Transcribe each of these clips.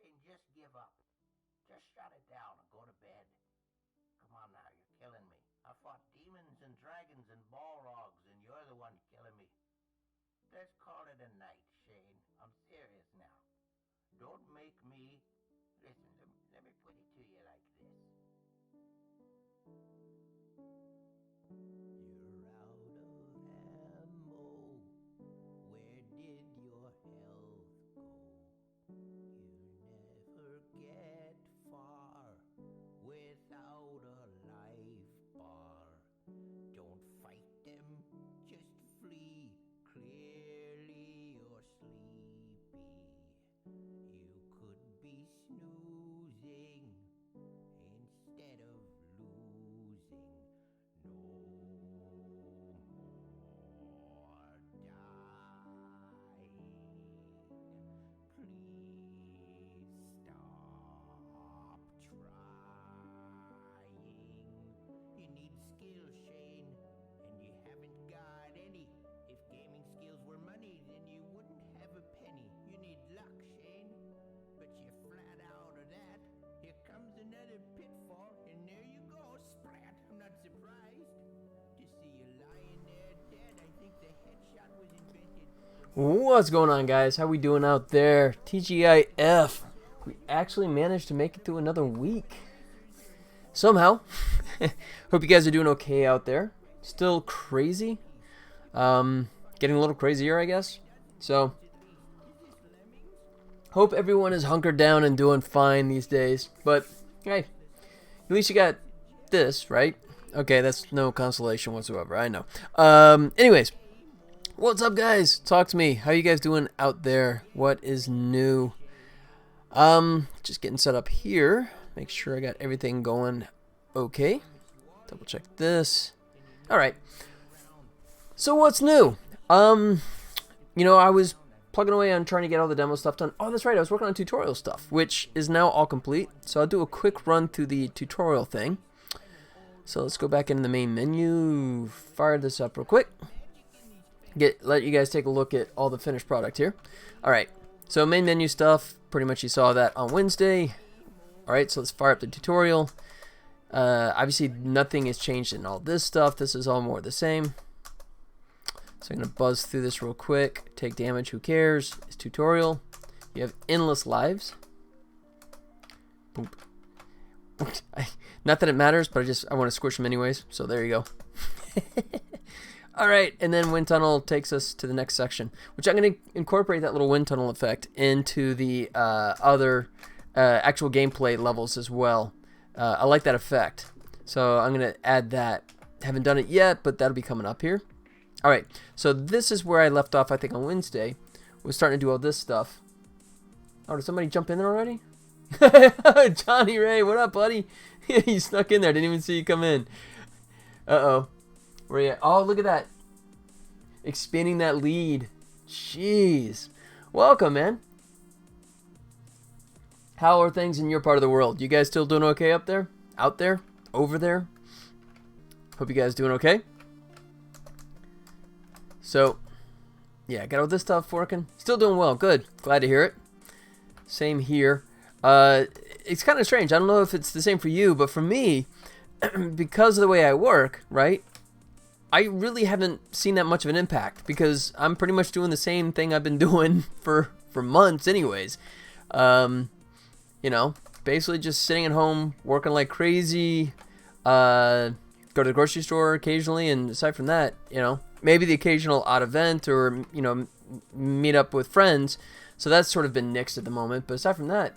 Shane, just give up. Just shut it down and go to bed. Come on now, you're killing me. I fought demons and dragons and balrogs, and you're the one killing me. Let's call it a night, Shane. I'm serious now. Don't make me... Listen, let me put it to you like this. You're out of ammo. Where did your health go? You never get far without a life bar. Don't fight them, just flee. Clearly you're sleepy. You could be snoozing instead of losing. No more dying. Please stop trying. You need skill, Shane, and you haven't got any. If gaming skills were money, then you wouldn't have a penny. You need luck, Shane, but you're flat out of that. Here comes another pitfall, and there you go, splat. I'm not surprised to see you lying there dead. I think the headshot was invented. What's going on, guys? How we doing out there? TGIF. We actually managed to make it through another week. Somehow. Hope you guys are doing okay out there. Still crazy. Getting a little crazier, I guess. So, hope everyone is hunkered down and doing fine these days. But, hey, at least you got this, right? Okay, that's no consolation whatsoever, I know. Anyways, What's up, guys? Talk to me. How you guys doing out there? What is new? Just getting set up here. Make sure I got everything going okay. Double check this. All right. So what's new? You know, I was plugging away on trying to get all the demo stuff done. Oh, that's right. I was working on tutorial stuff, which is now all complete. So I'll do a quick run through the tutorial thing. So let's go back into the main menu. Fire this up real quick. Let you guys take a look at all the finished product here. All right. So main menu stuff. Pretty much you saw that on Wednesday. All right. So let's fire up the tutorial. Obviously, nothing has changed in all this stuff. This is all more the same. So I'm going to buzz through this real quick. Take damage, who cares? It's tutorial. You have endless lives. Boom. Not that it matters, but I want to squish them anyways. So there you go. All right, and then wind tunnel takes us to the next section, which I'm going to incorporate that little wind tunnel effect into the other actual gameplay levels as well. I like that effect, so I'm going to add that. Haven't done it yet, but that'll be coming up here. All right, so this is where I left off, I think, on Wednesday. We're starting to do all this stuff. Oh, did somebody jump in there already? Johnny Ray, what up, buddy? You snuck in there. Didn't even see you come in. Uh-oh. Where you at? Oh, look at that. Expanding that lead. Jeez. Welcome, man. How are things in your part of the world? You guys still doing okay up there? Out there? Over there? Hope you guys doing okay. So, yeah, got all this stuff working. Still doing well. Good. Glad to hear it. Same here. It's kind of strange. I don't know if it's the same for you, but for me, because of the way I work, right, I really haven't seen that much of an impact because I'm pretty much doing the same thing I've been doing for months anyways. You know, basically just sitting at home, working like crazy, go to the grocery store occasionally, and aside from that, you know, maybe the occasional odd event or, you know, meet up with friends. So that's sort of been nixed at the moment. But aside from that,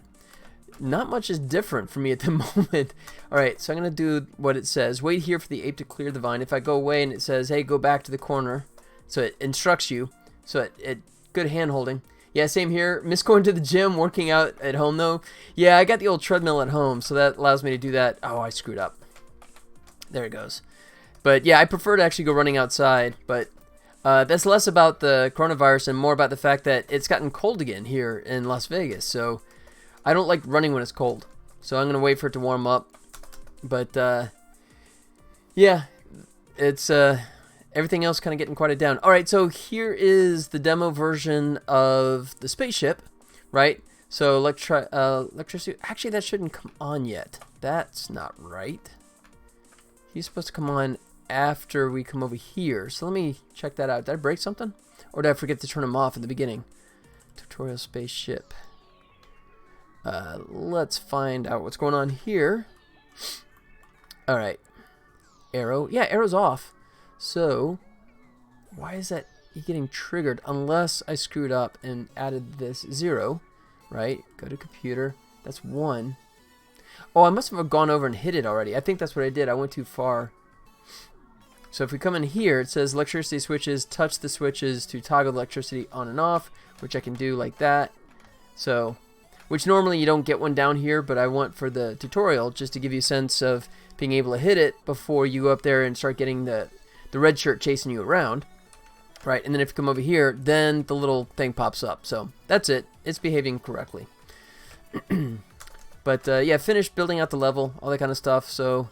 not much is different for me at the moment. All right, so I'm going to do what it says. Wait here for the ape to clear the vine. If I go away and it says, hey, go back to the corner. So it instructs you. So it good hand holding. Yeah, same here. Miss going to the gym, working out at home though. Yeah, I got the old treadmill at home, so that allows me to do that. Oh, I screwed up. There it goes. But yeah, I prefer to actually go running outside. But that's less about the coronavirus and more about the fact that it's gotten cold again here in Las Vegas. So I don't like running when it's cold. So I'm going to wait for it to warm up. But yeah, it's everything else kind of getting quieted down. All right, so here is the demo version of the spaceship, right? So electricity. Actually, that shouldn't come on yet. That's not right. He's supposed to come on after we come over here. So let me check that out. Did I break something? Or did I forget to turn him off in the beginning? Tutorial spaceship. Let's find out what's going on here. All right. Arrow. Yeah, arrow's off. So, why is that getting triggered? Unless I screwed up and added this 0, right? Go to computer. That's 1. Oh, I must have gone over and hit it already. I think that's what I did. I went too far. So if we come in here, it says electricity switches. Touch the switches to toggle electricity on and off, which I can do like that. So, which normally you don't get one down here, but I want for the tutorial just to give you a sense of being able to hit it before you go up there and start getting the red shirt chasing you around, right? And then if you come over here, then the little thing pops up. So that's it. It's behaving correctly. But yeah, finished building out the level, all that kind of stuff. So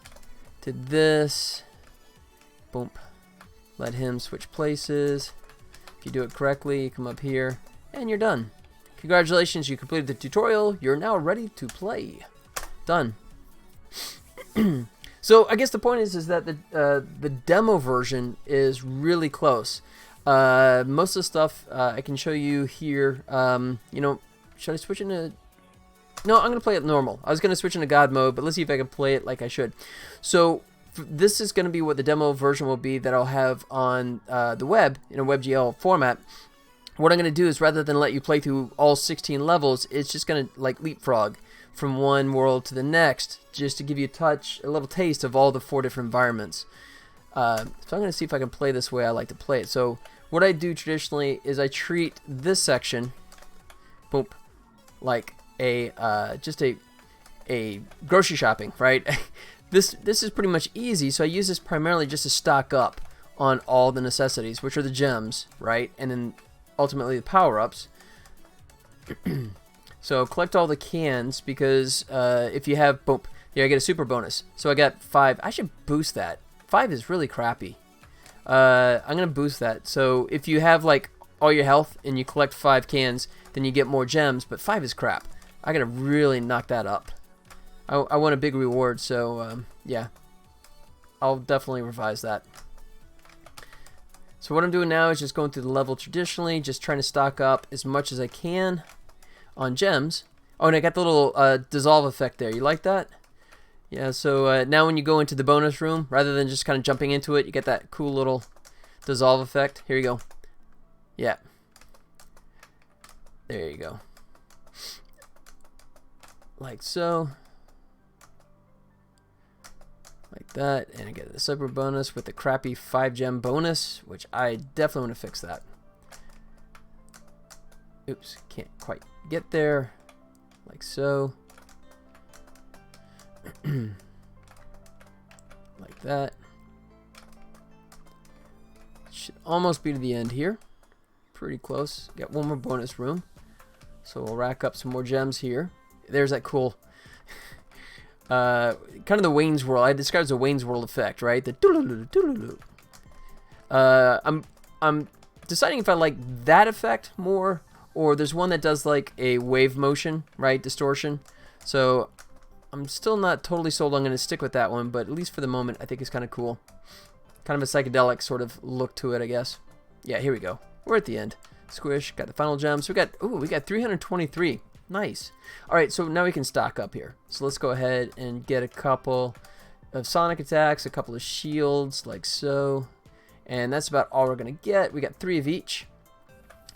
did this. Boom. Let him switch places. If you do it correctly, you come up here, and you're done. Congratulations, you completed the tutorial. You're now ready to play. Done. So I guess the point is that the demo version is really close. Most of the stuff I can show you here. You know, should I switch into? No, I'm gonna play it normal. I was gonna switch into God mode, but let's see if I can play it like I should. So this is gonna be what the demo version will be that I'll have on the web in a WebGL format. What I'm gonna do is rather than let you play through all 16 levels, it's just gonna like leapfrog from one world to the next, just to give you a little taste of all the 4 different environments. So I'm going to see if I can play this way I like to play it. So what I do traditionally is I treat this section, boom, like a just a grocery shopping, right? This is pretty much easy, so I use this primarily just to stock up on all the necessities, which are the gems, right? And then ultimately the power-ups. So collect all the cans, because if you have, boom, here I get a super bonus. So I got 5. I should boost that. 5 is really crappy. I'm going to boost that. So if you have like all your health and you collect 5 cans, then you get more gems, but 5 is crap. I got to really knock that up. I want a big reward, so yeah. I'll definitely revise that. So what I'm doing now is just going through the level traditionally, just trying to stock up as much as I can on gems. Oh, and I got the little dissolve effect there. You like that? Yeah, so now when you go into the bonus room, rather than just kind of jumping into it, you get that cool little dissolve effect. Here you go. Yeah. There you go. Like so. Like that, and I get the super bonus with the crappy 5 gem bonus, which I definitely want to fix that. Oops, can't quite get there. Like so. Like that. Should almost be to the end here. Pretty close. Got one more bonus room. So we'll rack up some more gems here. There's that cool kind of the Wayne's World. I described as a Wayne's World effect, right? The doodle-doo. I'm deciding if I like that effect more, or there's one that does like a wave motion, right? Distortion. So I'm still not totally sold. I'm going to stick with that one, but at least for the moment, I think it's kind of cool. Kind of a psychedelic sort of look to it, I guess. Yeah, here we go. We're at the end. Squish, got the final gem. So we got 323. Nice. All right, so now we can stock up here. So let's go ahead and get a couple of sonic attacks, a couple of shields, like so. And that's about all we're going to get. We got 3 of each.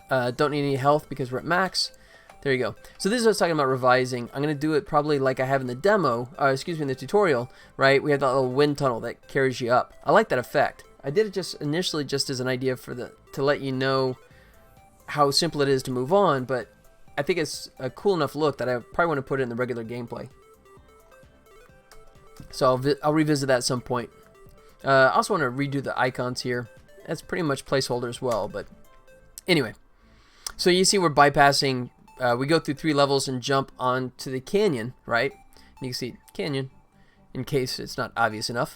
Don't need any health because we're at max. There you go. So this is what I was talking about revising. I'm going to do it probably like I have in the demo, in the tutorial, right? We have that little wind tunnel that carries you up. I like that effect. I did it just initially just as an idea to let you know how simple it is to move on, but I think it's a cool enough look that I probably want to put it in the regular gameplay. So I'll revisit that at some point. I also want to redo the icons here. That's pretty much placeholder as well, but anyway. So you see we're bypassing, we go through 3 levels and jump onto the canyon, right? And you can see canyon, in case it's not obvious enough.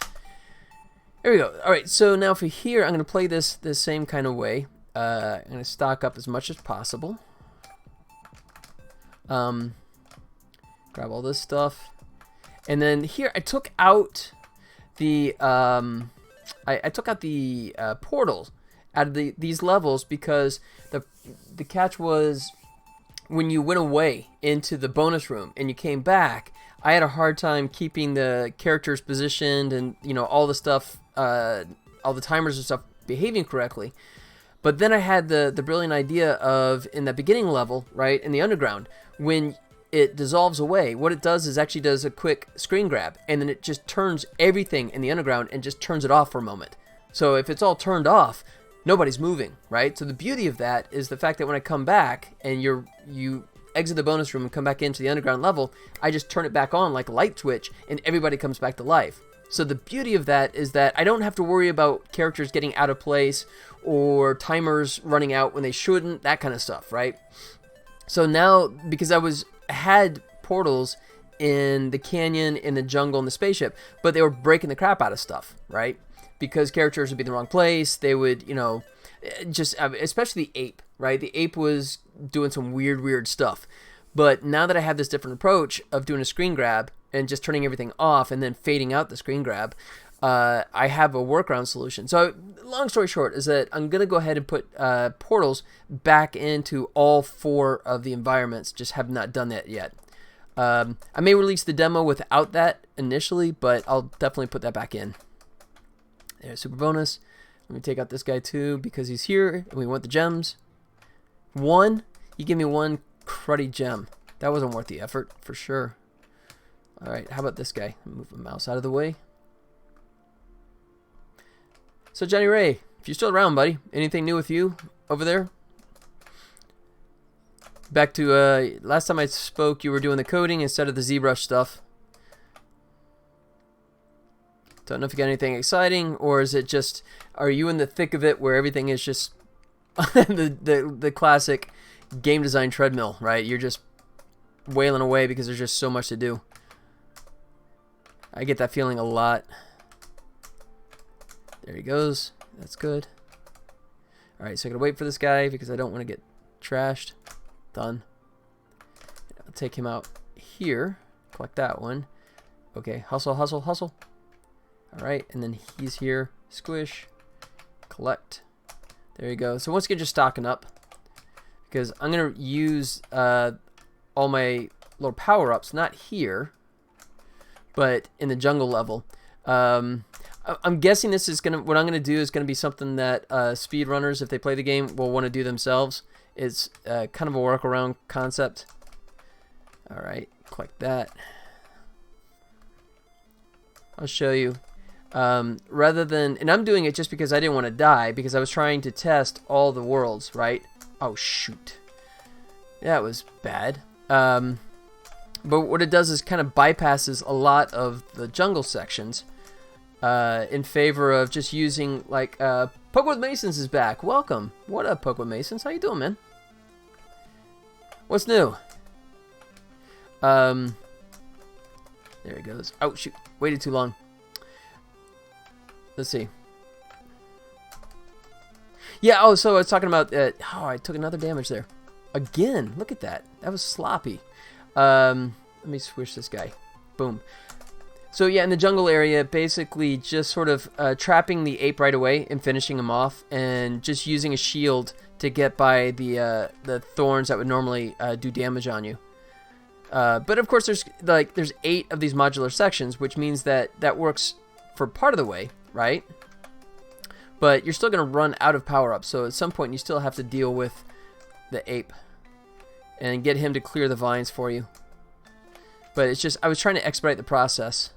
There we go. All right, so now for here, I'm going to play this the same kind of way. I'm going to stock up as much as possible. Grab all this stuff, and then here I took out the I took out the portals out of these levels, because the catch was when you went away into the bonus room and you came back, I had a hard time keeping the characters positioned and all the stuff, all the timers and stuff behaving correctly. But then I had the brilliant idea of, in that beginning level, right, in the underground, when it dissolves away, what it does is actually does a quick screen grab, and then it just turns everything in the underground and just turns it off for a moment. So if it's all turned off, nobody's moving, right? So the beauty of that is the fact that when I come back and you exit the bonus room and come back into the underground level, I just turn it back on like a light switch, and everybody comes back to life. So the beauty of that is that I don't have to worry about characters getting out of place or timers running out when they shouldn't, that kind of stuff, right? So now, because I had portals in the canyon, in the jungle, in the spaceship, but they were breaking the crap out of stuff, right? Because characters would be in the wrong place, they would, just, especially the ape, right? The ape was doing some weird stuff. But now that I have this different approach of doing a screen grab and just turning everything off and then fading out the screen grab, I have a workaround solution. So long story short is that I'm going to go ahead and put portals back into all 4 of the environments. Just have not done that yet. I may release the demo without that initially, but I'll definitely put that back in. There's super bonus. Let me take out this guy too, because he's here and we want the gems. 1, you give me 1 cruddy gem. That wasn't worth the effort for sure. All right, how about this guy? Move the mouse out of the way. So Johnny Ray, if you're still around, buddy, anything new with you over there? Back to last time I spoke, you were doing the coding instead of the ZBrush stuff. Don't know if you got anything exciting, or is it just, are you in the thick of it where everything is just the classic game design treadmill, right? You're just wailing away because there's just so much to do. I get that feeling a lot. There he goes. That's good. Alright, so I gotta wait for this guy because I don't want to get trashed. Done. I'll take him out here. Collect that one. Okay, hustle, hustle, hustle. Alright, and then he's here. Squish. Collect. There you go. So once again, just stocking up. Because I'm going to use all my little power-ups, not here, but in the jungle level. I'm guessing this is what I'm going to do is going to be something that speedrunners, if they play the game, will want to do themselves. It's kind of a workaround concept. Alright, collect that. I'll show you. Rather than, and I'm doing it just because I didn't want to die, because I was trying to test all the worlds, right? Oh, shoot. That was bad. But what it does is kind of bypasses a lot of the jungle sections in favor of just using, like, Poke with Masons is back. Welcome. What up, Poke with Masons? How you doing, man? What's new? There he goes. Oh, shoot. Waited too long. Let's see. Yeah, oh, so I was talking about... oh, I took another damage there. Again, look at that. That was sloppy. Let me switch this guy. Boom. So yeah, in the jungle area, basically just sort of trapping the ape right away and finishing him off, and just using a shield to get by the thorns that would normally do damage on you. But of course, there's 8 of these modular sections, which means that works for part of the way, right? But you're still going to run out of power-ups, so at some point you still have to deal with the ape and get him to clear the vines for you. But it's just, I was trying to expedite the process.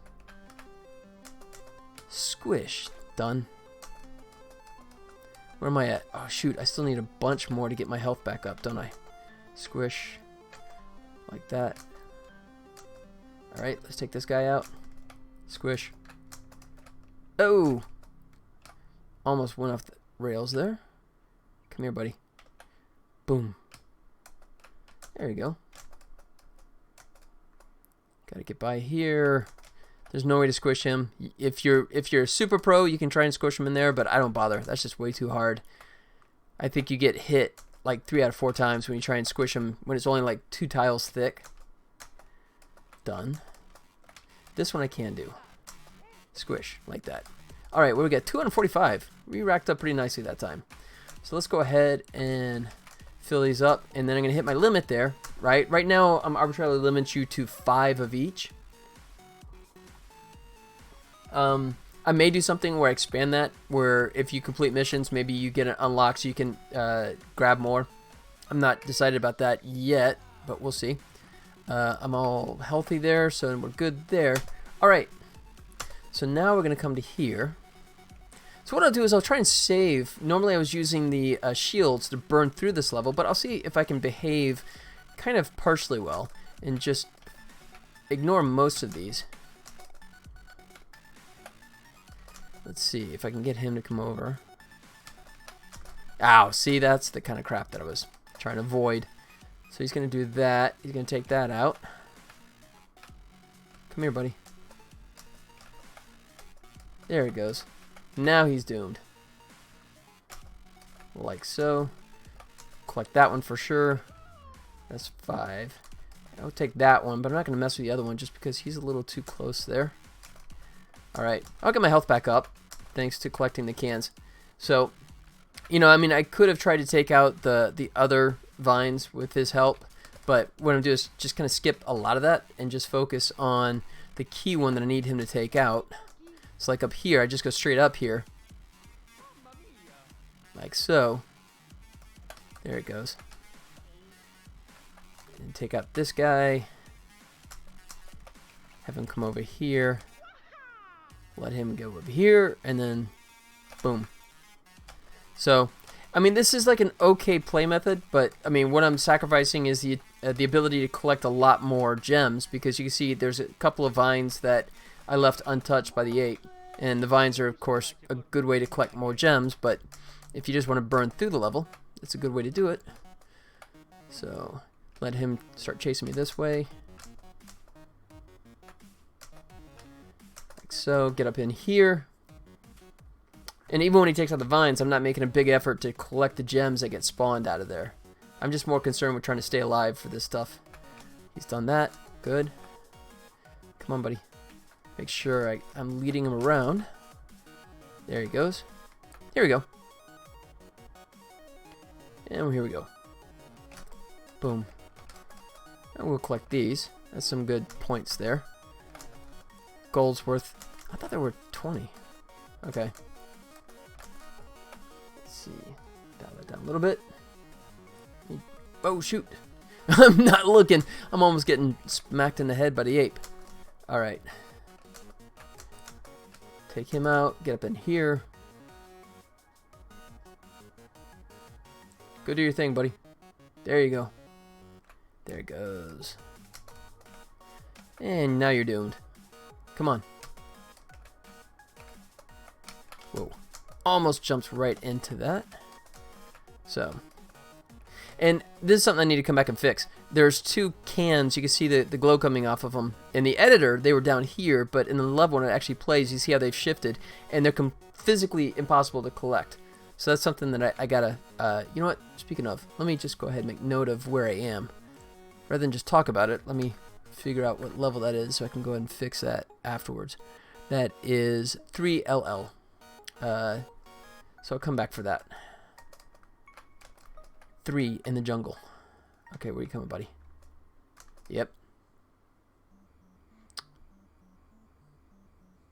Squish. Done. Where am I at? Oh, shoot. I still need a bunch more to get my health back up, don't I? Squish. Like that. Alright, let's take this guy out. Squish. Oh! Almost went off the rails there. Come here, buddy. Boom. There you go. Gotta get by here. There's no way to squish him. If you're a super pro, you can try and squish him in there, but I don't bother. That's just way too hard. I think you get hit like 3 out of 4 times when you try and squish him when it's only like 2 tiles thick. Done. This one I can do. Squish, like that. Alright, what do we got? 245. We racked up pretty nicely that time. So let's go ahead and fill these up, and then I'm going to hit my limit there, right? Right now, I'm arbitrarily limiting you to 5 of each. I may do something where I expand that, where if you complete missions, maybe you get it unlocked so you can grab more. I'm not decided about that yet, but we'll see. I'm all healthy there, so we're good there. Alright, so now we're going to come to here. So what I'll do is I'll try and save. Normally I was using the shields to burn through this level, but I'll see if I can behave kind of partially well and just ignore most of these. Let's see if I can get him to come over. Ow, see, that's the kind of crap that I was trying to avoid. So he's going to do that. He's going to take that out. Come here, buddy. There he goes. Now he's doomed. Like so. Collect that one for sure. That's 5. I'll take that one, but I'm not going to mess with the other one just because he's a little too close there. Alright, I'll get my health back up thanks to collecting the cans. So, you know, I mean, I could have tried to take out the other vines with his help, but what I'm doing is just kind of skip a lot of that and just focus on the key one that I need him to take out. So like up here, I just go straight up here. Like so. There it goes. And take out this guy. Have him come over here. Let him go over here, and then boom. So, I mean, this is like an okay play method, but I mean, what I'm sacrificing is the ability to collect a lot more gems, because you can see there's a couple of vines that I left untouched by the ape, and the vines are, of course, a good way to collect more gems, but if you just want to burn through the level, it's a good way to do it. So, let him start chasing me this way. Like so, get up in here. And even when he takes out the vines, I'm not making a big effort to collect the gems that get spawned out of there. I'm just more concerned with trying to stay alive for this stuff. He's done that. Good. Come on, buddy. Make sure I'm leading him around. There he goes. Here we go. And here we go. Boom. And we'll collect these. That's some good points there. Gold's worth... I thought there were 20. Okay. See, dial that down a little bit. Oh shoot! I'm not looking. I'm almost getting smacked in the head by the ape. All right, take him out. Get up in here. Go do your thing, buddy. There you go. There it goes. And now you're doomed. Come on. Whoa. Almost jumps right into that. So, and this is something I need to come back and fix. There's two cans. You can see the glow coming off of them. In the editor, they were down here, but in the level when it actually plays, you see how they've shifted, and they're physically impossible to collect. So that's something that I gotta, you know what, speaking of, let me just go ahead and make note of where I am. Rather than just talk about it, let me figure out what level that is so I can go ahead and fix that afterwards. That is 3LL. So I'll come back for that. 3 in the jungle. Okay, where you coming, buddy? Yep.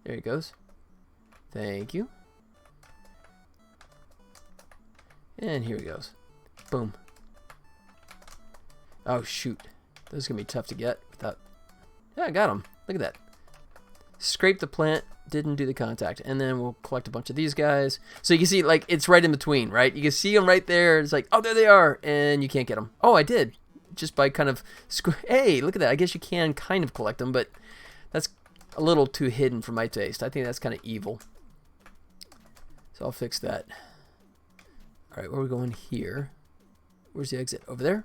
There he goes. Thank you. And here he goes. Boom. Oh, shoot. This is going to be tough to get without... Yeah, I got him. Look at that. Scrape the plant. Didn't do the contact. And then we'll collect a bunch of these guys. So you can see, like, it's right in between, right? You can see them right there. It's like, oh, there they are. And you can't get them. Oh, I did. Just by kind of... Hey, look at that. I guess you can kind of collect them, but that's a little too hidden for my taste. I think that's kind of evil. So I'll fix that. All right, where are we going here? Where's the exit? Over there?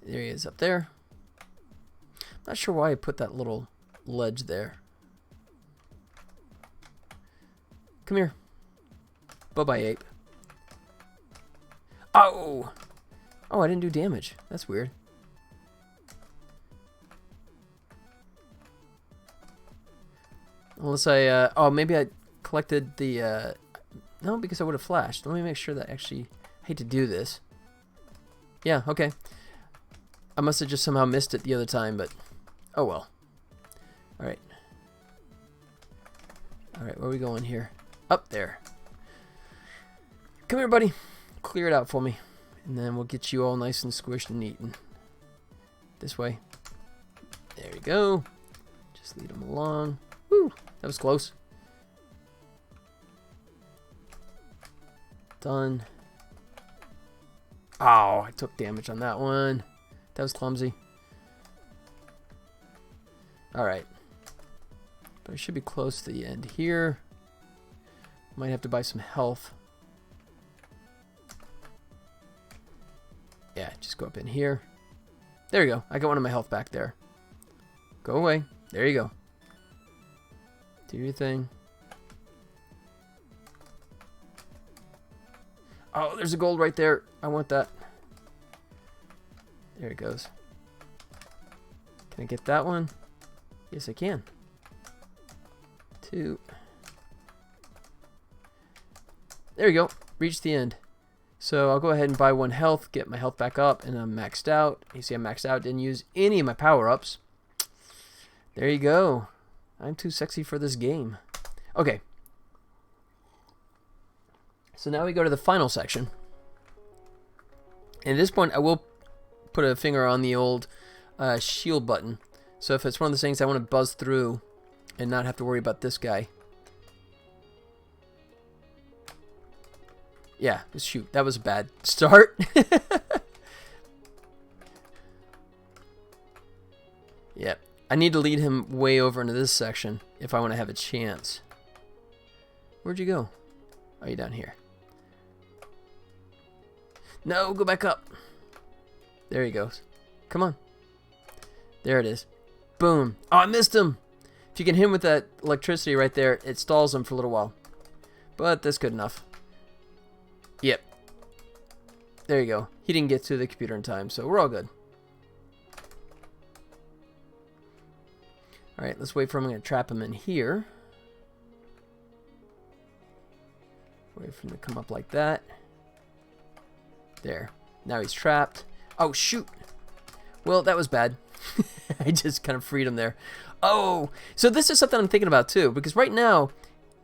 There he is up there. Not sure why I put that little ledge there. Come here. Bye-bye, ape. Oh! Oh, I didn't do damage. That's weird. Unless I, oh, maybe I collected the, no, because I would have flashed. Let me make sure that actually, I hate to do this. Yeah, okay. I must have just somehow missed it the other time, but, oh well. Alright. Alright, where are we going here? Up there. Come here, buddy. Clear it out for me. And then we'll get you all nice and squished and eaten. This way. There you go. Just lead them along. Woo! That was close. Done. Oh, I took damage on that one. That was clumsy. Alright. But I should be close to the end here. Might have to buy some health. Yeah, just go up in here. There you go. I got one of my health back there. Go away. There you go. Do your thing. Oh, there's a gold right there. I want that. There it goes. Can I get that one? Yes, I can. 2. There you go. Reached the end. So I'll go ahead and buy 1 health, get my health back up, and I'm maxed out. You see I'm maxed out. Didn't use any of my power-ups. There you go. I'm too sexy for this game. Okay. So now we go to the final section. And at this point, I will put a finger on the old shield button. So if it's one of those things I want to buzz through and not have to worry about this guy. Yeah, shoot, that was a bad start. Yep. I need to lead him way over into this section if I want to have a chance. Where'd you go? Oh, you down here. No, go back up. There he goes. Come on. There it is. Boom. Oh, I missed him. If you can hit him with that electricity right there, it stalls him for a little while. But that's good enough. Yep. There you go. He didn't get to the computer in time, so we're all good. Alright, let's wait for him. I'm going to trap him in here. Wait for him to come up like that. There. Now he's trapped. Oh, shoot. Well, that was bad. I just kind of freed him there. Oh, so this is something I'm thinking about too, because right now,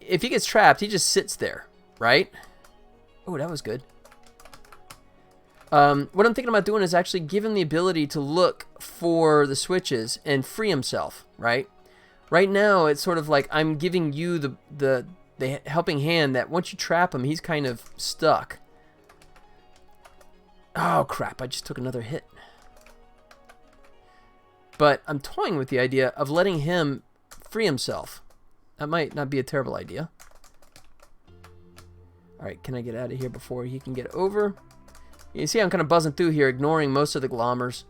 if he gets trapped, he just sits there, right? Oh, that was good. What I'm thinking about doing is actually give him the ability to look for the switches and free himself, right? Right now, it's sort of like I'm giving you the helping hand that once you trap him, he's kind of stuck. Oh, crap. I just took another hit. But I'm toying with the idea of letting him free himself. That might not be a terrible idea. Alright, can I get out of here before he can get over? You see I'm kind of buzzing through here, ignoring most of the glommers.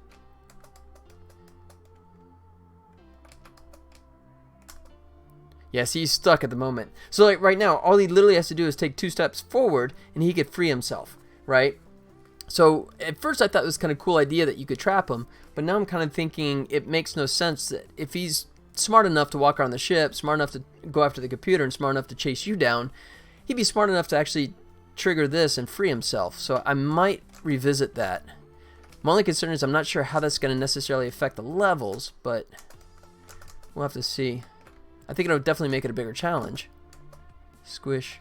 Yeah, see, he's stuck at the moment. So like right now, all he literally has to do is take 2 steps forward and he could free himself, right? So at first I thought it was kind of cool idea that you could trap him, but now I'm kind of thinking it makes no sense that if he's smart enough to walk around the ship, smart enough to go after the computer, and smart enough to chase you down, he'd be smart enough to actually trigger this and free himself. So I might revisit that. My only concern is I'm not sure how that's going to necessarily affect the levels, but we'll have to see. I think it'll definitely make it a bigger challenge. Squish.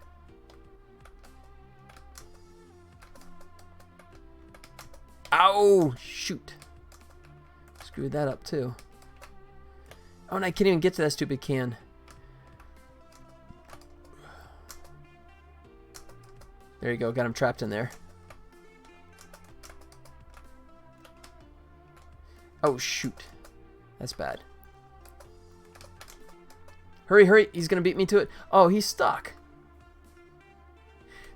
Ow! Shoot. Screwed that up too. Oh, and I can't even get to that stupid can. There you go. Got him trapped in there. Oh, shoot. That's bad. Hurry, hurry. He's going to beat me to it. Oh, he's stuck.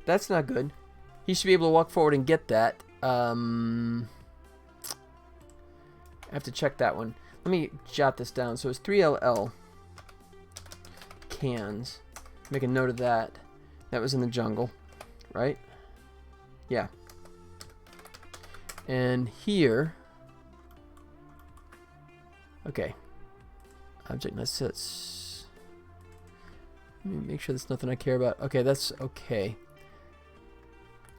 That's not good. He should be able to walk forward and get that. I have to check that one. Let me jot this down. So it's 3LL cans. Make a note of that. That was in the jungle, right? Yeah. And here. Okay. Object sets. Let me make sure there's nothing I care about. Okay, that's okay.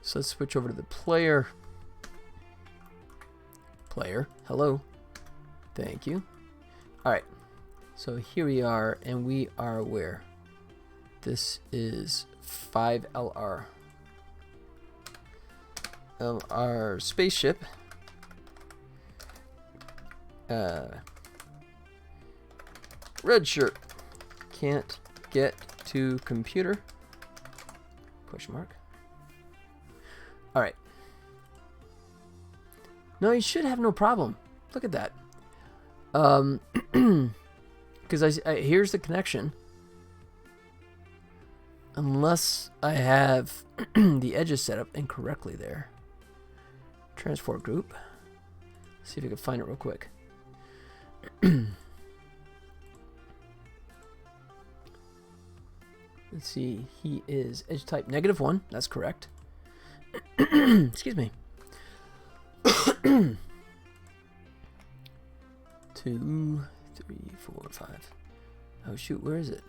So let's switch over to the player. Player, hello. Thank you. Alright, so here we are, and we are where? This is 5LR. LR spaceship. Red shirt. Can't get to computer. Question mark. Alright. No, you should have no problem. Look at that. Because here's the connection. Unless I have the edges set up incorrectly there. Transport group. See if I can find it real quick. Let's see. He is edge type -1. That's correct. Excuse me. 2, 3, 4, 5. Oh shoot, where is it?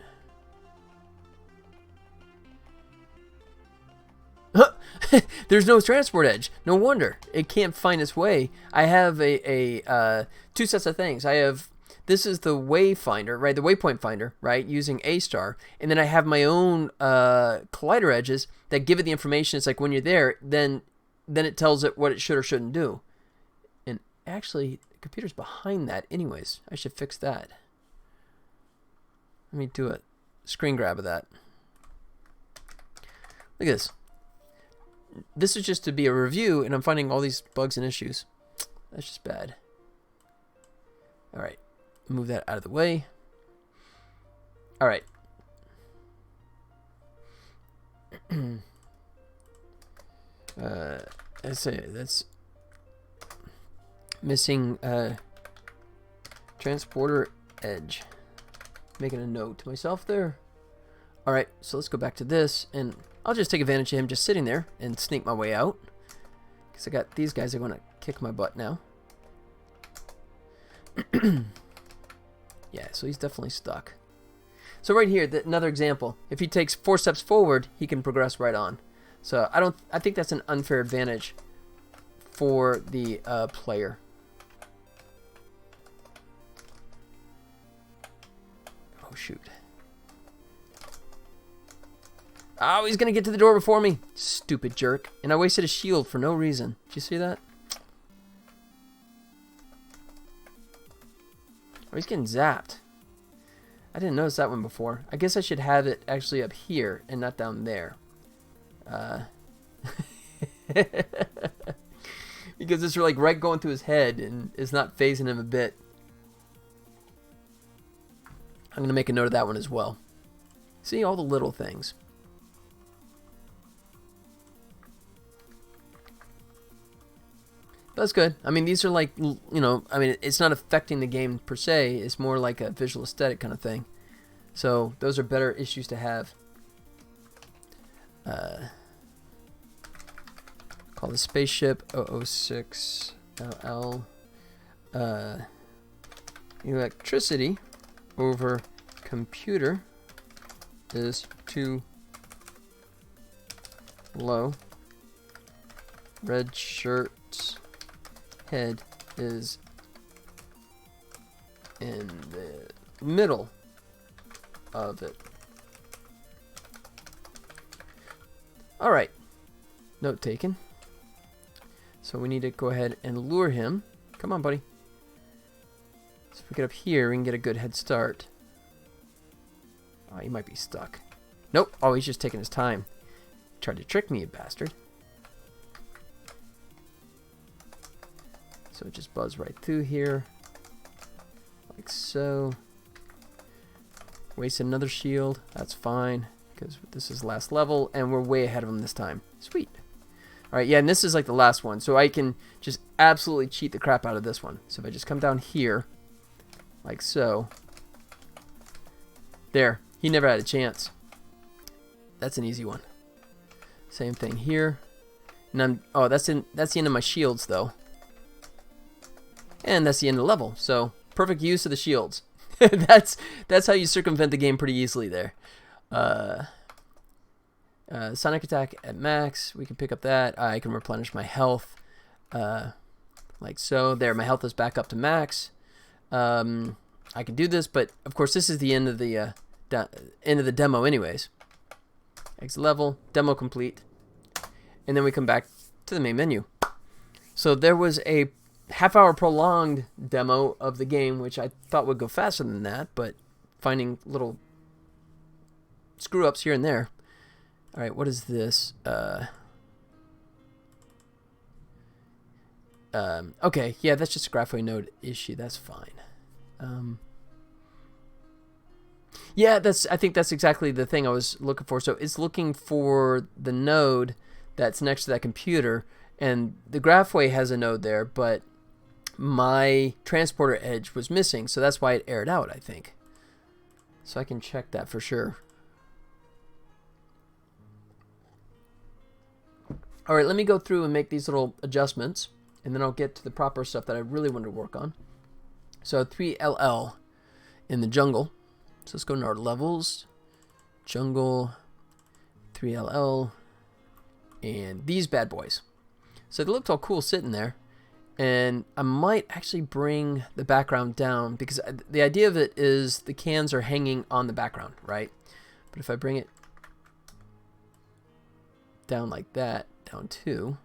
There's no transport edge. No wonder it can't find its way. I have two sets of things. I have, this is the wayfinder, right? The waypoint finder, right? Using A star, and then I have my own collider edges that give it the information. It's like when you're there, then it tells it what it should or shouldn't do. And actually, the computer's behind that anyways. I should fix that. Let me do a screen grab of that. Look at this. this is just to be a review, and I'm finding all these bugs and issues. That's just bad. All right, move that out of the way. All right. Let's say that's missing transporter edge. Making a note to myself there. All right, so let's go back to this, and I'll just take advantage of him just sitting there and sneak my way out, because I got these guys that are going to kick my butt now. Yeah, so he's definitely stuck. So right here, another example. If he takes 4 steps forward, he can progress right on. So I think that's an unfair advantage for the player. Oh shoot. Oh, he's gonna get to the door before me. Stupid jerk. And I wasted a shield for no reason. Did you see that? Oh, he's getting zapped. I didn't notice that one before. I guess I should have it actually up here and not down there. Because it's like right going through his head and it's not phasing him a bit. I'm going to make a note of that one as well. See, all the little things. That's good. I mean, these are like, you know, I mean, it's not affecting the game per se. It's more like a visual aesthetic kind of thing. So those are better issues to have. Call the spaceship 006 LL. Electricity over computer is too low. Red shirt's head is in the middle of it. Alright. Note taken. So we need to go ahead and lure him. Come on, buddy. So if we get up here, we can get a good head start. Oh, he might be stuck. Nope. Oh, he's just taking his time. Tried to trick me, you bastard. So just buzz right through here. Like so. Waste another shield. That's fine, because this is last level, and we're way ahead of him this time. Sweet. Alright, yeah, and this is like the last one, so I can just absolutely cheat the crap out of this one. So if I just come down here, like so. There. He never had a chance. That's an easy one. Same thing here. And oh, that's the end of my shields, though. And that's the end of the level. So perfect use of the shields. that's how you circumvent the game pretty easily there. Sonic attack at max. We can pick up that. I can replenish my health, like so. There, my health is back up to max. I can do this, but of course this is the end of the demo, anyways. Exit level, demo complete, and then we come back to the main menu. So there was a half-hour prolonged demo of the game, which I thought would go faster than that, but finding little screw-ups here and there. All right, what is this? Okay, yeah, that's just a Graphway node issue. That's fine. Yeah, I think that's exactly the thing I was looking for. So it's looking for the node that's next to that computer, and the Graphway has a node there, but my transporter edge was missing, so that's why it aired out, I think. So I can check that for sure. All right, let me go through and make these little adjustments, and then I'll get to the proper stuff that I really want to work on. So 3LL in the jungle. So let's go to our levels. Jungle, 3LL, and these bad boys. So they looked all cool sitting there. And I might actually bring the background down, because the idea of it is the cans are hanging on the background, right? But if I bring it down like that, down too.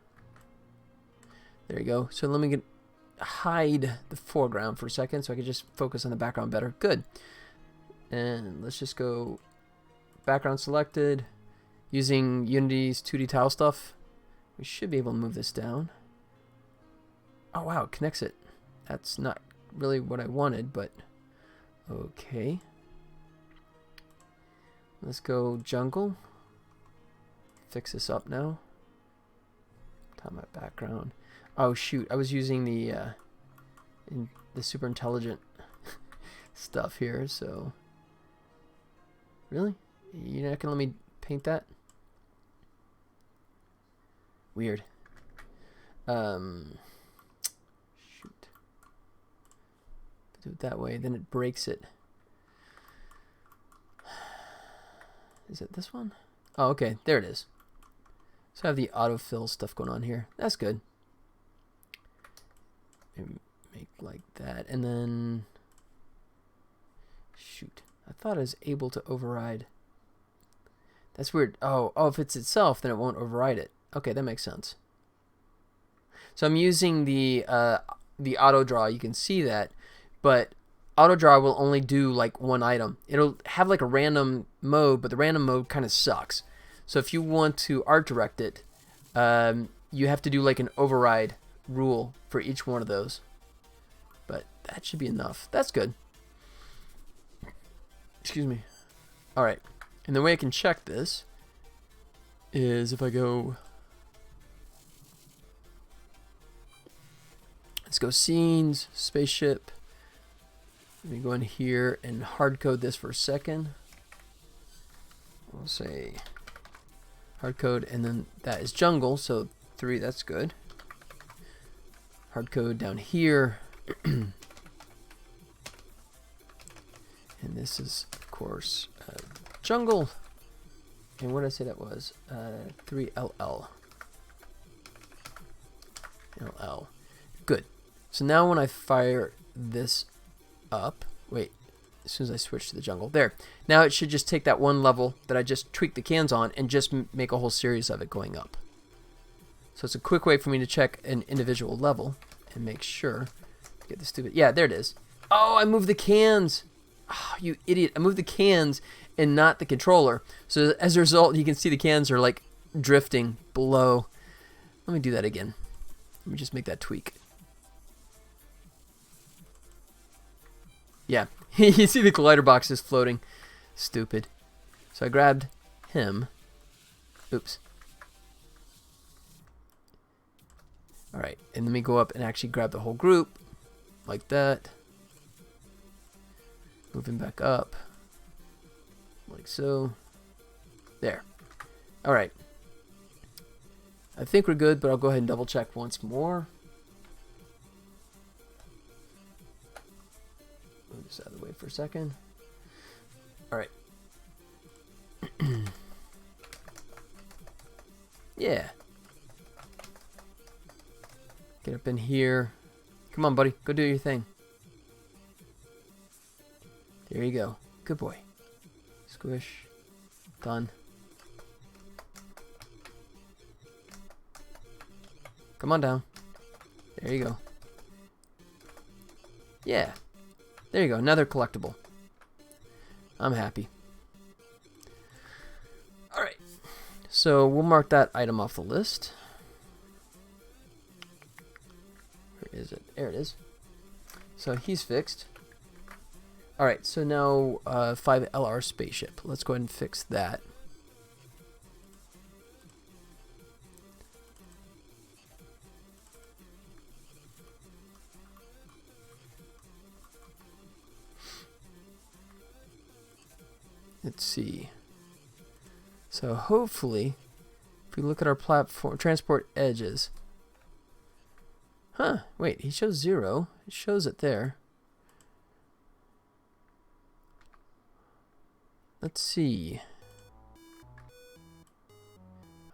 There you go. So let me hide the foreground for a second so I can just focus on the background better. Good. And let's just go background selected using Unity's 2D tile stuff. We should be able to move this down. Oh wow, it connects it. That's not really what I wanted, but okay. Let's go jungle. Fix this up now. Time my background. Oh shoot, I was using the super intelligent stuff here, so really? You're not gonna let me paint that? Weird. Shoot. Do it that way, then it breaks it. Is it this one? Oh, okay, there it is. So I have the autofill stuff going on here. That's good. Make like that, and then shoot. I thought I was able to override. That's weird. Oh, if it's itself, then it won't override it. Okay, that makes sense. So I'm using the auto draw. You can see that, but auto draw will only do like one item. It'll have like a random mode, but the random mode kind of sucks. So if you want to art direct it, you have to do like an override rule for each one of those. But that should be enough. That's good. Excuse me. All right. And the way I can check this is if I go, let's go scenes, spaceship. Let me go in here and hard code this for a second. We'll say hard code, and then that is jungle, so 3, that's good. Hard code down here. And this is, of course, jungle. And what did I say that was? 3LL. LL. Good. So now when I fire this up, wait, as soon as I switch to the jungle, there. Now it should just take that one level that I just tweaked the cans on and just make a whole series of it going up. So it's a quick way for me to check an individual level and make sure. Get the stupid, yeah, there it is. Oh, I moved the cans. Oh, you idiot. I moved the cans and not the controller. So as a result, you can see the cans are like drifting below. Let me do that again. Let me just make that tweak. Yeah, you see the collider box is floating. Stupid. So I grabbed him. Oops. Alright, and let me go up and actually grab the whole group. Like that. Moving back up. Like so. There. Alright. I think we're good, but I'll go ahead and double check once more. Move this out of the way for a second. Alright. Yeah. Get up in here. Come on, buddy. Go do your thing. There you go. Good boy. Squish. Done. Come on down. There you go. Yeah. There you go. Another collectible. I'm happy. Alright. So we'll mark that item off the list. Where is it? There it is. So he's fixed. Alright, so now 5LR spaceship. Let's go ahead and fix that. Let's see. So hopefully, if we look at our platform, transport edges. Huh, wait, he shows 0. It shows it there. Let's see.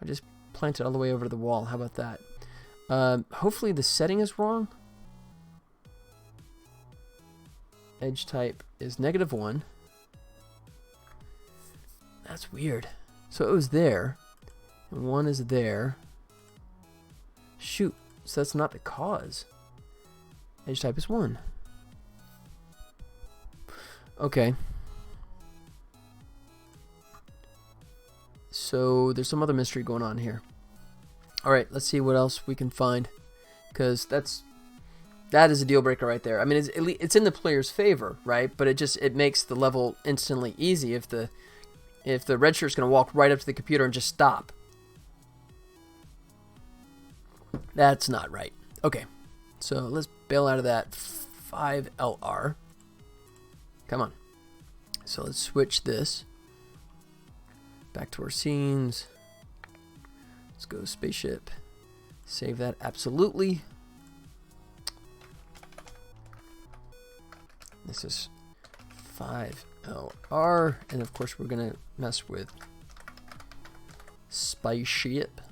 I just planted all the way over to the wall. How about that? Hopefully the setting is wrong. Edge type is -1. That's weird. So it was there. And 1 is there. Shoot. So that's not the cause. Edge type is 1. Okay. So there's some other mystery going on here. All right, let's see what else we can find, because that is a deal breaker right there. I mean, it's in the player's favor, right? But it makes the level instantly easy if the red shirt's going to walk right up to the computer and just stop. That's not right. Okay, so let's bail out of that 5LR. Come on. So let's switch this back to our scenes. Let's go spaceship. Save that, absolutely. This is 5LR, and of course we're gonna mess with spaceship.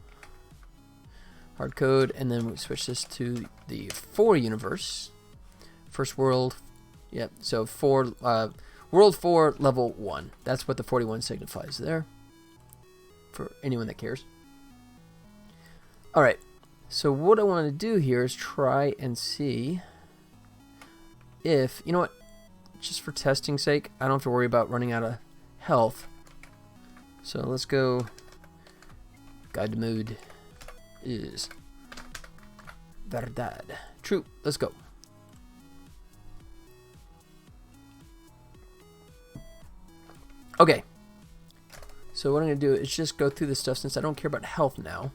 Hard code, and then we switch this to the 4 universe. First world, yep, so 4, world 4, level 1. That's what the 41 signifies there, for anyone that cares. Alright, so what I want to do here is try and see if, you know what, just for testing sake, I don't have to worry about running out of health. So let's go, guide mode is verdad. True, let's go. Okay, so what I'm going to do is just go through this stuff since I don't care about health now.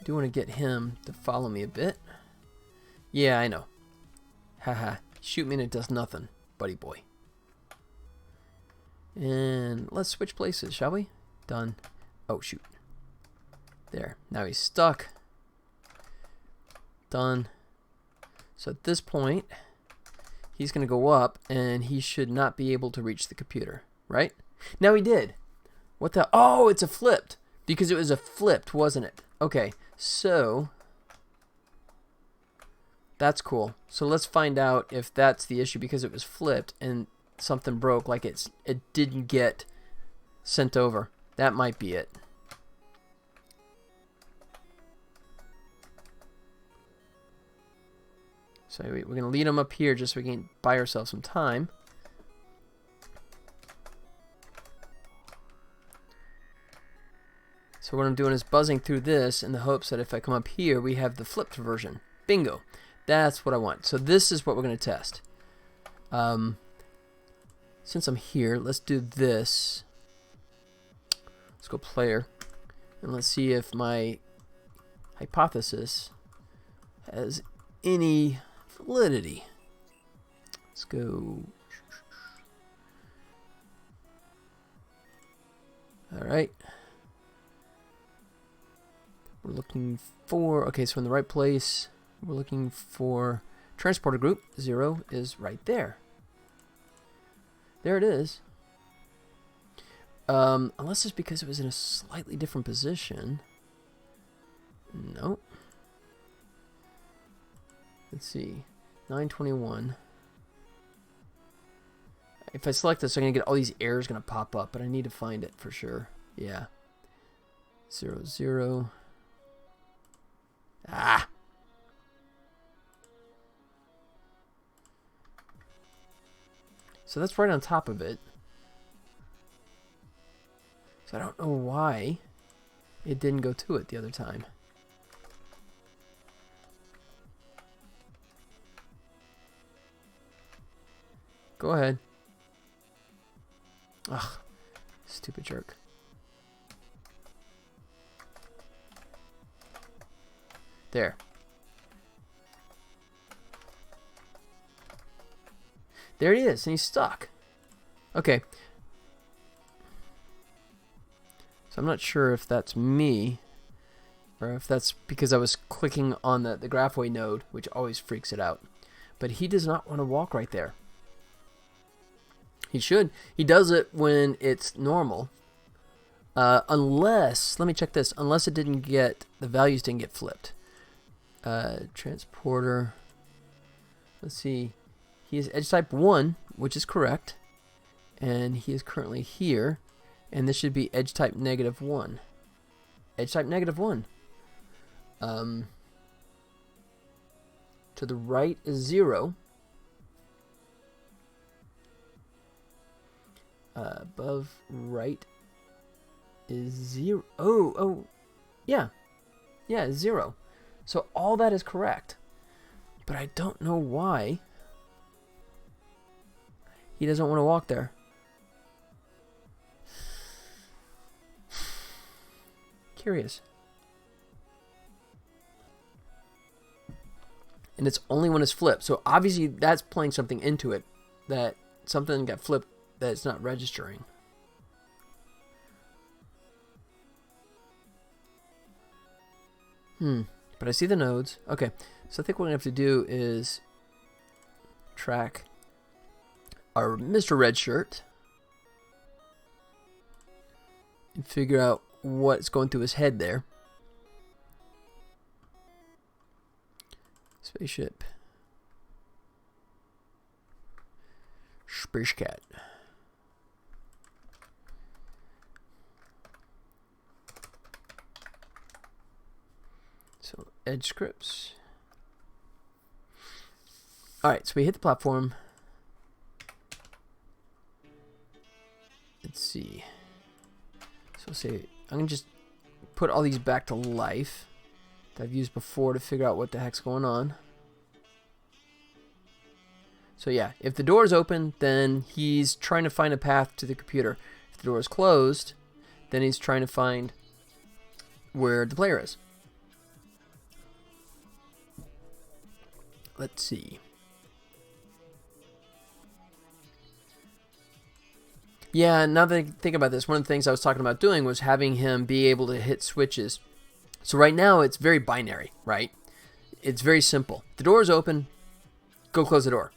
I do want to get him to follow me a bit. Yeah, I know. Haha, shoot me and it does nothing, buddy boy. And let's switch places, shall we? Done. Oh, shoot. There, now he's stuck. Done. So at this point, he's going to go up, and he should not be able to reach the computer, right? Now he did. What the? Oh, it's a flipped. Because it was a flipped, wasn't it? Okay, so that's cool. So let's find out if that's the issue because it was flipped and something broke, like it didn't get sent over. That might be it. So we're going to lead them up here just so we can buy ourselves some time. So what I'm doing is buzzing through this in the hopes that if I come up here, we have the flipped version. Bingo. That's what I want. So this is what we're going to test. Since I'm here, let's do this. Let's go player. And let's see if my hypothesis has any validity. Let's go. All right. We're looking for, okay, so in the right place, we're looking for transporter group. 0 is right there. There it is. Unless it's because it was in a slightly different position. Nope. Let's see. 921. If I select this, I'm going to get all these errors going to pop up, but I need to find it for sure. Yeah. 0, 0. Ah! So that's right on top of it. So I don't know why it didn't go to it the other time. Go ahead. Ugh, stupid jerk. There. There he is, and he's stuck. Okay. So I'm not sure if that's me, or if that's because I was clicking on the Graphway node, which always freaks it out. But he does not want to walk right there. He should. He does it when it's normal. Unless, let me check this, unless it didn't get, the values didn't get flipped. Transporter. Let's see. He is edge type 1, which is correct. And he is currently here. And this should be edge type -1. Edge type -1. To the right is 0. Above right is 0. Oh, yeah. Yeah, 0. So all that is correct. But I don't know why he doesn't want to walk there. Curious. And it's only when it's flipped. So obviously that's playing something into it. That something got flipped that it's not registering. But I see the nodes. Okay. So I think what we have to do is track our Mr. Red Shirt and figure out what's going through his head there. Spaceship. Space Cat. So edge scripts. Alright, so we hit the platform. Let's see. So say I'm gonna just put all these back to life that I've used before to figure out what the heck's going on. So yeah, if the door is open, then he's trying to find a path to the computer. If the door is closed, then he's trying to find where the player is. Let's see. Yeah, now that I think about this, one of the things I was talking about doing was having him be able to hit switches. So right now it's very binary, right? It's very simple. The door is open, go close the door.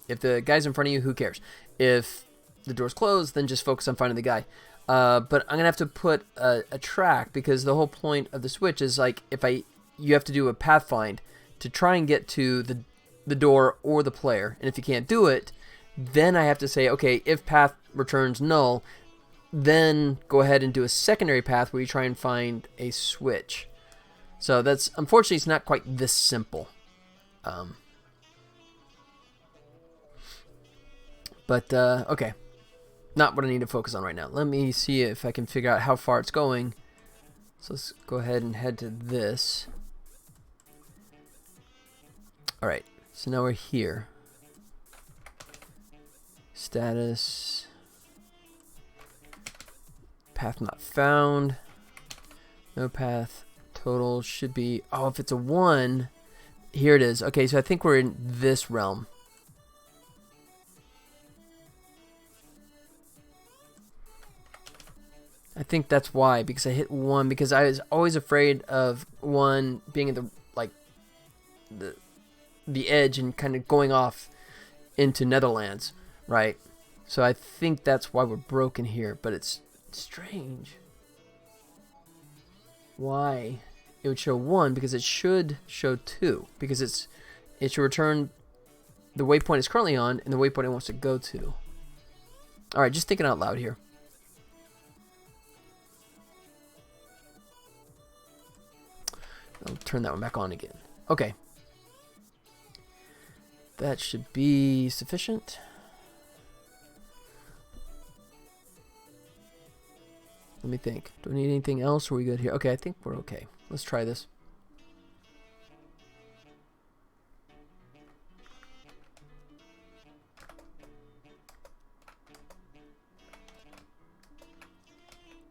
If the guy's in front of you, who cares? If the door's closed, then just focus on finding the guy. But I'm gonna have to put a track, because the whole point of the switch is like you have to do a path find to try and get to the door or the player. And if you can't do it, then I have to say, okay, if path returns null, then go ahead and do a secondary path where you try and find a switch. So that's, unfortunately, it's not quite this simple. Okay. Not what I need to focus on right now. Let me see if I can figure out how far it's going. So let's go ahead and head to this. Alright, so now we're here. Status. Path not found. No path. Total should be... Oh, if it's a 1... Here it is. Okay, so I think we're in this realm. I think that's why, because I hit 1, because I was always afraid of 1 being at the edge and kind of going off into Netherlands, right? So I think that's why we're broken here, but it's strange. Why it would show 1, because it should show 2, because it should return the waypoint it's currently on and the waypoint it wants to go to. Alright, just thinking out loud here. I'll turn that one back on again. Okay. That should be sufficient. Let me think. Do we need anything else, or are we good here? Okay, I think we're okay. Let's try this.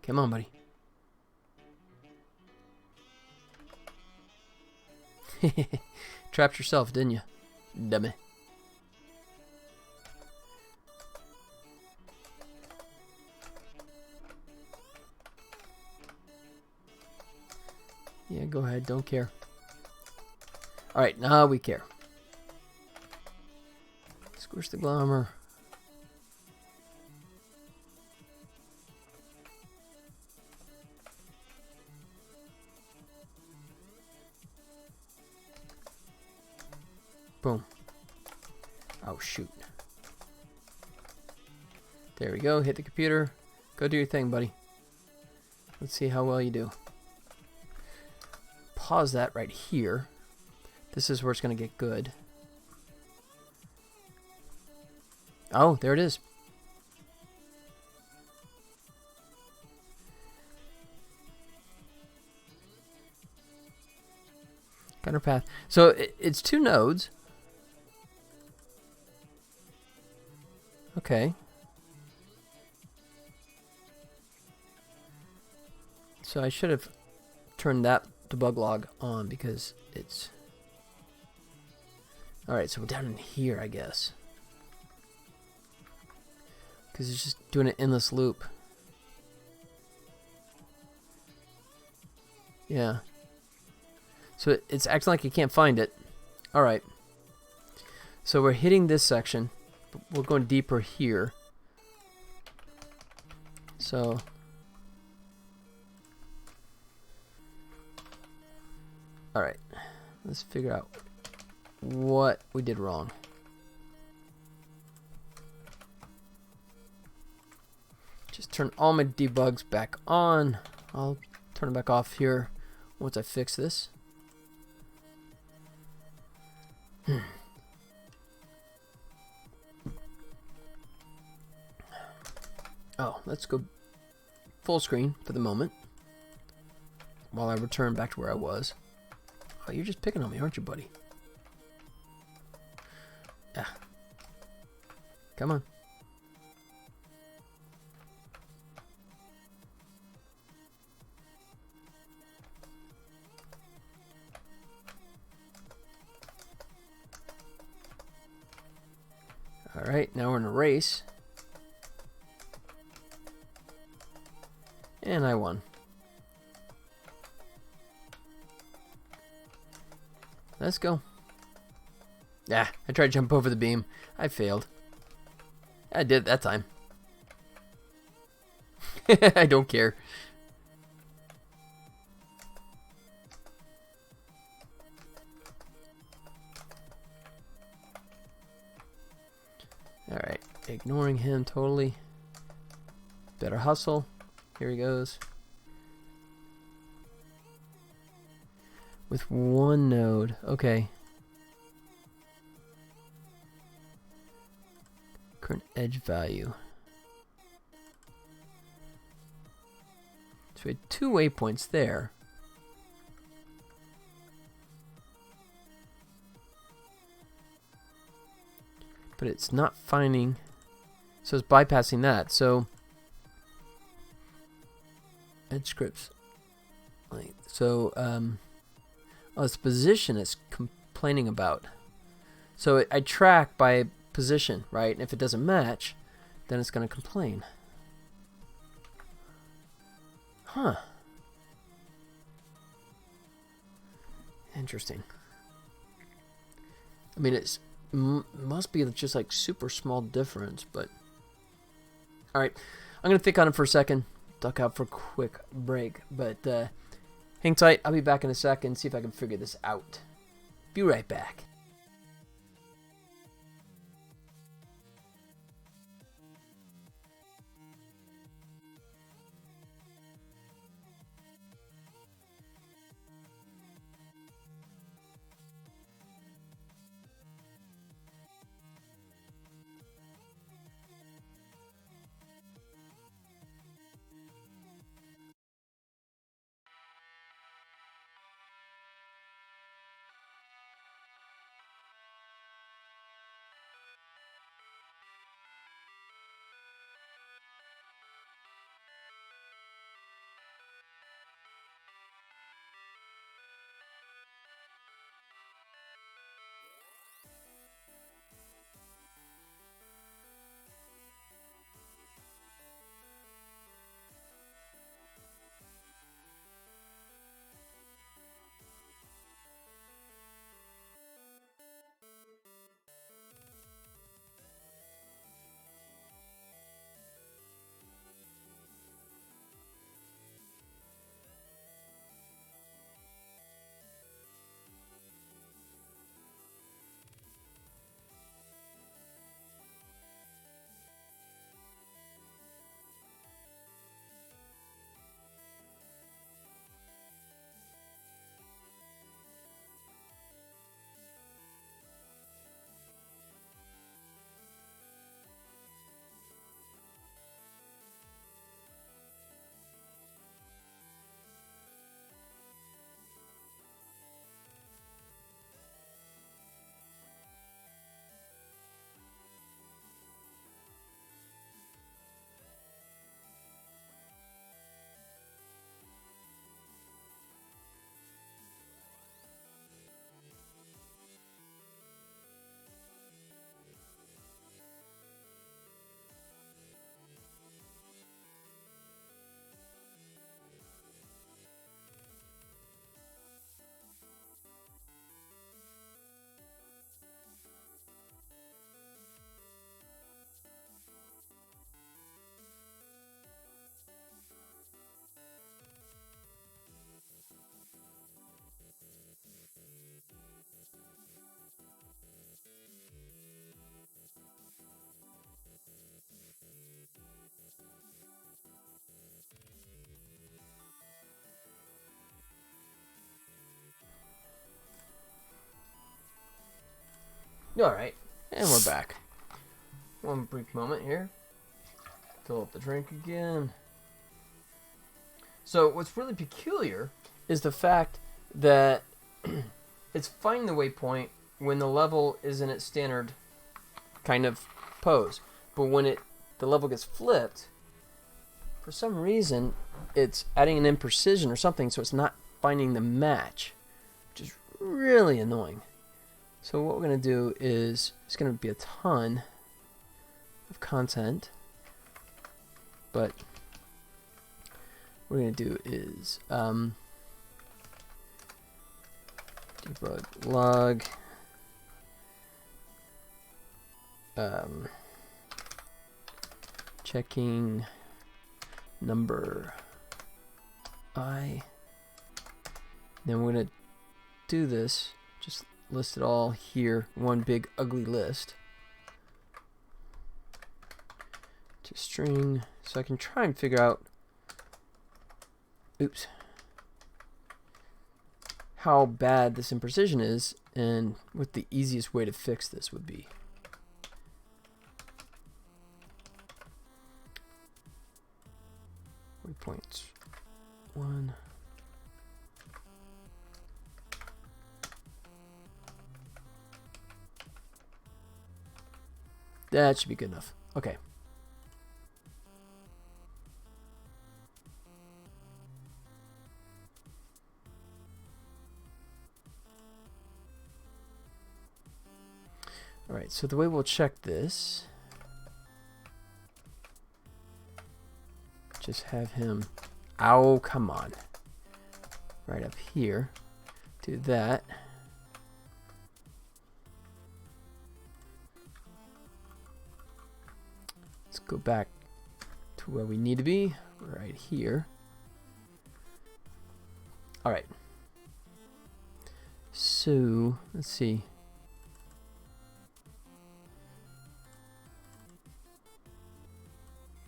Come on, buddy. Trapped yourself, didn't you? Dummy. Yeah, go ahead. Don't care. Alright, now we care. Squish the glamour. Boom. Oh, shoot. There we go. Hit the computer. Go do your thing, buddy. Let's see how well you do. Pause that right here. This is where it's going to get good. Oh, there it is. Got our path. So it's 2 nodes. Okay. So I should have turned that debug log on because it's... Alright, so we're down in here, I guess. Because it's just doing an endless loop. Yeah. So it's acting like you can't find it. Alright. So we're hitting this section. But we're going deeper here. So... Alright. Let's figure out what we did wrong. Just turn all my debugs back on. I'll turn it back off here once I fix this. Oh, let's go full screen for the moment while I return back to where I was. Oh, you're just picking on me, aren't you, buddy? Yeah. Come on. Alright, now we're in a race. And I won. Let's go. Ah, I tried to jump over the beam. I failed. I did it that time. I don't care. Alright, ignoring him totally. Better hustle. Here he goes. With 1 node. Okay. Current edge value. So we had 2 waypoints there. But it's not finding. So it's bypassing that. So edge scripts. So oh, it's position it's complaining about. So I track by position, right? And if it doesn't match, then it's going to complain. Huh. Interesting. I mean, it's must be just like super small difference, but all right. I'm going to think on it for a second. Duck out for a quick break, but hang tight. I'll be back in a second, see if I can figure this out. Be right back. Alright, and we're back. One brief moment here. Fill up the drink again. So what's really peculiar is the fact that it's finding the waypoint when the level is in its standard kind of pose. But when the level gets flipped, for some reason, it's adding an imprecision or something, so it's not finding the match, which is really annoying. So what we're going to do is, it's going to be a ton of content, but what we're going to do is debug log checking number I. Then we're going to do this, just list it all here, one big ugly list. To string, so I can try and figure out, oops, how bad this imprecision is and what the easiest way to fix this would be. Waypoints 1. That should be good enough. Okay. Alright, so the way we'll check this, just have him, oh, come on, right up here, do that. Let's go back to where we need to be, right here. Alright, so let's see.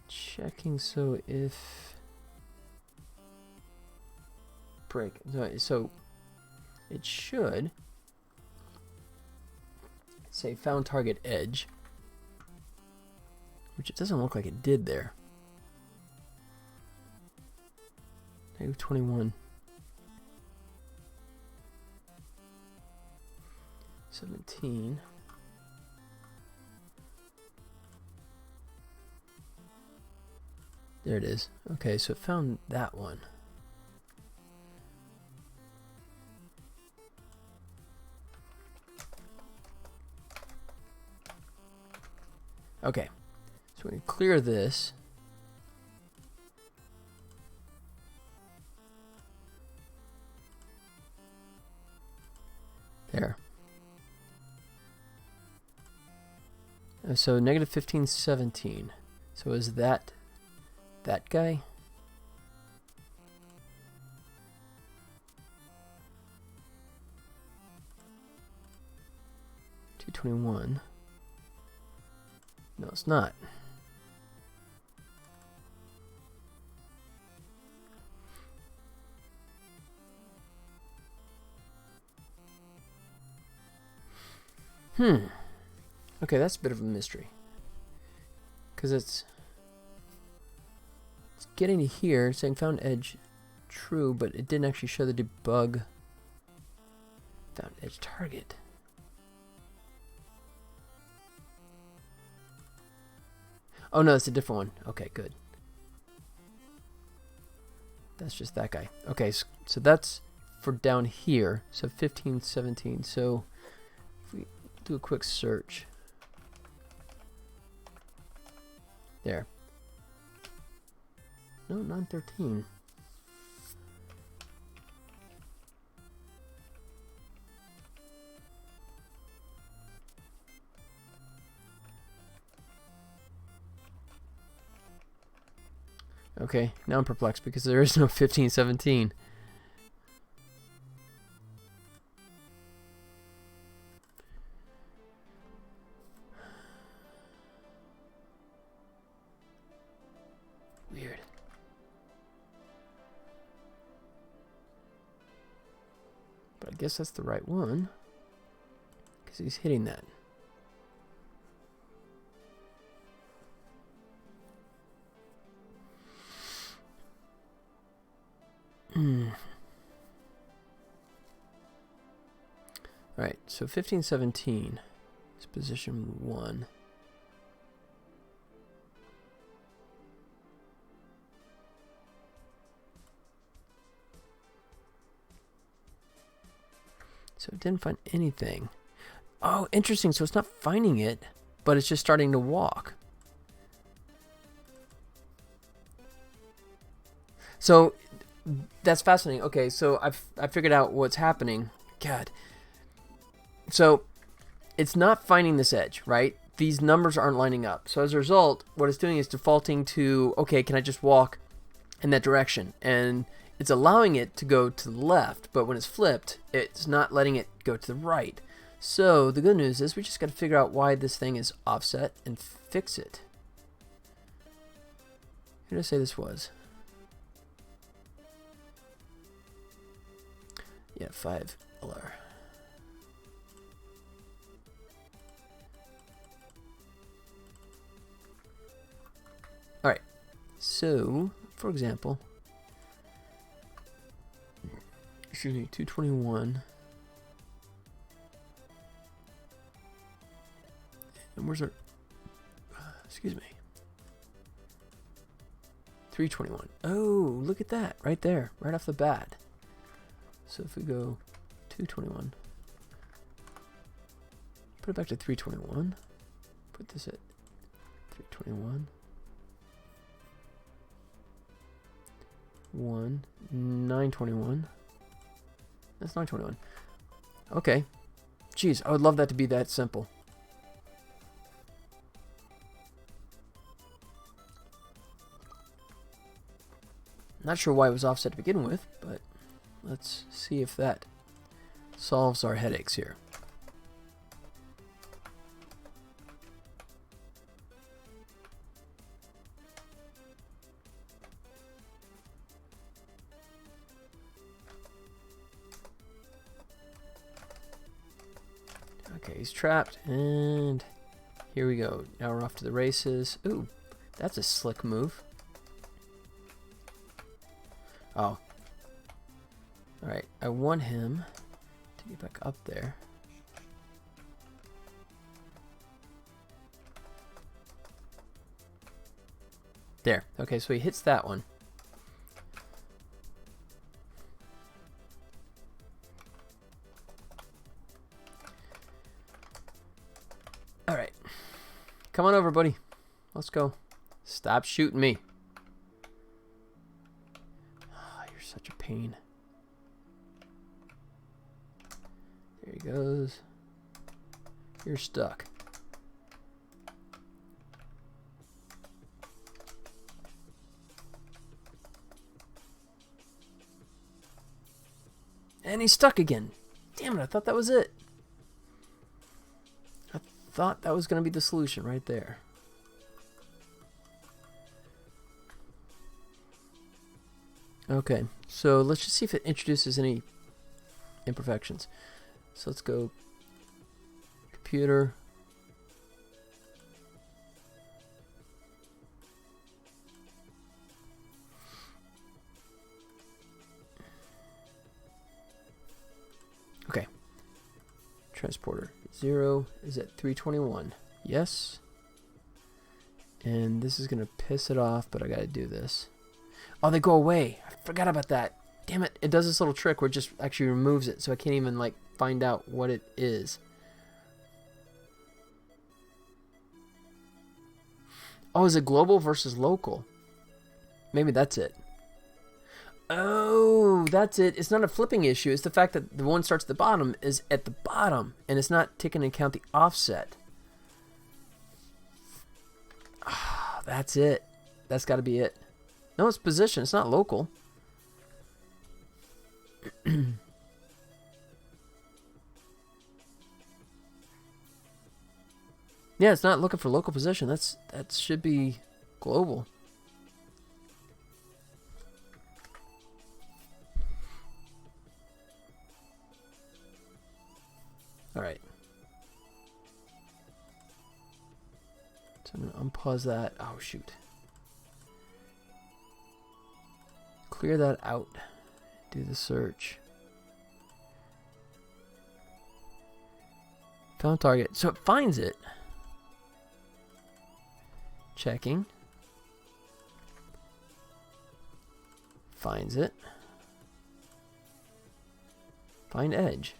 Checking, so if break, so it should say found target edge, which it doesn't look like it did there. -21. 17. There it is. Okay, so it found that one. Okay, so we clear this. There. So -15, 17. So is that guy? $221. No, it's not. Okay, that's a bit of a mystery. Because it's getting to here, saying found edge true, but it didn't actually show the debug found edge target. Oh no, it's a different one. Okay, good. That's just that guy. Okay, so that's for down here. So 15, 17. So if we do a quick search. There. No, 913. Okay, now I'm perplexed because there is no 1517. Weird. But I guess that's the right one because he's hitting that. Alright, so 15, 17 is position 1. So it didn't find anything. Oh, interesting. So it's not finding it, but it's just starting to walk. So that's fascinating. Okay, so I figured out what's happening. God. So it's not finding this edge, right? These numbers aren't lining up. So as a result, what it's doing is defaulting to, okay, can I just walk in that direction? And it's allowing it to go to the left, but when it's flipped, it's not letting it go to the right. So the good news is we just got to figure out why this thing is offset and fix it. Who did I say this was? Yeah, 5 LR. Alright, so, for example, excuse me, 221. And where's our, excuse me, 321. Oh, look at that, right there, right off the bat. So if we go 221, put it back to 321, put this at 321, 921, that's 921. Okay, geez, I would love that to be that simple. Not sure why it was offset to begin with, but let's see if that solves our headaches here. Okay, he's trapped, and here we go. Now we're off to the races. Ooh, that's a slick move. Oh. Alright, I want him to get back up there. There. Okay, so he hits that one. Alright. Come on over, buddy. Let's go. Stop shooting me. Oh, you're such a pain. There he goes. You're stuck. And he's stuck again. Damn it, I thought that was it. I thought that was going to be the solution right there. Okay, so let's just see if it introduces any imperfections. So let's go computer. Okay. Transporter 0 is at 321. Yes. And this is going to piss it off, but I got to do this. Oh, they go away. I forgot about that. Damn it. It does this little trick where it just actually removes it, so I can't even, like, find out what it is. Oh, is it global versus local? Maybe that's it. Oh, that's it. It's not a flipping issue. It's the fact that the one starts at the bottom is at the bottom, and it's not taking into account the offset. Ah, that's it. That's got to be it. No, it's position. It's not local. Yeah, it's not looking for local position. That should be global. All right. So I'm going to unpause that. Oh, shoot. Clear that out. Do the search. Found target. So it finds it. Checking. Finds it. Find edge.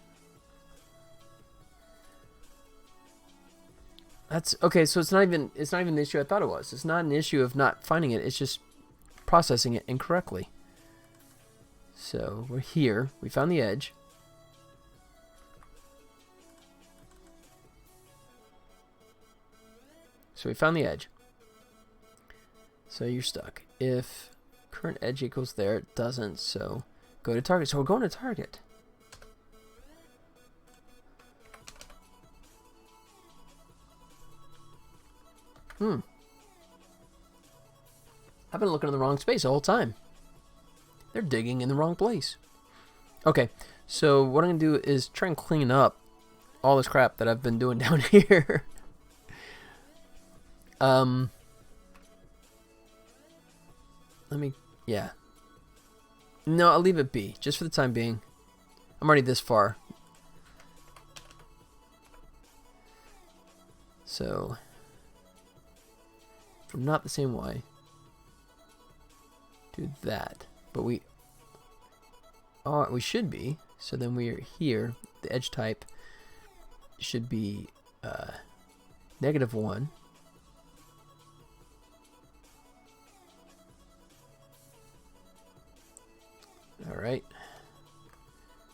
That's okay, so it's not even the issue I thought it was. It's not an issue of not finding it, it's just processing it incorrectly. So we're here, we found the edge. So we found the edge. So you're stuck. If current edge equals there, it doesn't, so go to target. So we're going to target. I've been looking in the wrong space the whole time. They're digging in the wrong place. Okay, so what I'm going to do is try and clean up all this crap that I've been doing down here. Let me, yeah. No, I'll leave it be, just for the time being. I'm already this far. So, if we're not the same way, do that. But we should be. So then we are here. The edge type should be -1. Alright.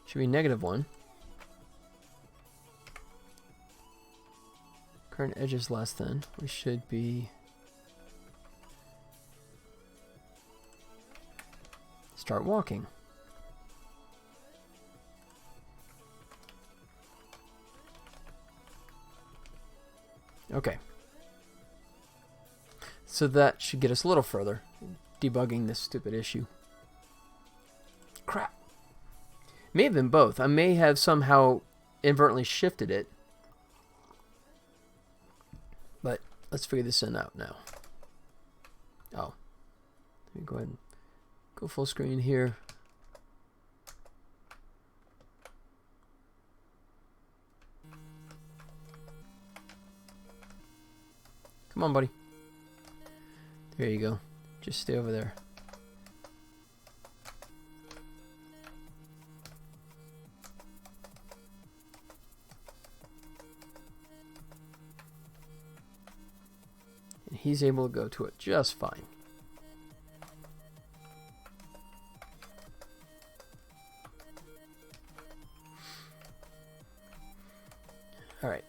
Should be -1. Current edge is less than. We should be start walking. Okay. So that should get us a little further debugging this stupid issue. Crap. May have been both. I may have somehow inadvertently shifted it. But let's figure this out now. Oh. Let me go ahead and go full screen here. Come on, buddy. There you go. Just stay over there. And he's able to go to it just fine. All right.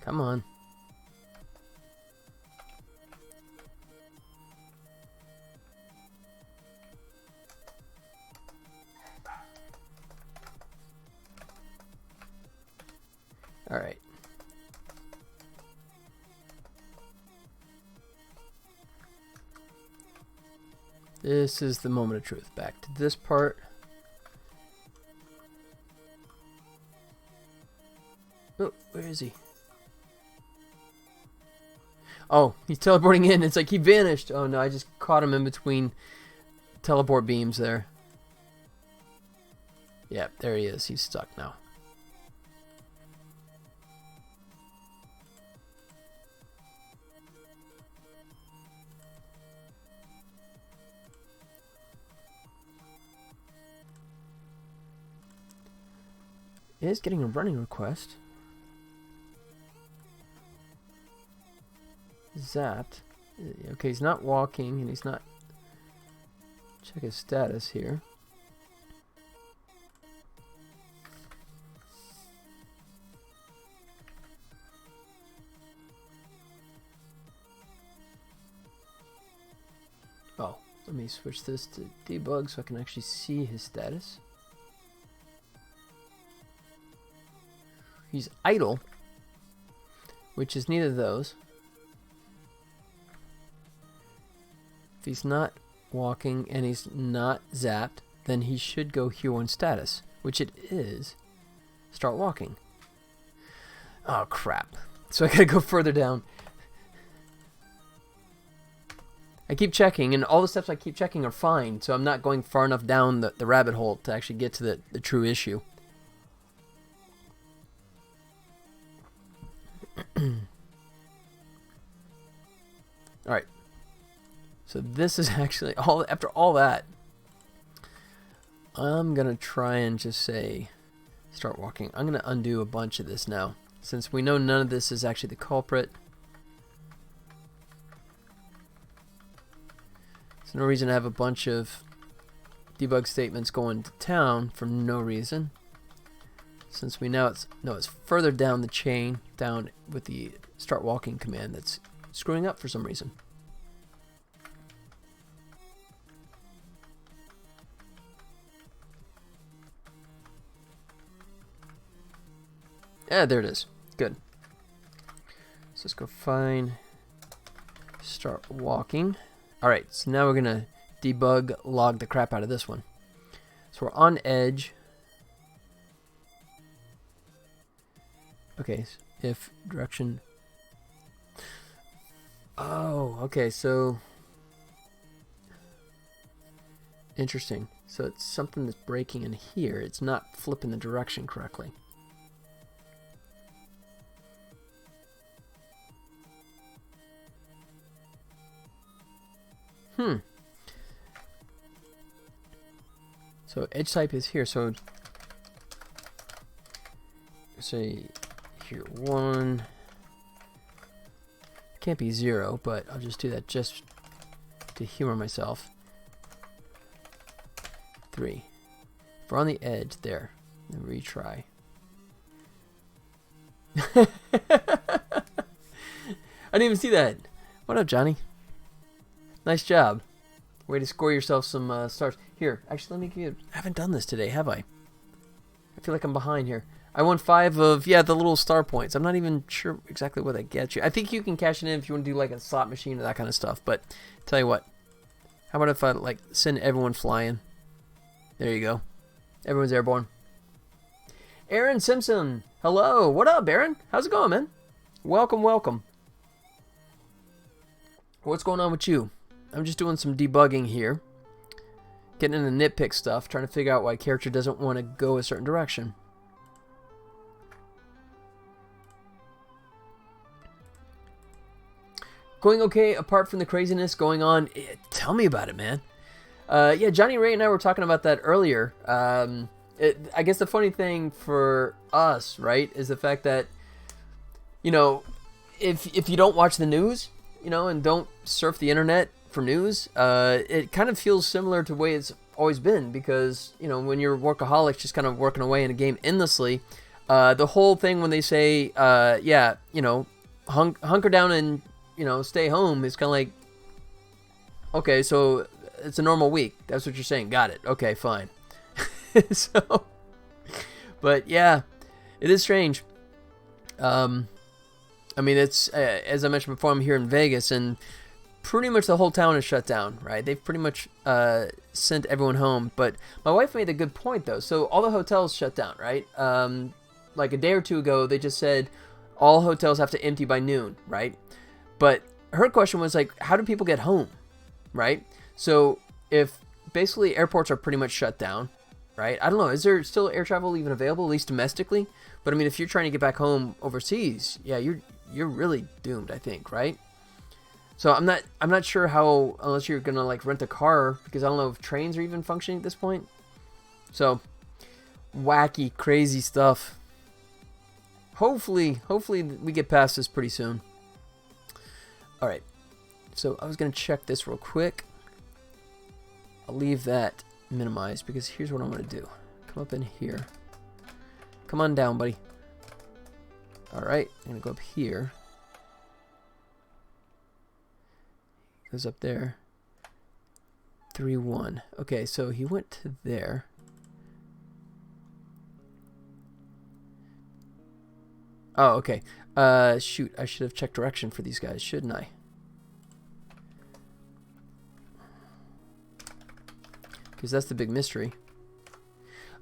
Come on. All right. This is the moment of truth. Back to this part. Oh, where is he? Oh, he's teleporting in. It's like he vanished. Oh no, I just caught him in between teleport beams there. Yep, there he is. He's stuck now. It is getting a running request. Zapped. Okay, he's not walking and he's not. Check his status here. Oh, let me switch this to debug so I can actually see his status. He's idle, which is neither of those. If he's not walking and he's not zapped, then he should go Hero 1 status, which it is. Start walking. Oh crap. So I gotta go further down. I keep checking, and all the steps I keep checking are fine, so I'm not going far enough down the rabbit hole to actually get to the true issue. Alright. So this is actually, after all that, I'm going to try and just say, start walking. I'm going to undo a bunch of this now, since we know none of this is actually the culprit. There's no reason to have a bunch of debug statements going to town for no reason, since we know it's further down the chain, down with the start walking command that's screwing up for some reason. Yeah, there it is. Good. So let's go find start walking. Alright, so now we're going to debug log the crap out of this one. So we're on edge. Okay, if direction. Oh, okay, so interesting. So it's something that's breaking in here. It's not flipping the direction correctly. So edge type is here. So say here 1. Can't be 0, but I'll just do that just to humor myself. 3. If we're on the edge there, then retry. I didn't even see that. What up, Johnny? Nice job. Way to score yourself some stars. Here, actually, let me give you... I haven't done this today, have I? I feel like I'm behind here. I won 5 of, yeah, the little star points. I'm not even sure exactly what that gets you. I think you can cash it in if you want to do, like, a slot machine or that kind of stuff. But, tell you what. How about if I, like, send everyone flying? There you go. Everyone's airborne. Aaron Simpson. Hello. What up, Aaron? How's it going, man? Welcome, welcome. What's going on with you? I'm just doing some debugging here. Getting into nitpick stuff, trying to figure out why a character doesn't want to go a certain direction. Going okay apart from the craziness going on. Tell me about it, man. Yeah, Johnny Ray and I were talking about that earlier. I guess the funny thing for us, right, is the fact that, you know, if you don't watch the news, you know, and don't surf the internet for news, it kind of feels similar to the way it's always been, because, you know, when you're workaholics just kind of working away in a game endlessly, the whole thing when they say, yeah, you know, hunker down and, you know, stay home is kind of like, okay, so it's a normal week. That's what you're saying. Got it. Okay, fine. So, but yeah, it is strange. I mean, it's, as I mentioned before, I'm here in Vegas, and pretty much the whole town is shut down, right? They've pretty much sent everyone home. But my wife made a good point, though. So all the hotels shut down, right? Like a day or two ago, they just said all hotels have to empty by noon, right? But her question was like, how do people get home, right? So if basically airports are pretty much shut down, right? I don't know. Is there still air travel even available, at least domestically? But I mean, if you're trying to get back home overseas, yeah, you're really doomed, I think, right? So I'm not sure how, unless you're gonna like rent a car, because I don't know if trains are even functioning at this point. So wacky, crazy stuff. Hopefully we get past this pretty soon. All right. So I was gonna check this real quick. I'll leave that minimized because here's what I'm gonna do. Come up in here. Come on down, buddy. All right. I'm gonna go up here. Goes up there. 3-1. Okay, so he went to there. Oh, okay. Shoot, I should have checked direction for these guys, shouldn't I? Because that's the big mystery.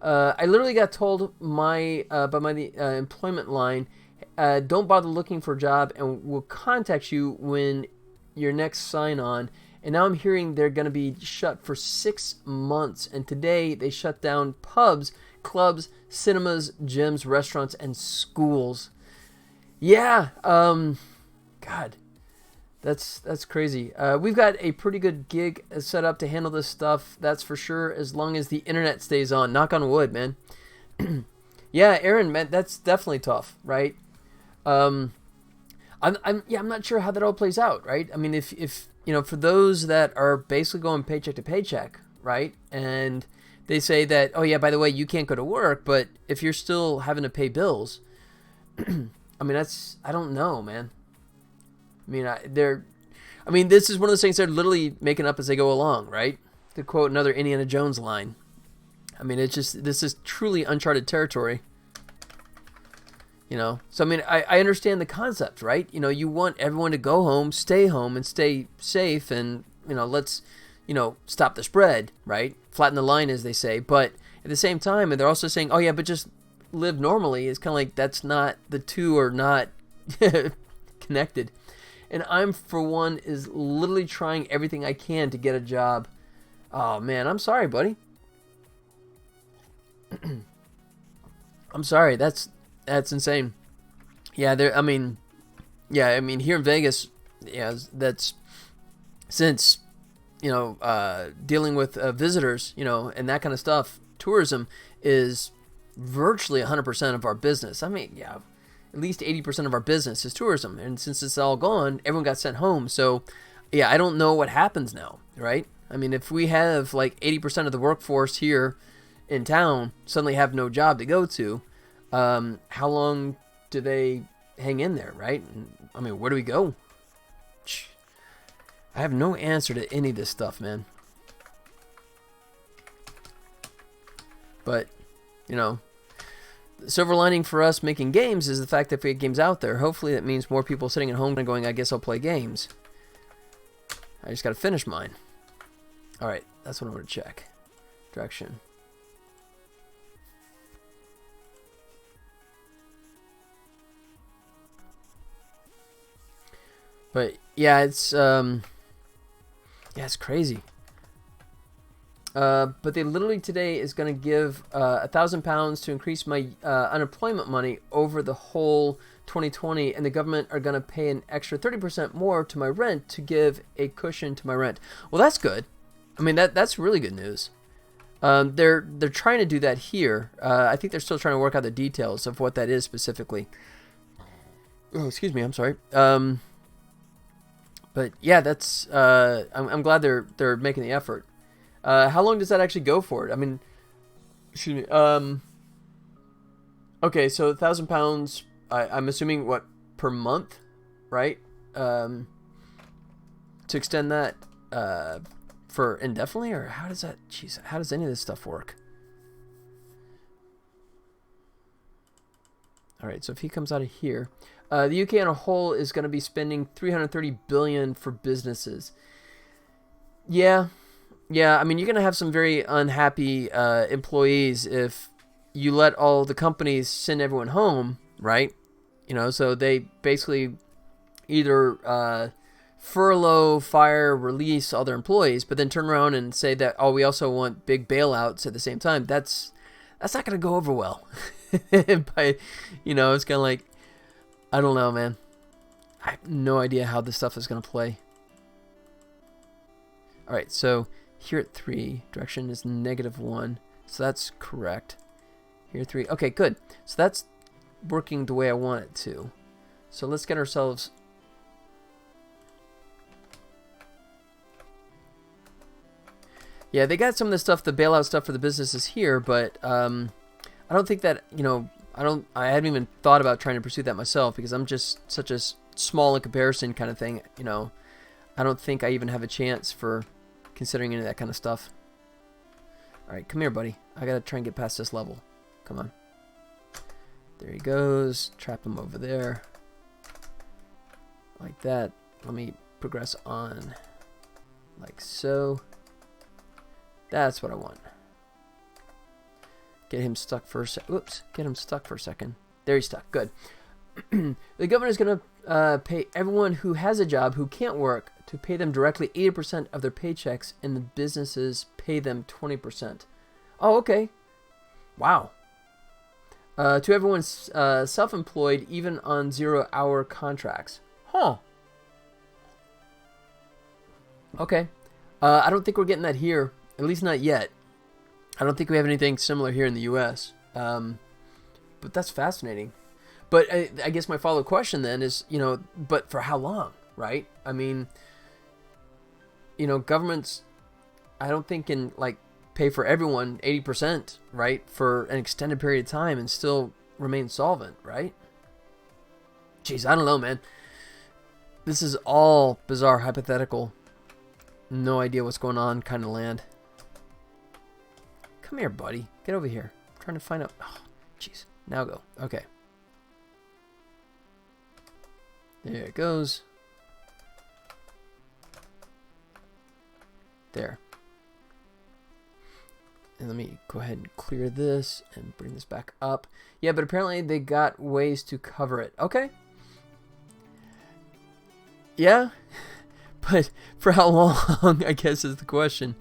I literally got told by my employment line, don't bother looking for a job, and we'll contact you when your next sign-on. And now I'm hearing they're going to be shut for 6 months. And today they shut down pubs, clubs, cinemas, gyms, restaurants, and schools. Yeah. God, that's crazy. We've got a pretty good gig set up to handle this stuff. That's for sure. As long as the internet stays on. Knock on wood, man. Yeah, Aaron, man, that's definitely tough, right? Um, I'm not sure how that all plays out, right? I mean, if for those that are basically going paycheck to paycheck, right, and they say that, oh yeah, by the way, you can't go to work, but if you're still having to pay bills, I mean, I don't know, man. I mean, this is one of those things they're literally making up as they go along, right? To quote another Indiana Jones line. I mean, this is truly uncharted territory. So I mean, I understand the concept, right? You want everyone to go home, and stay safe, and let's stop the spread, right? Flatten the line, as they say. But at the same time, and they're also saying, oh yeah, but just live normally. It's kind of like that's not, the two are not connected. And I'm, for one, is literally trying everything I can to get a job. Oh man, I'm sorry, buddy. I'm sorry. That's insane. Yeah, here in Vegas, yeah, that's since dealing with visitors, and that kind of stuff. Tourism is virtually 100% of our business. I mean, yeah, at least 80% of our business is tourism, and since it's all gone, everyone got sent home. So, yeah, I don't know what happens now, right? I mean, if we have like 80% of the workforce here in town suddenly have no job to go to, how long do they hang in there, right? I mean, where do we go? I have no answer to any of this stuff, man. But, the silver lining for us making games is the fact that if we get games out there, hopefully that means more people sitting at home and going, I guess I'll play games. I just got to finish mine. All right, that's what I'm going to check. Direction. But yeah, it's crazy. But they literally today is going to give £1,000 to increase my unemployment money over the whole 2020, and the government are going to pay an extra 30% more to my rent to give a cushion to my rent. Well, that's good. I mean, that's really good news. They're trying to do that here. I think they're still trying to work out the details of what that is specifically. Oh, excuse me. I'm sorry. But yeah, that's I'm glad they're making the effort. How long does that actually go for? I mean, excuse me. Okay, so £1,000. I'm assuming what, per month, right? To extend that for indefinitely, or how does that? Jeez, how does any of this stuff work? All right, so if he comes out of here. The UK on a whole is going to be spending $330 billion for businesses. Yeah. I mean, you're going to have some very unhappy employees if you let all the companies send everyone home, right? So they basically either furlough, fire, release all their employees, but then turn around and say that, oh, we also want big bailouts at the same time. That's not going to go over well. It's kind of like, I don't know, man. I have no idea how this stuff is going to play. All right, so here at 3, direction is -1. So that's correct. Here 3. Okay, good. So that's working the way I want it to. So let's get ourselves... Yeah, they got some of the stuff, the bailout stuff for the businesses here, but I don't think that, I hadn't even thought about trying to pursue that myself because I'm just such a small in comparison kind of thing, I don't think I even have a chance for considering any of that kind of stuff. All right, come here, buddy. I got to try and get past this level. Come on. There he goes. Trap him over there. Like that. Let me progress on. Like so. That's what I want. Get him stuck for a sec. Oops. Get him stuck for a second. There he's stuck. Good. The governor is going to pay everyone who has a job who can't work to pay them directly 80% of their paychecks, and the businesses pay them 20%. Oh, okay. Wow. To everyone self-employed, even on 0-hour contracts. Huh. Okay. I don't think we're getting that here. At least not yet. I don't think we have anything similar here in the U.S. But that's fascinating. But I guess my follow-up question then is, but for how long, right? I mean, governments, I don't think can, pay for everyone 80%, right, for an extended period of time and still remain solvent, right? Jeez, I don't know, man. This is all bizarre, hypothetical, no idea what's going on kind of land. Come here, buddy. Get over here. I'm trying to find out. Oh, jeez. Now go. Okay. There it goes. There. And let me go ahead and clear this and bring this back up. Yeah, but apparently they got ways to cover it. Okay. Yeah. But for how long, I guess, is the question.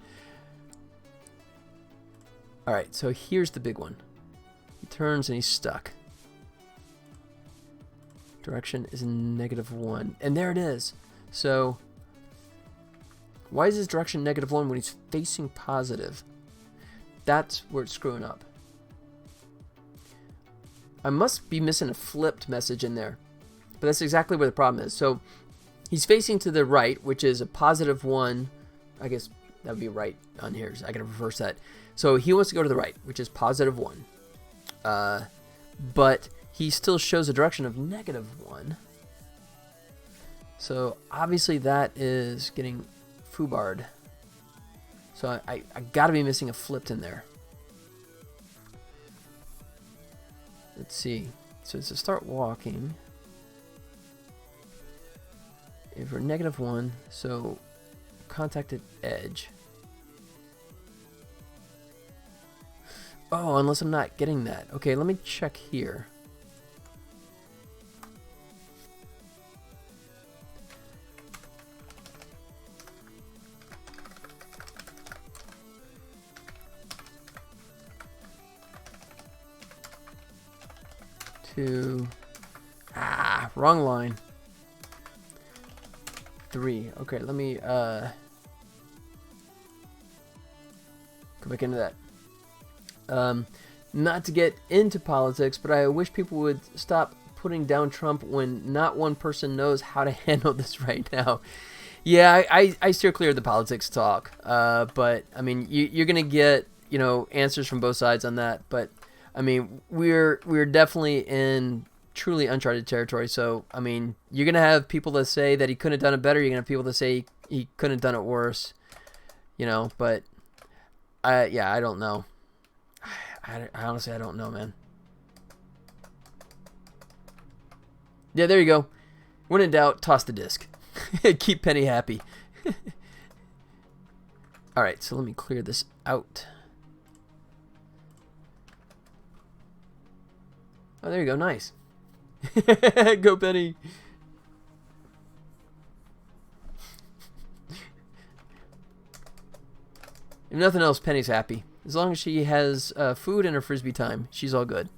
Alright, so here's the big one. He turns and he's stuck. Direction is -1. And there it is. So, why is his direction -1 when he's facing positive? That's where it's screwing up. I must be missing a flipped message in there. But that's exactly where the problem is. So, he's facing to the right, which is a +1. I guess that would be right on here. So I gotta reverse that. So he wants to go to the right, which is +1. But he still shows a direction of -1. So obviously that is getting foobarred. So I gotta be missing a flipped in there. Let's see. So to start walking, if we're -1, so contacted edge. Oh, unless I'm not getting that. Okay, let me check here. Wrong line. 3. Okay, let me go back into that. Not to get into politics, but I wish people would stop putting down Trump when not one person knows how to handle this right now. Yeah, I steer clear of the politics talk. But I mean, you're gonna get answers from both sides on that. But I mean, we're definitely in truly uncharted territory. So I mean, you're gonna have people that say that he couldn't have done it better. You're gonna have people that say he couldn't have done it worse. But I don't know. I honestly, I don't know, man. Yeah, there you go. When in doubt, toss the disc. Keep Penny happy. Alright, so let me clear this out. Oh, there you go. Nice. Go, Penny. If nothing else, Penny's happy. As long as she has food and her frisbee time, she's all good.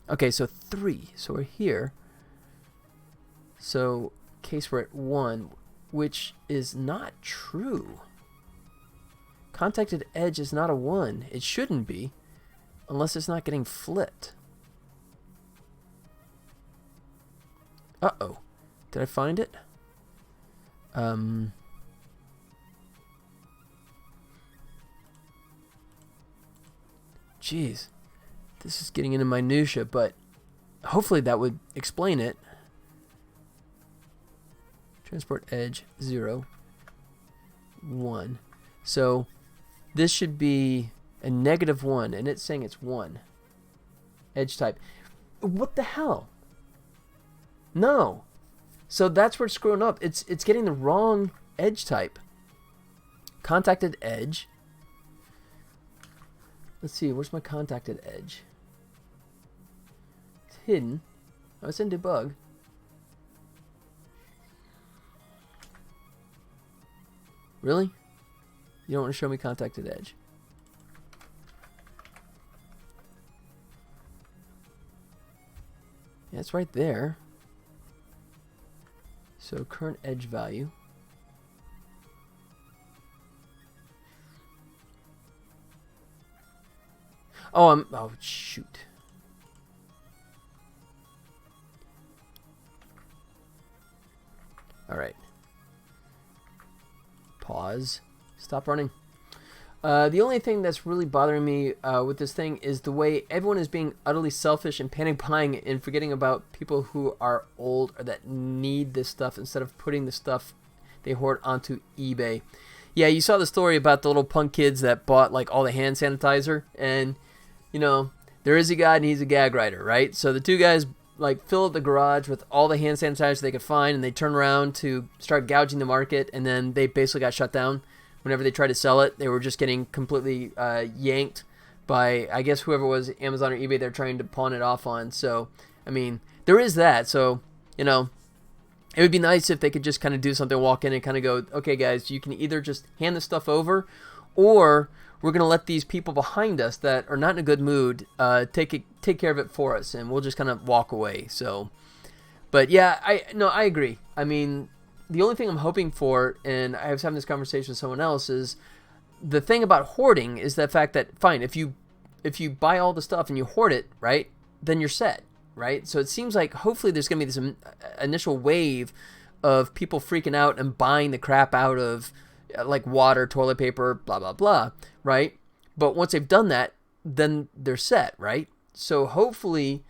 Okay, so 3. So we're here. So, case we're at 1, which is not true. Contacted edge is not a 1. It shouldn't be, unless it's not getting flipped. Uh-oh. Did I find it? Jeez. This is getting into minutia, but hopefully that would explain it. Transport edge 0, 1. So this should be a -1, and it's saying it's 1. Edge type. What the hell? No. So that's where it's screwing up. It's getting the wrong edge type. Contacted edge. Let's see, where's my contacted edge? It's hidden. Oh, it's in debug. Really? You don't want to show me contacted edge? Yeah, it's right there. So current edge value. Oh, shoot. All right. Pause. Stop running. The only thing that's really bothering me with this thing is the way everyone is being utterly selfish and panic buying and forgetting about people who are old or that need this stuff instead of putting the stuff they hoard onto eBay. Yeah, you saw the story about the little punk kids that bought like all the hand sanitizer, and you know, there is a guy and he's a gag writer, right? So the two guys like fill up the garage with all the hand sanitizer they could find, and they turn around to start gouging the market, and then they basically got shut down. Whenever they tried to sell it, they were just getting completely yanked by, I guess, whoever it was, Amazon or eBay, they're trying to pawn it off on. So, I mean, there is that. So, you know, it would be nice if they could just kind of do something, walk in and kind of go, okay, guys, you can either just hand the stuff over, or we're going to let these people behind us that are not in a good mood take care of it for us, and we'll just kind of walk away. So, but yeah, I agree. I mean, the only thing I'm hoping for, and I was having this conversation with someone else, is the thing about hoarding is the fact that, fine, if you buy all the stuff and you hoard it, right, then you're set, right? So it seems like hopefully there's going to be this initial wave of people freaking out and buying the crap out of like water, toilet paper, blah, blah, blah, right? But once they've done that, then they're set, right? So hopefully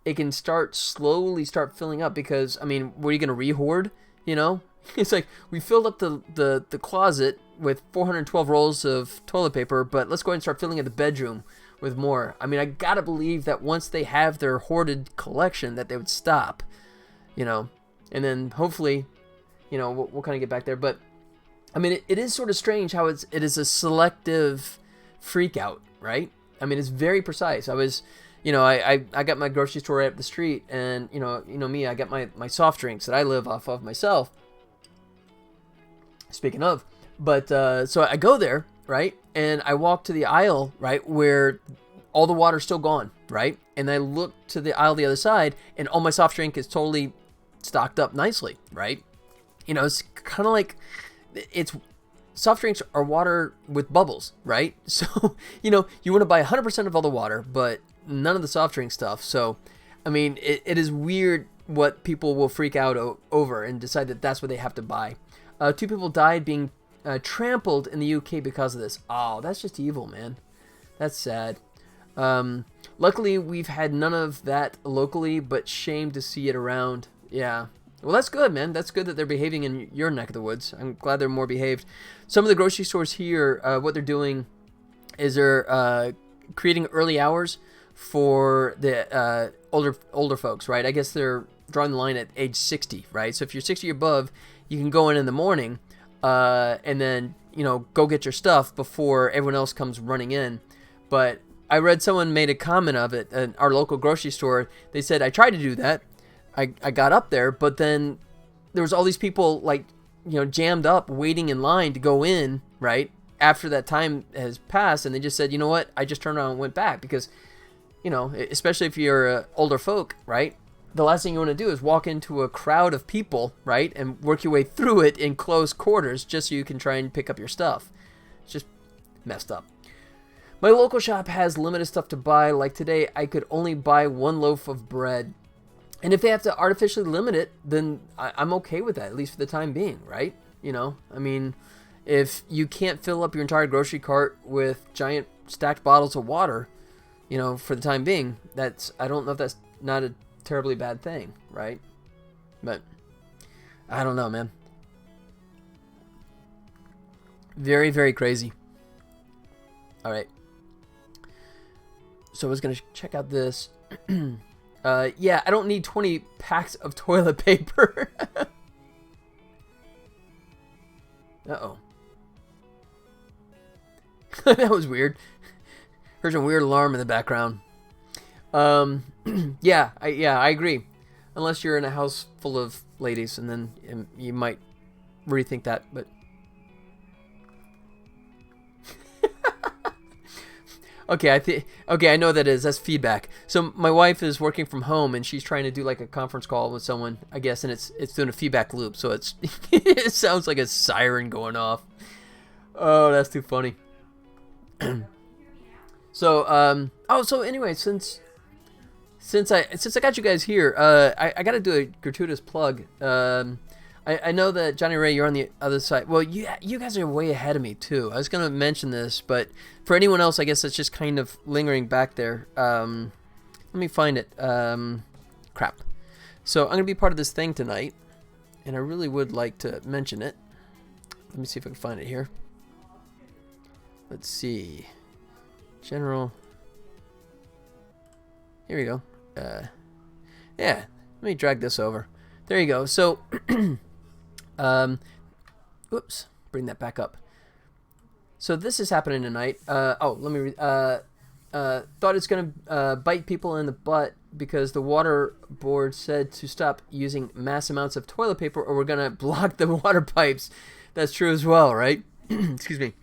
it can slowly start filling up, because, I mean, what are you going to re-hoard? You know, it's like we filled up the closet with 412 rolls of toilet paper, but let's go ahead and start filling in the bedroom with more. I mean, I gotta believe that once they have their hoarded collection, that they would stop, you know, and then hopefully, you know, we'll kind of get back there. But I mean, it is sort of strange how it is a selective freak out, right? I mean, it's very precise. I was, you know, I got my grocery store right up the street, and you know me, I got my soft drinks that I live off of myself. Speaking of, but so I go there, right, and I walk to the aisle, right, where all the water's still gone, right, and I look to the aisle the other side, and all my soft drink is totally stocked up nicely, right. You know, it's kind of like soft drinks are water with bubbles, right? So, you know, you want to buy 100% of all the water, but none of the soft drink stuff. So, I mean, it is weird what people will freak out over and decide that that's what they have to buy. 2 people died being trampled in the UK because of this. Oh, that's just evil, man. That's sad. Luckily, we've had none of that locally, but shame to see it around. Yeah. Well, that's good, man. That's good that they're behaving in your neck of the woods. I'm glad they're more behaved. Some of the grocery stores here, what they're doing is they're creating early hours for the older folks, right? I guess they're drawing the line at age 60, right? So if you're 60 or above, you can go in the morning and then, you know, go get your stuff before everyone else comes running in. But I read someone made a comment of it at our local grocery store. They said, I tried to do that. I got up there, but then there was all these people, like, you know, jammed up waiting in line to go in, right, after that time has passed, and they just said, you know what, I just turned around and went back, because, you know, especially if you're older folk, right, the last thing you want to do is walk into a crowd of people, right, and work your way through it in close quarters just so you can try and pick up your stuff. It's just messed up. My local shop has limited stuff to buy. Like today, I could only buy 1 loaf of bread. And if they have to artificially limit it, then I'm okay with that, at least for the time being, right? You know, I mean, if you can't fill up your entire grocery cart with giant stacked bottles of water, you know, for the time being, I don't know if that's not a terribly bad thing, right? But I don't know, man. Very, very crazy. All right. So I was going to check out this. Yeah, I don't need 20 packs of toilet paper. Uh-oh. That was weird. Heard a weird alarm in the background. Yeah, I agree. Unless you're in a house full of ladies, and then you might rethink that, but... Okay, I know what that is. That's feedback. So my wife is working from home and she's trying to do like a conference call with someone, I guess, and it's doing a feedback loop. So it's it sounds like a siren going off. Oh, that's too funny. So so anyway, since I got you guys here, I got to do a gratuitous plug. I know that Johnny Ray, you're on the other side. Well, you guys are way ahead of me too. I was gonna mention this, but for anyone else, I guess it's just kind of lingering back there. Let me find it. Crap. So I'm gonna be part of this thing tonight, and I really would like to mention it. Let me see if I can find it here. Let's see. General. Here we go. Yeah. Let me drag this over. There you go. So. Whoops, bring that back up. So this is happening tonight. Let me thought it's gonna bite people in the butt because the water board said to stop using mass amounts of toilet paper or we're gonna block the water pipes. That's true as well, right? Excuse me.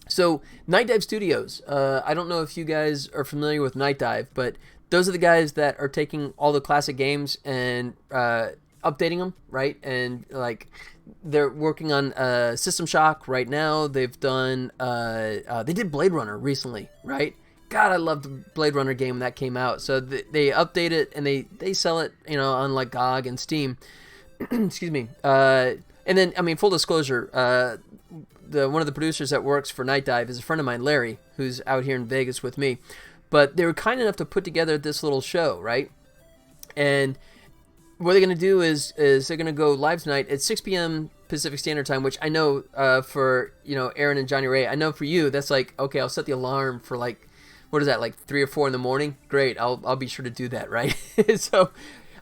So Night Dive Studios. I don't know if you guys are familiar with Night Dive, but those are the guys that are taking all the classic games and updating them, right? And like they're working on System Shock right now. They've done they did Blade Runner recently, right? God, I loved the Blade Runner game when that came out. So they update it and they sell it, on like GOG and Steam. Excuse me. And then I mean, full disclosure, one of the producers that works for Night Dive is a friend of mine, Larry, who's out here in Vegas with me. But they were kind enough to put together this little show, right? And what they're going to do is they're going to go live tonight at 6 p.m. Pacific Standard Time, which I know for, Aaron and Johnny Ray, I know for you, that's like, okay, I'll set the alarm for like, what is that, like 3 or 4 in the morning? Great, I'll be sure to do that, right? So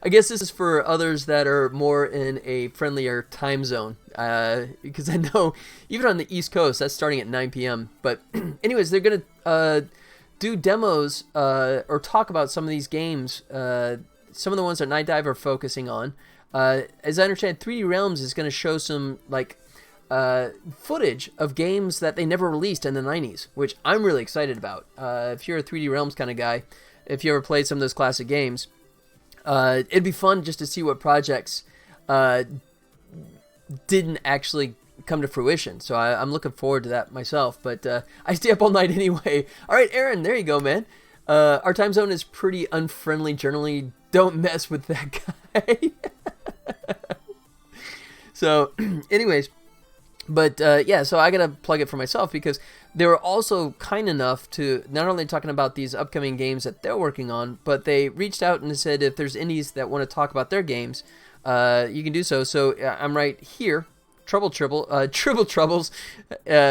I guess this is for others that are more in a friendlier time zone, because I know even on the East Coast, that's starting at 9 p.m. But anyways, they're going to do demos or talk about some of these games, some of the ones that Night Dive are focusing on. As I understand, 3D Realms is going to show some like footage of games that they never released in the 90s, which I'm really excited about. If you're a 3D Realms kind of guy, if you ever played some of those classic games, it'd be fun just to see what projects didn't actually come to fruition. So I'm looking forward to that myself. But I stay up all night anyway. All right, Aaron, there you go, man. Our time zone is pretty unfriendly generally. Don't mess with that guy. So, anyways, but yeah, so I gotta plug it for myself because they were also kind enough to not only talking about these upcoming games that they're working on, but they reached out and said if there's indies that want to talk about their games, you can do so. So I'm right here, Tribble Troubles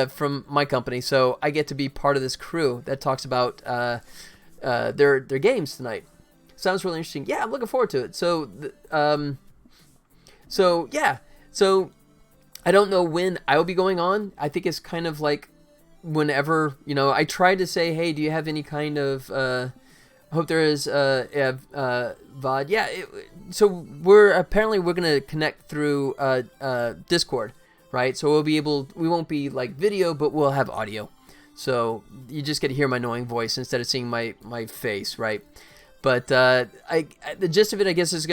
from my company. So I get to be part of this crew that talks about their games tonight. Sounds really interesting. Yeah, I'm looking forward to it. So, yeah. So, I don't know when I will be going on. I think it's kind of like whenever, I tried to say, hey, do you have any kind of, I hope there is, VOD. Yeah, so we're going to connect through Discord, right? So we won't be like video, but we'll have audio. So you just get to hear my annoying voice instead of seeing my face, right? But the gist of it, I guess, is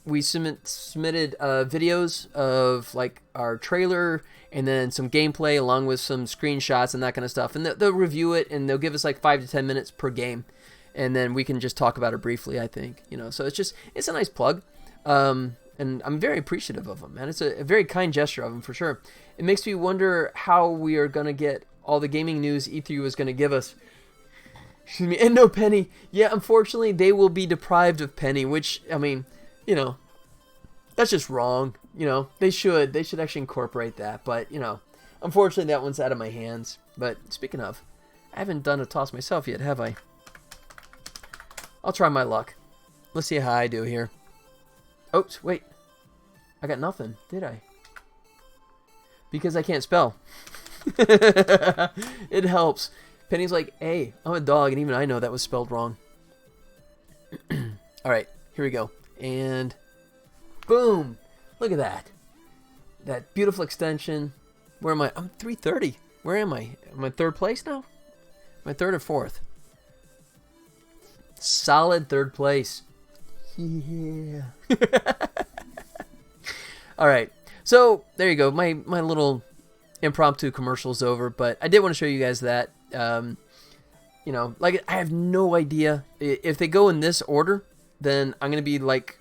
we submitted videos of like our trailer and then some gameplay along with some screenshots and that kind of stuff. And they'll review it and they'll give us like 5 to 10 minutes per game. And then we can just talk about it briefly, I think. So it's a nice plug. And I'm very appreciative of them, man. It's a very kind gesture of them for sure. It makes me wonder how we are going to get all the gaming news E3 was going to give us. Excuse me, and no Penny. Yeah, unfortunately, they will be deprived of Penny, which, I mean, that's just wrong. They should actually incorporate that, but, unfortunately, that one's out of my hands. But speaking of, I haven't done a toss myself yet, have I? I'll try my luck. Let's see how I do here. Oops, wait. I got nothing, did I? Because I can't spell. It helps. Penny's like, hey, I'm a dog, and even I know that was spelled wrong. Alright, here we go. And boom! Look at that. That beautiful extension. Where am I? I'm 330. Where am I? Am I third place now? Am I third or fourth? Solid third place. Yeah. All right. So there you go. My little impromptu commercial's over, but I did want to show you guys that. You know, like, I have no idea if they go in this order, then I'm gonna be like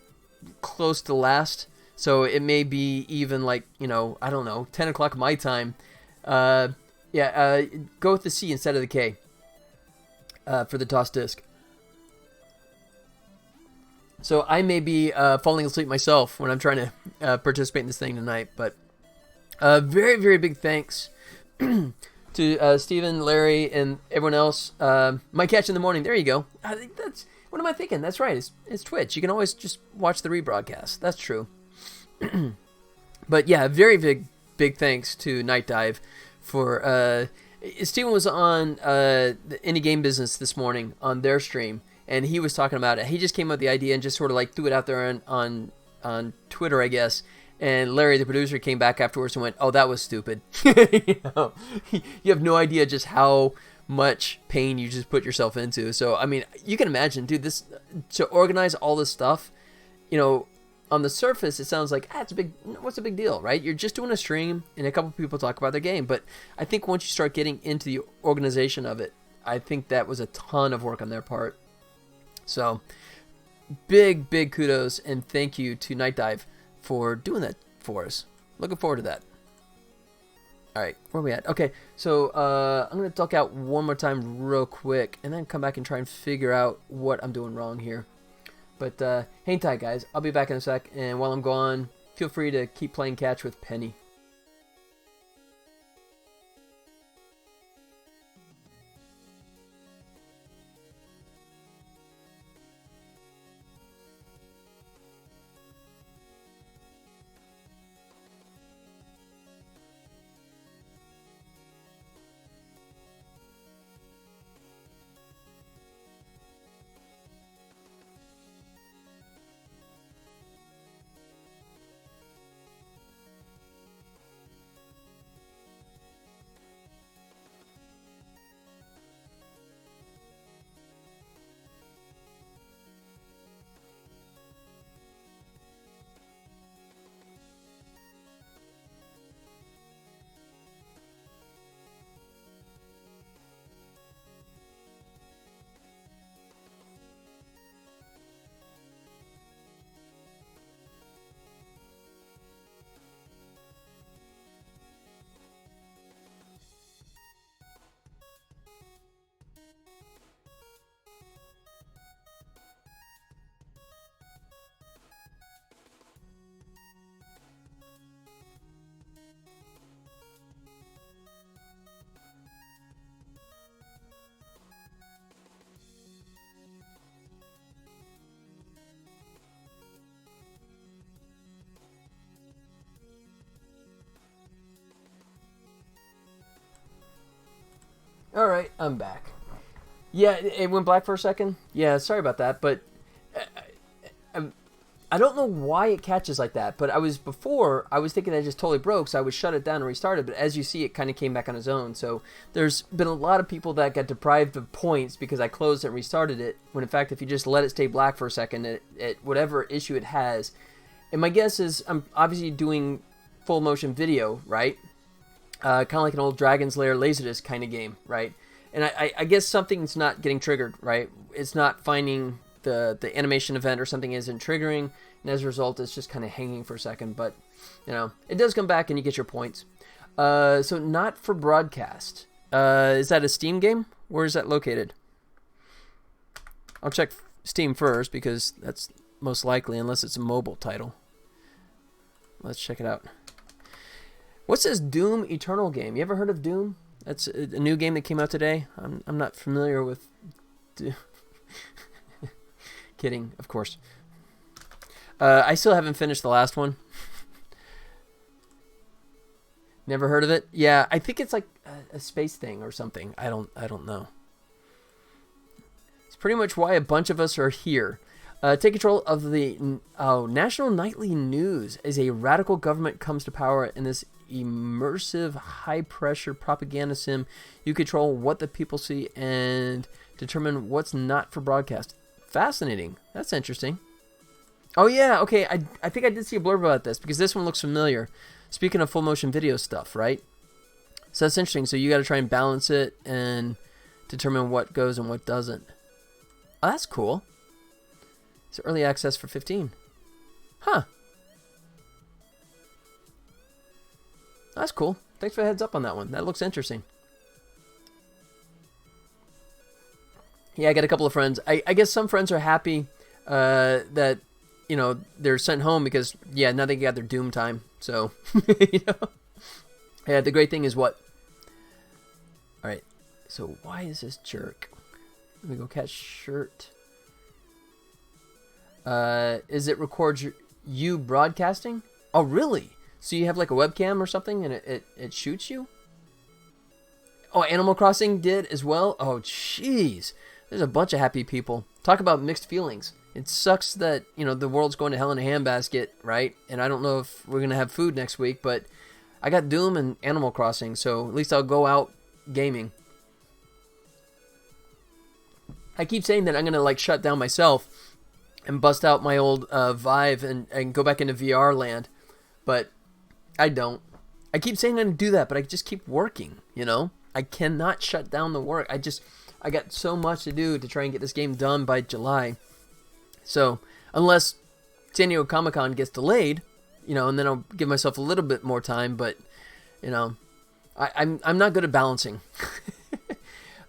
close to last. So it may be even like, you know, I don't know, 10 o'clock my time. Go with the C instead of the K for the toss disc. So I may be falling asleep myself when I'm trying to participate in this thing tonight. But very, very big thanks to Steven, Larry, and everyone else. My catch in the morning. There you go. I think that's... What am I thinking? That's right. It's Twitch. You can always just watch the rebroadcast. That's true. But yeah, very big thanks to Night Dive for... Steven was on the Indie Game Business this morning on their stream, and he was talking about it. He just came up with the idea and just sort of like threw it out there on Twitter, I guess. And Larry, the producer, came back afterwards and went, "Oh, that was stupid." You know, you have no idea just how much pain you just put yourself into. So, I mean, you can imagine, dude, this to organize all this stuff, you know, on the surface, it sounds like, what's the big deal, right? You're just doing a stream and a couple people talk about their game. But I think once you start getting into the organization of it, I think that was a ton of work on their part. So, big kudos and thank you to Night Dive for doing that for us. Looking forward to that. All right, where are we at? Okay, so I'm going to duck out one more time real quick and then come back and try and figure out what I'm doing wrong here. But hang tight, guys. I'll be back in a sec, and while I'm gone, feel free to keep playing catch with Penny. All right, I'm back. Yeah, it went black for a second. Yeah, sorry about that, but I don't know why it catches like that. But I was thinking that it just totally broke, so I would shut it down and restart it. But as you see, it kind of came back on its own. So there's been a lot of people that got deprived of points because I closed it and restarted it. When in fact, if you just let it stay black for a second, it whatever issue it has. And my guess is I'm obviously doing full motion video, right? Kind of like an old Dragon's Lair Laserdisc kind of game, right? And I guess something's not getting triggered, right? It's not finding the animation event or something isn't triggering, and as a result, it's just kind of hanging for a second. But, you know, it does come back and you get your points. So not for broadcast. Is that a Steam game? Where is that located? I'll check Steam first because that's most likely, unless it's a mobile title. Let's check it out. What's this Doom Eternal game? You ever heard of Doom? That's a new game that came out today. I'm not familiar with... Kidding, of course. I still haven't finished the last one. Never heard of it? Yeah, I think it's like a space thing or something. I don't know. It's pretty much why a bunch of us are here. Take control of the National Nightly News as a radical government comes to power in this immersive, high-pressure propaganda sim. You control what the people see and determine what's not for broadcast. Fascinating. That's interesting. Oh yeah, okay. I think I did see a blurb about this because this one looks familiar. Speaking of full motion video stuff, right? So that's interesting. So you got to try and balance it and determine what goes and what doesn't. Oh, that's cool. It's early access for 15. Huh. That's cool. Thanks for the heads up on that one. That looks interesting. Yeah, I got a couple of friends. I guess some friends are happy that, you know, they're sent home because, yeah, now they got their Doom time. So, you know. Yeah, the great thing is what? All right. So why is this jerk? Let me go catch shirt. Is it records you broadcasting? Oh, really? So you have like a webcam or something and it shoots you? Oh, Animal Crossing did as well? Oh, jeez. There's a bunch of happy people. Talk about mixed feelings. It sucks that, you know, the world's going to hell in a handbasket, right? And I don't know if we're going to have food next week, but I got Doom and Animal Crossing, so at least I'll go out gaming. I keep saying that I'm going to, like, shut down myself and bust out my old Vive and go back into VR land, but I don't. I keep saying I'm going to do that, but I just keep working, you know? I cannot shut down the work. I got so much to do to try and get this game done by July. So, unless San Diego Comic-Con gets delayed, you know, and then I'll give myself a little bit more time, but, you know, I'm not good at balancing.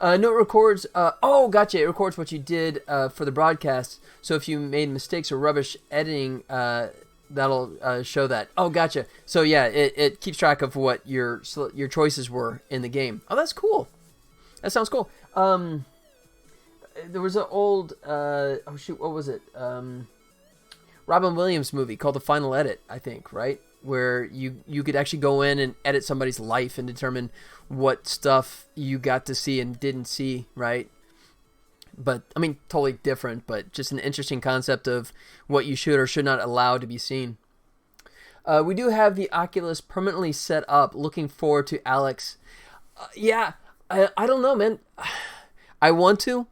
No, it records, oh, gotcha, it records what you did for the broadcast, so if you made mistakes or rubbish editing, that'll show that. Oh, gotcha. So, yeah, it keeps track of what your choices were in the game. Oh, that's cool. That sounds cool. There was an old, oh shoot, what was it? Robin Williams movie called The Final Edit, I think, right? Where you could actually go in and edit somebody's life and determine what stuff you got to see and didn't see, right? But, I mean, totally different, but just an interesting concept of what you should or should not allow to be seen. We do have the Oculus permanently set up. Looking forward to Alex. Yeah, I don't know, man. I want to,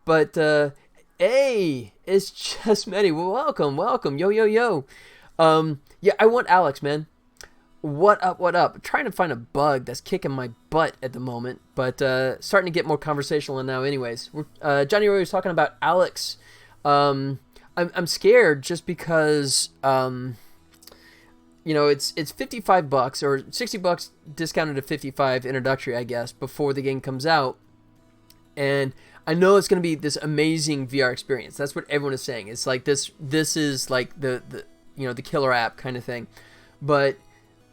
but, hey, it's just Medi. Well, welcome. Yo. Yeah, I want Alex, man. What up? I'm trying to find a bug that's kicking my butt at the moment, but starting to get more conversational now anyways. Johnny Roy was talking about Alex. I'm scared just because, you know, it's $55 or $60 discounted to 55 introductory, I guess, before the game comes out. And I know it's going to be this amazing VR experience. That's what everyone is saying. It's like this is like the you know, the killer app kind of thing. But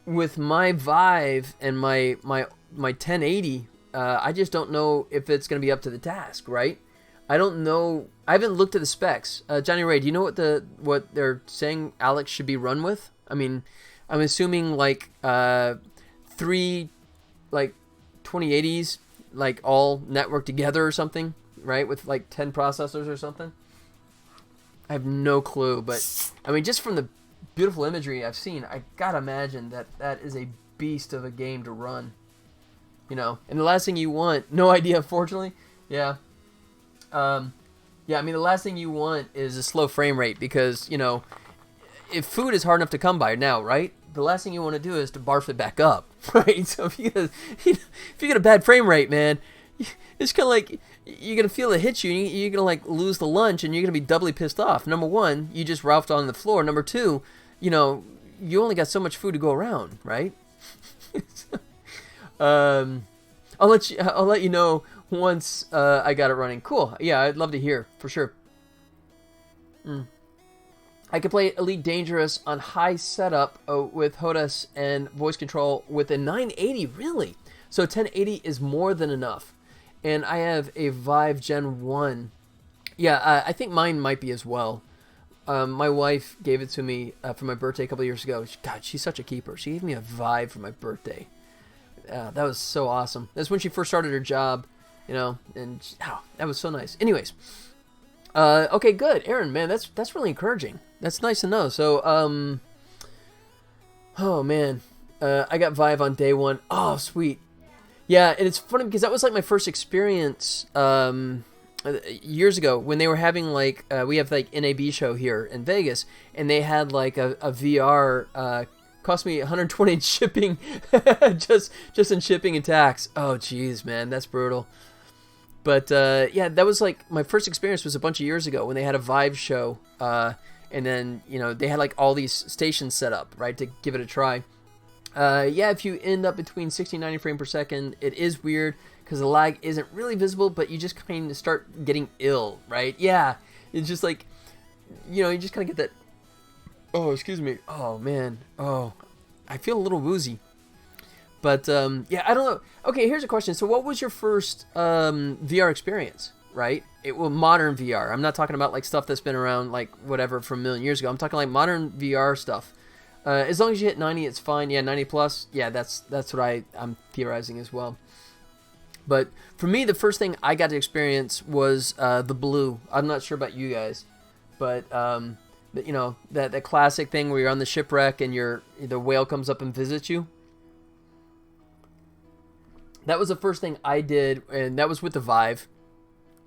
with my Vive and my 1080, I just don't know if it's going to be up to the task, right? I don't know. I haven't looked at the specs. Johnny Ray, do you know what they're saying Alex should be run with? I mean, I'm assuming like 3 like 2080s, like all networked together or something, right? With like 10 processors or something. I have no clue, but I mean, just from the beautiful imagery I've seen, I gotta imagine that is a beast of a game to run. You know, and the last thing you want, no idea, unfortunately. Yeah. Yeah, I mean, the last thing you want is a slow frame rate because, you know, if food is hard enough to come by now, right? The last thing you want to do is to barf it back up, right? So if you get a bad frame rate, man, it's kind of like you're going to feel it hit you. You're going to like lose the lunch and you're going to be doubly pissed off. Number one, you just ralphed on the floor. Number two, you know, you only got so much food to go around, right? I'll let you know once I got it running. Cool. Yeah, I'd love to hear for sure. I could play Elite Dangerous on high setup with HOTAS and voice control with a 980, really? So 1080 is more than enough. And I have a Vive Gen 1. Yeah, I think mine might be as well. My wife gave it to me for my birthday a couple of years ago. God, she's such a keeper. She gave me a Vive for my birthday. That was so awesome. That's when she first started her job, you know, and that was so nice. Anyways, okay, good, Aaron, man, that's really encouraging. That's nice to know. So, oh man, I got Vive on day one. Oh, sweet. Yeah, and it's funny because that was like my first experience years ago when they were having like we have like NAB show here in Vegas, and they had like a VR. Cost me 120 in shipping, just in shipping and tax. Oh, jeez, man, that's brutal. But yeah, that was like my first experience was a bunch of years ago when they had a Vive show, and then they had like all these stations set up, right, to give it a try. Yeah, if you end up between 60 and 90 frames per second, it is weird because the lag isn't really visible, but you just kind of start getting ill, right? Yeah, it's just like, you just kind of get that. Oh, excuse me. Oh, man. Oh, I feel a little woozy. But, yeah, I don't know. Okay, here's a question. So what was your first VR experience, right? Modern VR. I'm not talking about, like, stuff that's been around, like, whatever, from a million years ago. I'm talking, like, modern VR stuff. As long as you hit 90, it's fine. Yeah, 90 plus. Yeah, that's what I'm theorizing as well. But for me, the first thing I got to experience was the Blue. I'm not sure about you guys, but that classic thing where you're on the shipwreck and the whale comes up and visits you. That was the first thing I did, and that was with the Vive,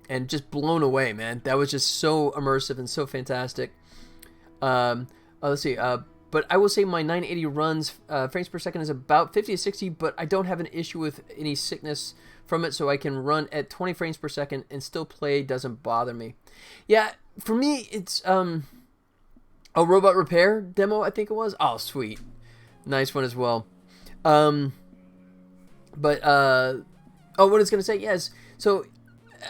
and just blown away, man. That was just so immersive and so fantastic. Let's see. But I will say my 980 runs frames per second is about 50 to 60, but I don't have an issue with any sickness from it, so I can run at 20 frames per second and still play. Doesn't bother me. Yeah, for me, it's a Robot Repair demo, I think it was. Oh, sweet. Nice one as well. What I was going to say, yes. So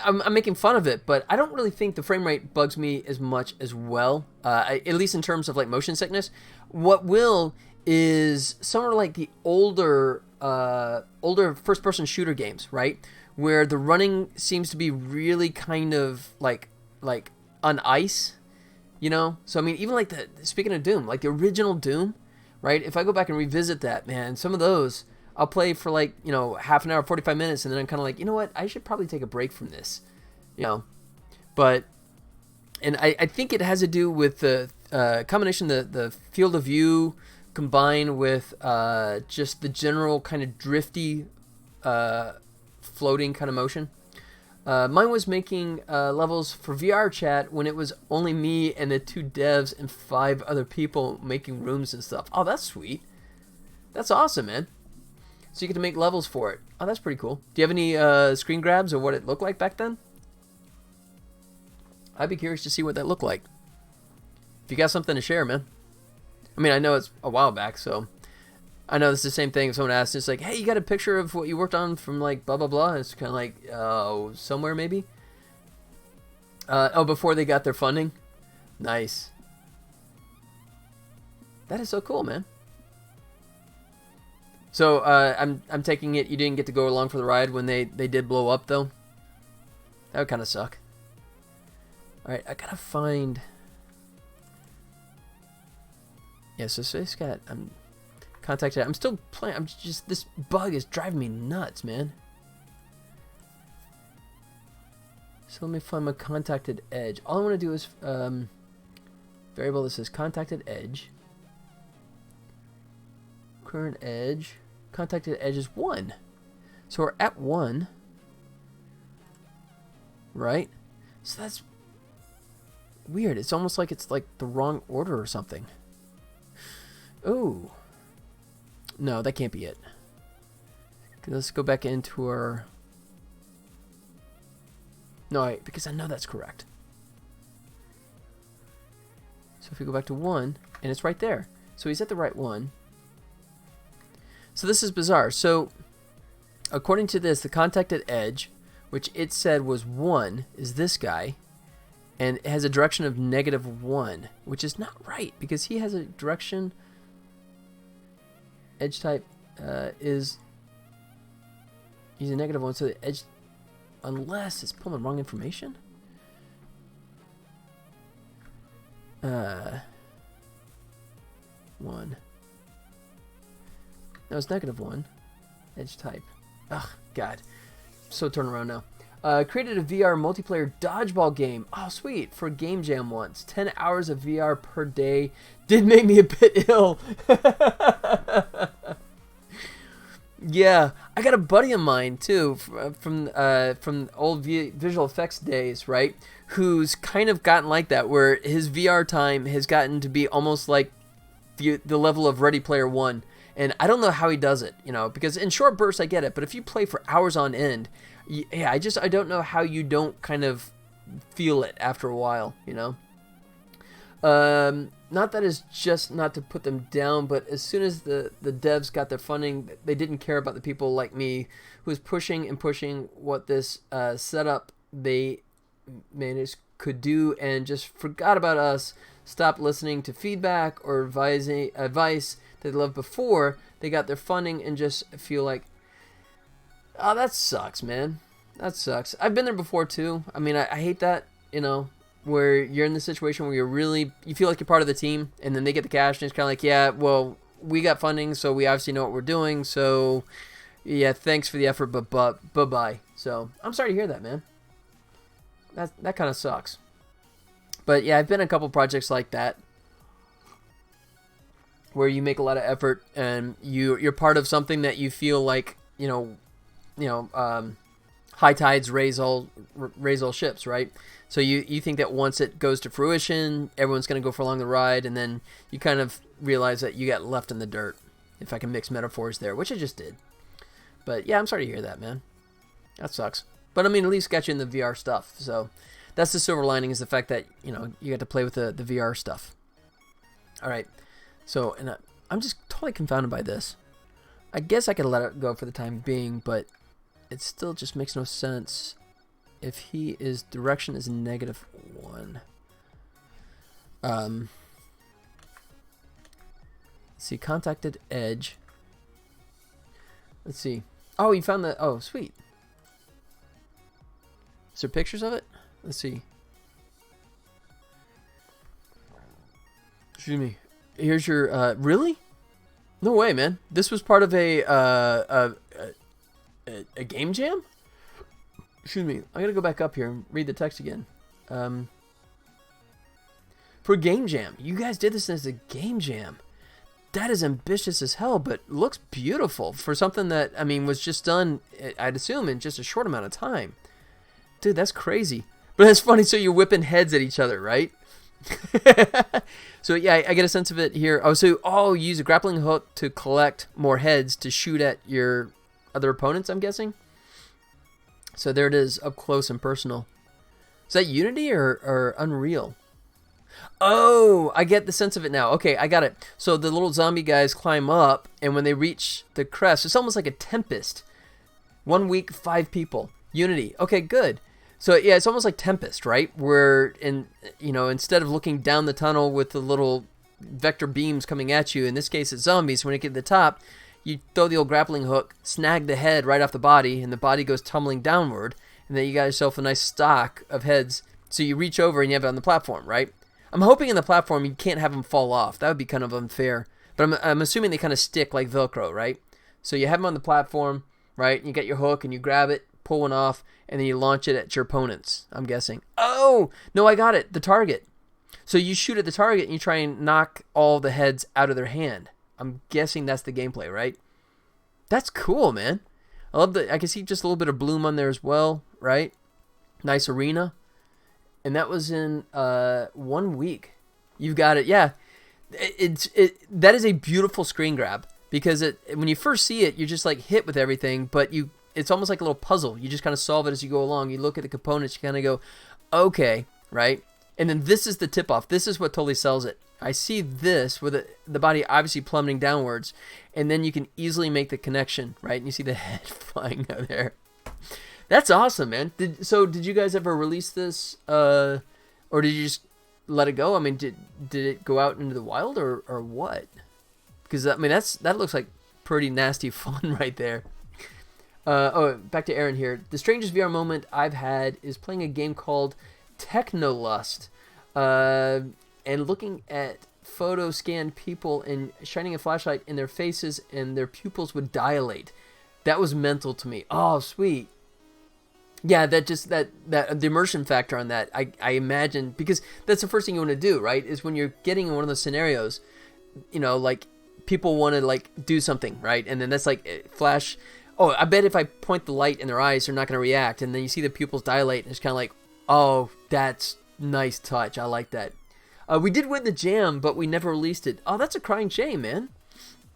I'm making fun of it, but I don't really think the frame rate bugs me as much as well, at least in terms of like motion sickness. What will is somewhere like the older first-person shooter games, right, where the running seems to be really kind of like on ice, So I mean, even like speaking of Doom, like the original Doom, right? If I go back and revisit that, man, some of those I'll play for like half an hour, 45 minutes, and then I'm kind of like, you know what? I should probably take a break from this, But I think it has to do with the combination, the field of view combined with just the general kind of drifty, floating kind of motion. Mine was making levels for VR chat when it was only me and the 2 devs and 5 other people making rooms and stuff. Oh, that's sweet. That's awesome, man. So you get to make levels for it. Oh, that's pretty cool. Do you have any screen grabs of what it looked like back then? I'd be curious to see what that looked like. If you got something to share, man. I mean, I know it's a while back, so I know it's the same thing. If someone asks, it's like, hey, you got a picture of what you worked on from like blah, blah, blah. It's kind of like, somewhere maybe. Before they got their funding. Nice. That is so cool, man. So I'm taking it you didn't get to go along for the ride when they did blow up, though. That would kind of suck. All right, I gotta find. Yeah, so Space Cat, I'm contacted. I'm still playing. This bug is driving me nuts, man. So let me find my contacted edge. All I want to do is variable that says contacted edge. Current edge. Contacted edge is 1. So we're at 1. Right? So that's weird. It's almost like it's like the wrong order or something. Oh. No, that can't be it. Okay, let's go back into our... No, because I know that's correct. So if we go back to 1, and it's right there. So he's at the right one. So this is bizarre. So according to this, the contacted edge, which it said was 1, is this guy. And it has a direction of -1, which is not right because he has a direction. Edge type is he's a -1, so the edge, unless it's pulling the wrong information. 1. No, it's -1. Edge type. Ugh, God. So turn around now. Created a VR multiplayer dodgeball game. Oh, sweet. For Game Jam once. 10 hours of VR per day. Did make me a bit ill. Yeah. I got a buddy of mine too from old visual effects days, right? Who's kind of gotten like that, where his VR time has gotten to be almost like the level of Ready Player One. And I don't know how he does it, because in short bursts I get it, but if you play for hours on end, yeah, I don't know how you don't kind of feel it after a while, Not that it's just not to put them down, but as soon as the devs got their funding, they didn't care about the people like me who was pushing and pushing what this setup they managed could do, and just forgot about us, stopped listening to feedback or advice they loved before they got their funding, and just feel like, oh, that sucks, man. That sucks. I've been there before too. I mean, I hate that, where you're in the situation where you feel like you're part of the team, and then they get the cash, and it's kind of like, yeah, well, we got funding, so we obviously know what we're doing, so yeah, thanks for the effort, but bye-bye. So I'm sorry to hear that, man. That kind of sucks. But yeah, I've been in a couple projects like that, where you make a lot of effort and you're part of something that you feel like, high tides raise all ships, right? So you think that once it goes to fruition, everyone's going to go for along the ride, and then you kind of realize that you got left in the dirt, if I can mix metaphors there, which I just did. But yeah, I'm sorry to hear that, man. That sucks. But I mean, at least got you in the VR stuff. So that's the silver lining, is the fact that, you got to play with the VR stuff. All right. So, and I'm just totally confounded by this. I guess I could let it go for the time being, but it still just makes no sense if his direction is -1. Let's see, contacted edge. Let's see. Oh, you found the, oh, sweet. Is there pictures of it? Let's see. Excuse me. Here's your, really? No way, man. This was part of a game jam? Excuse me. I gotta go back up here and read the text again. For game jam. You guys did this as a game jam. That is ambitious as hell, but looks beautiful for something that, I mean, was just done, I'd assume, in just a short amount of time. Dude, that's crazy. But that's funny, so you're whipping heads at each other, right? So yeah, I get a sense of it here. Oh, so you use a grappling hook to collect more heads to shoot at your other opponents, I'm guessing. So there it is, up close and personal. Is that Unity or Unreal? Oh, I get the sense of it now. Okay, I got it. So the little zombie guys climb up, and when they reach the crest, it's almost like a Tempest. 1 week, 5 people. Unity. Okay, good. So yeah, it's almost like Tempest, right? Where instead of looking down the tunnel with the little vector beams coming at you, in this case it's zombies, when you get to the top, you throw the old grappling hook, snag the head right off the body, and the body goes tumbling downward, and then you got yourself a nice stock of heads. So you reach over and you have it on the platform, right? I'm hoping in the platform you can't have them fall off. That would be kind of unfair. But I'm assuming they kind of stick like Velcro, right? So you have them on the platform, right? And you get your hook and you grab it, pull one off, and then you launch it at your opponents, I'm guessing. Oh, no, I got it. The target. So you shoot at the target and you try and knock all the heads out of their hand. I'm guessing that's the gameplay, right? That's cool, man. I love I can see just a little bit of bloom on there as well, right? Nice arena. And that was in 1 week. You've got it. Yeah. That is a beautiful screen grab, because when you first see it, you're just like hit with everything, but it's almost like a little puzzle. You just kind of solve it as you go along. You look at the components, you kind of go, okay, right? And then this is the tip-off. This is what totally sells it. I see this with the body obviously plummeting downwards, and then you can easily make the connection, right? And you see the head flying out there. That's awesome, man. Did you guys ever release this, or did you just let it go? I mean, did it go out into the wild, or what? Because I mean, that looks like pretty nasty fun right there. Back to Aaron here. The strangest VR moment I've had is playing a game called Technolust, and looking at photo scanned people and shining a flashlight in their faces, and their pupils would dilate. That was mental to me. Oh, sweet. Yeah, the immersion factor on that, I imagine, because that's the first thing you want to do, right? Is when you're getting in one of those scenarios, like people want to like do something, right? And then that's like flash oh, I bet if I point the light in their eyes, they're not going to react. And then you see the pupils dilate, and it's kind of like, oh, that's nice touch. I like that. We did win the jam, but we never released it. Oh, that's a crying shame, man.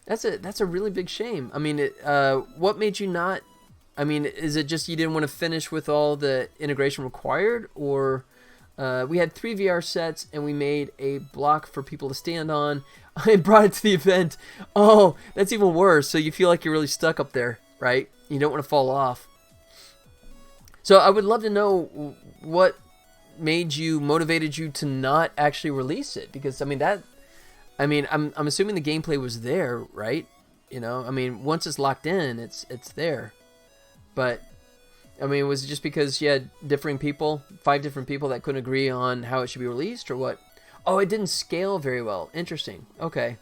That's a really big shame. I mean, what made you not? I mean, is it just you didn't want to finish with all the integration required, or we had 3 VR sets and we made a block for people to stand on. I brought it to the event. Oh, that's even worse. So you feel like you're really stuck up there, right? You don't want to fall off. So I would love to know what motivated you to not actually release it, because I mean I'm assuming the gameplay was there, right? You know, I mean, once it's locked in, it's there. But I mean, was it just because you had differing people, 5 different people that couldn't agree on how it should be released, or what? Oh, it didn't scale very well. Interesting. Okay.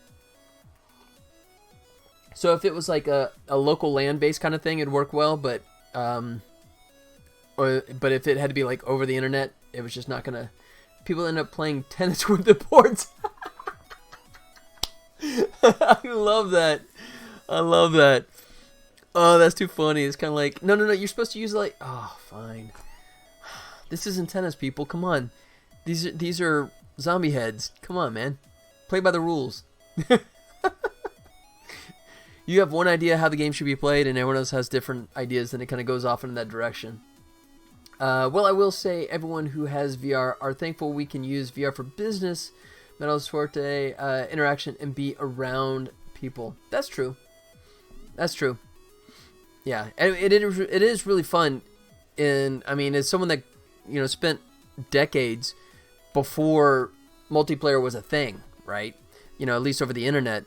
So if it was like a local land-based kind of thing, it'd work well, but but if it had to be like over the internet, it was just not gonna. People end up playing tennis with the boards. I love that. I love that. Oh, that's too funny. It's kind of like, no, you're supposed to use like, oh, fine. This isn't tennis, people. Come on. These are zombie heads. Come on, man. Play by the rules. You have one idea how the game should be played, and everyone else has different ideas, and it kind of goes off in that direction. Well, I will say everyone who has VR are thankful we can use VR for business, mental forte, interaction, and be around people. That's true. That's true. Yeah, and it is really fun. And I mean, as someone that, you know, spent decades before multiplayer was a thing, right? You know, at least over the internet.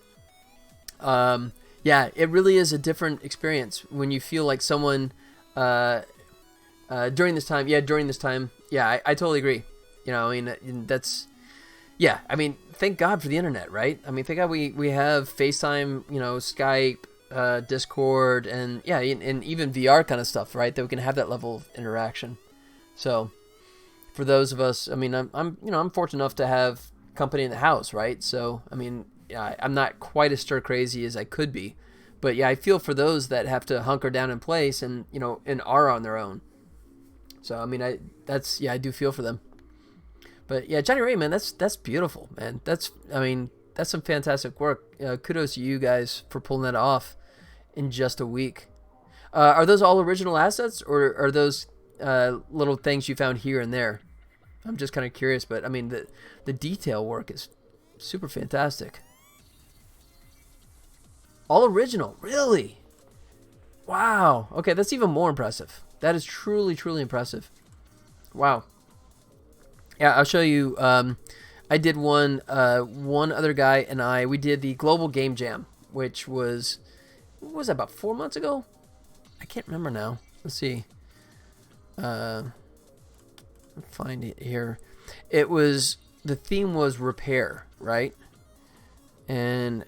Yeah, it really is a different experience when you feel like someone during this time. Yeah, I totally agree. You know, I mean, that's, yeah, I mean, thank God for the internet, right? I mean, thank God we have FaceTime, you know, Skype, Discord, and yeah, and even VR kind of stuff, right? That we can have that level of interaction. So for those of us, I mean, I'm fortunate enough to have company in the house, right? So I mean, yeah, I'm not quite as stir crazy as I could be, but yeah, I feel for those that have to hunker down in place and, you know, and are on their own. So I mean, I do feel for them. But yeah, Johnny Ray, man, that's beautiful, man. That's some fantastic work. Kudos to you guys for pulling that off in just a week. Are those all original assets, or are those little things you found here and there? I'm just kind of curious, but I mean, the detail work is super fantastic. All original, really? Wow. Okay, that's even more impressive. That is truly, truly impressive. Wow. Yeah, I'll show you. I did one other guy and we did the Global Game Jam, which was, what was that, about 4 months ago? I can't remember now. Let's see. Find it here. The theme was repair, right? And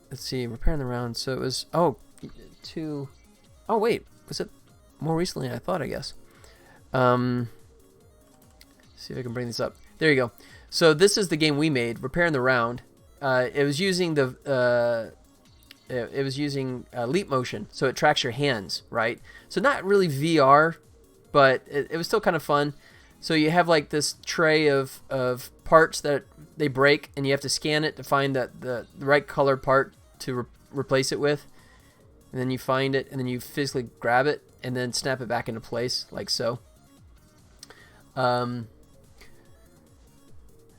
let's see, repairing the round. So it was, wait, was it more recently than I thought, I guess. See if I can bring this up. There you go. So this is the game we made, repairing the round. It was using leap motion, so it tracks your hands, right? So not really VR, but it was still kind of fun. So you have like this tray of parts that they break, and you have to scan it to find the right colored part to replace it with. And then you find it, and then you physically grab it, and then snap it back into place, like so.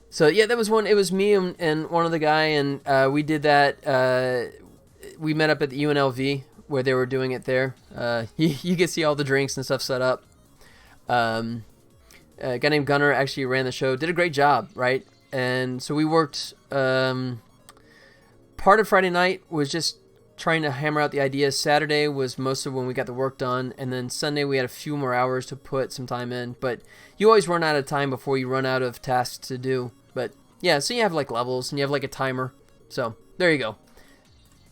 So yeah, that was one. It was me and one other guy, and we did that. We met up at the UNLV where they were doing it there. You can see all the drinks and stuff set up. A guy named Gunnar actually ran the show, did a great job, right? And so we worked. Part of Friday night was just trying to hammer out the ideas. Saturday was most of when we got the work done, and then Sunday we had a few more hours to put some time in. But you always run out of time before you run out of tasks to do. But yeah, so you have like levels and you have like a timer. So there you go.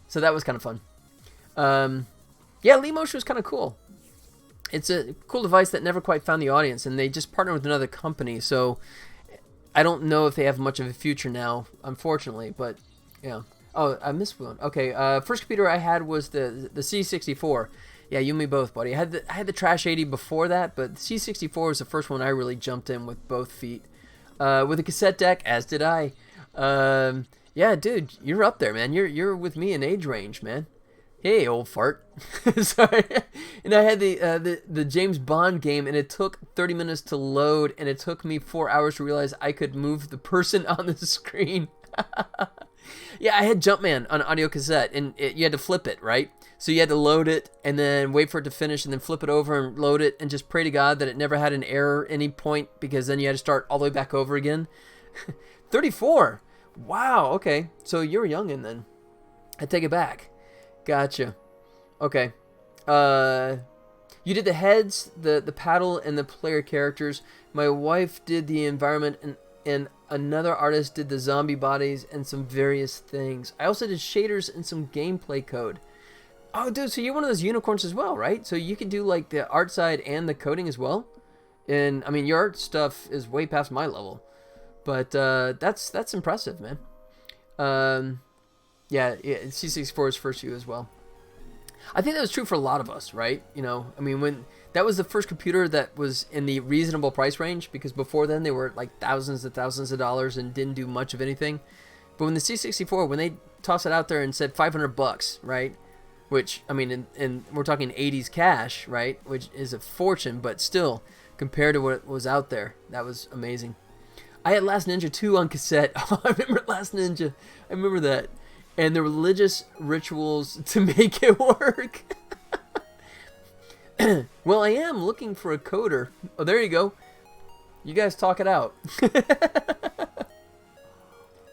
So that was kind of fun. Yeah, Leap Motion was kind of cool. It's a cool device that never quite found the audience, and they just partnered with another company. So I don't know if they have much of a future now, unfortunately. But yeah. Oh, I missed one. Okay, first computer I had was the C64. Yeah, you and me both, buddy. I had the Trash 80 before that, but the C64 was the first one I really jumped in with both feet. With a cassette deck, as did I. Yeah, dude, you're up there, man. You're with me in age range, man. Hey, old fart. Sorry. And I had the James Bond game, and it took 30 minutes to load, and it took me 4 hours to realize I could move the person on the screen. Yeah, I had Jumpman on audio cassette, and you had to flip it, right? So you had to load it, and then wait for it to finish, and then flip it over and load it, and just pray to God that it never had an error at any point, because then you had to start all the way back over again. 34! Wow, okay. So you're a youngin' then. I take it back. Gotcha. Okay. You did the heads, the paddle, and the player characters. My wife did the environment, and another artist did the zombie bodies and some various things. I also did shaders and some gameplay code. Oh, dude, so you're one of those unicorns as well, right? So you can do, like, the art side and the coding as well? And, I mean, your art stuff is way past my level. But that's impressive, man. Yeah, C64 is first you as well. I think that was true for a lot of us, right? You know, I mean, when that was the first computer that was in the reasonable price range, because before then they were like thousands of dollars and didn't do much of anything. But when the C64, when they tossed it out there and said $500, right? Which, I mean, and we're talking 80s cash, right? Which is a fortune, but still, compared to what was out there, that was amazing. I had Last Ninja 2 on cassette. Oh, I remember Last Ninja. I remember that. And the religious rituals to make it work. Well, I am looking for a coder. Oh, there you go. You guys talk it out.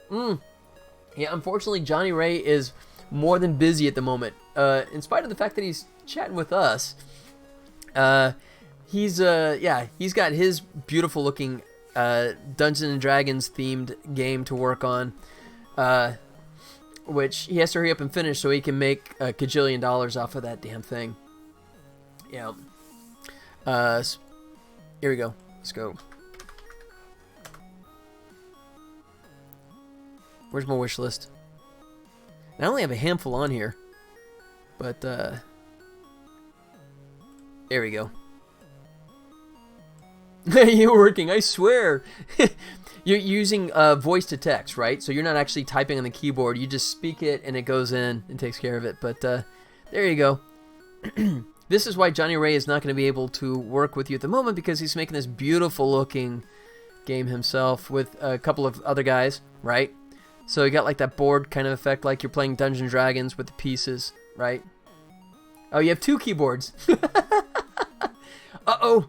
Yeah, unfortunately, Johnny Ray is more than busy at the moment. In spite of the fact that he's chatting with us, he's got his beautiful looking Dungeons and Dragons themed game to work on, which he has to hurry up and finish so he can make a $1 gajillion off of that damn thing. Yeah. Here we go. Let's go. Where's my wish list? I only have a handful on here, but there we go. You're working, I swear. You're using voice to text, right? So you're not actually typing on the keyboard. You just speak it, and it goes in and takes care of it. But there you go. This is why Johnny Ray is not going to be able to work with you at the moment, because he's making this beautiful-looking game himself with a couple of other guys, right? So you got like that board kind of effect, like you're playing Dungeons and Dragons with the pieces, right? Oh, you have 2 keyboards. Uh-oh.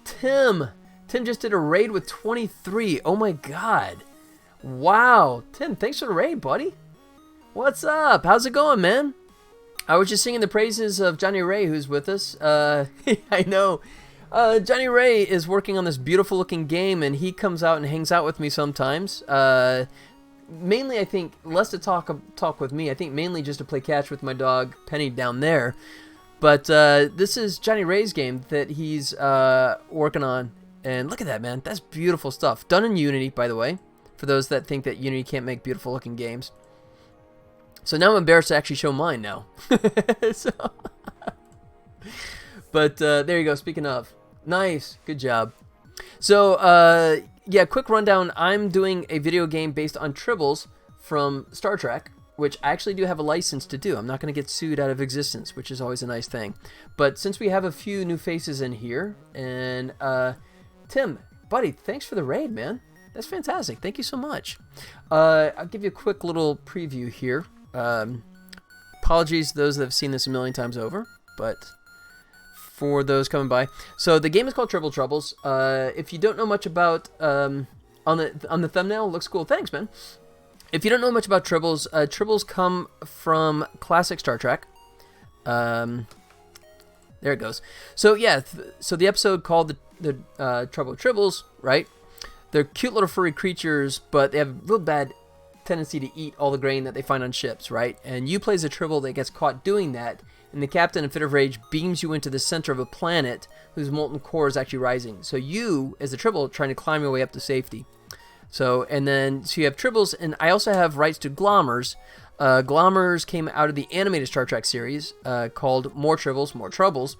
Tim just did a raid with 23. Oh my god. Wow. Tim, thanks for the raid, buddy. What's up? How's it going, man? I was just singing the praises of Johnny Ray, who's with us. I know. Johnny Ray is working on this beautiful looking game, and he comes out and hangs out with me sometimes. Mainly, I think, less to talk with me. I think mainly just to play catch with my dog, Penny, down there. But this is Johnny Ray's game that he's working on. And look at that, man. That's beautiful stuff. Done in Unity, by the way, for those that think that Unity can't make beautiful looking games. So now I'm embarrassed to actually show mine now. But there you go. Speaking of. Nice. Good job. So, yeah, quick rundown. I'm doing a video game based on Tribbles from Star Trek, which I actually do have a license to do. I'm not going to get sued out of existence, which is always a nice thing. But since we have a few new faces in here, and Tim, buddy, thanks for the raid, man. That's fantastic. Thank you so much. I'll give you a quick little preview here. Apologies to those that have seen this a million times over, but for those coming by. So the game is called Tribble Troubles. If you don't know much about, on the thumbnail, looks cool. Thanks, man. If you don't know much about Tribbles, Tribbles come from classic Star Trek. There it goes. So yeah, so the episode called the Tribble Troubles, right? They're cute little furry creatures, but they have a real bad tendency to eat all the grain that they find on ships, right? And you play as a Tribble that gets caught doing that, and the captain, in fit of rage, beams you into the center of a planet whose molten core is actually rising. So you, as a Tribble, trying to climb your way up to safety. So you have Tribbles, and I also have rights to Glommers. Glommers came out of the animated Star Trek series called More Tribbles, More Troubles.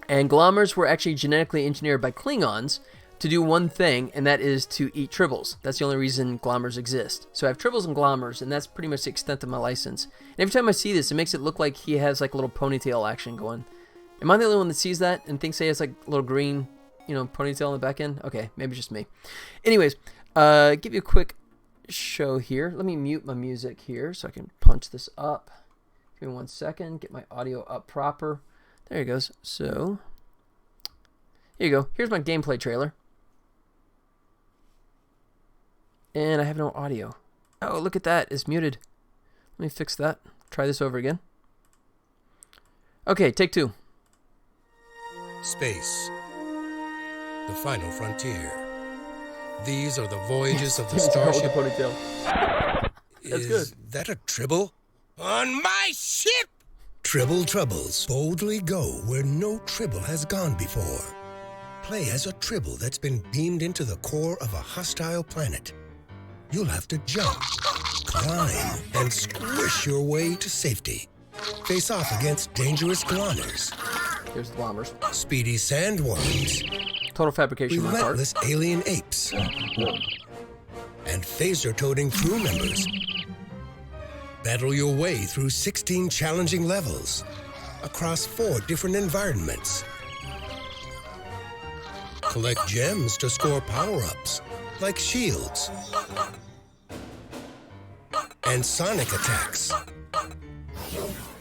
And Glommers were actually genetically engineered by Klingons to do one thing, and that is to eat Tribbles. That's the only reason Glommers exist. So I have Tribbles and Glommers, and that's pretty much the extent of my license. And every time I see this, it makes it look like he has like a little ponytail action going. Am I the only one that sees that and thinks he has like a little green, ponytail on the back end? Okay, maybe just me. Anyways, give you a quick show here. Let me mute my music here so I can punch this up. Give me 1 second, get my audio up proper. There it goes. So, here you go. Here's my gameplay trailer. And I have no audio. Oh, look at that. It's muted. Let me fix that. Try this over again. Okay, take 2. Space. The final frontier. These are the voyages of the starship. That's good. Is that a Tribble? On my ship! Tribble Troubles. Boldly go where no Tribble has gone before. Play as a Tribble that's been beamed into the core of a hostile planet. You'll have to jump, climb, and squish your way to safety. Face off against dangerous Glonners. Here's the Glommers. Speedy sandworms. Total fabrication. Relentless alien apes. And phaser-toting crew members. Battle your way through 16 challenging levels across 4 different environments. Collect gems to score power-ups, like shields and sonic attacks.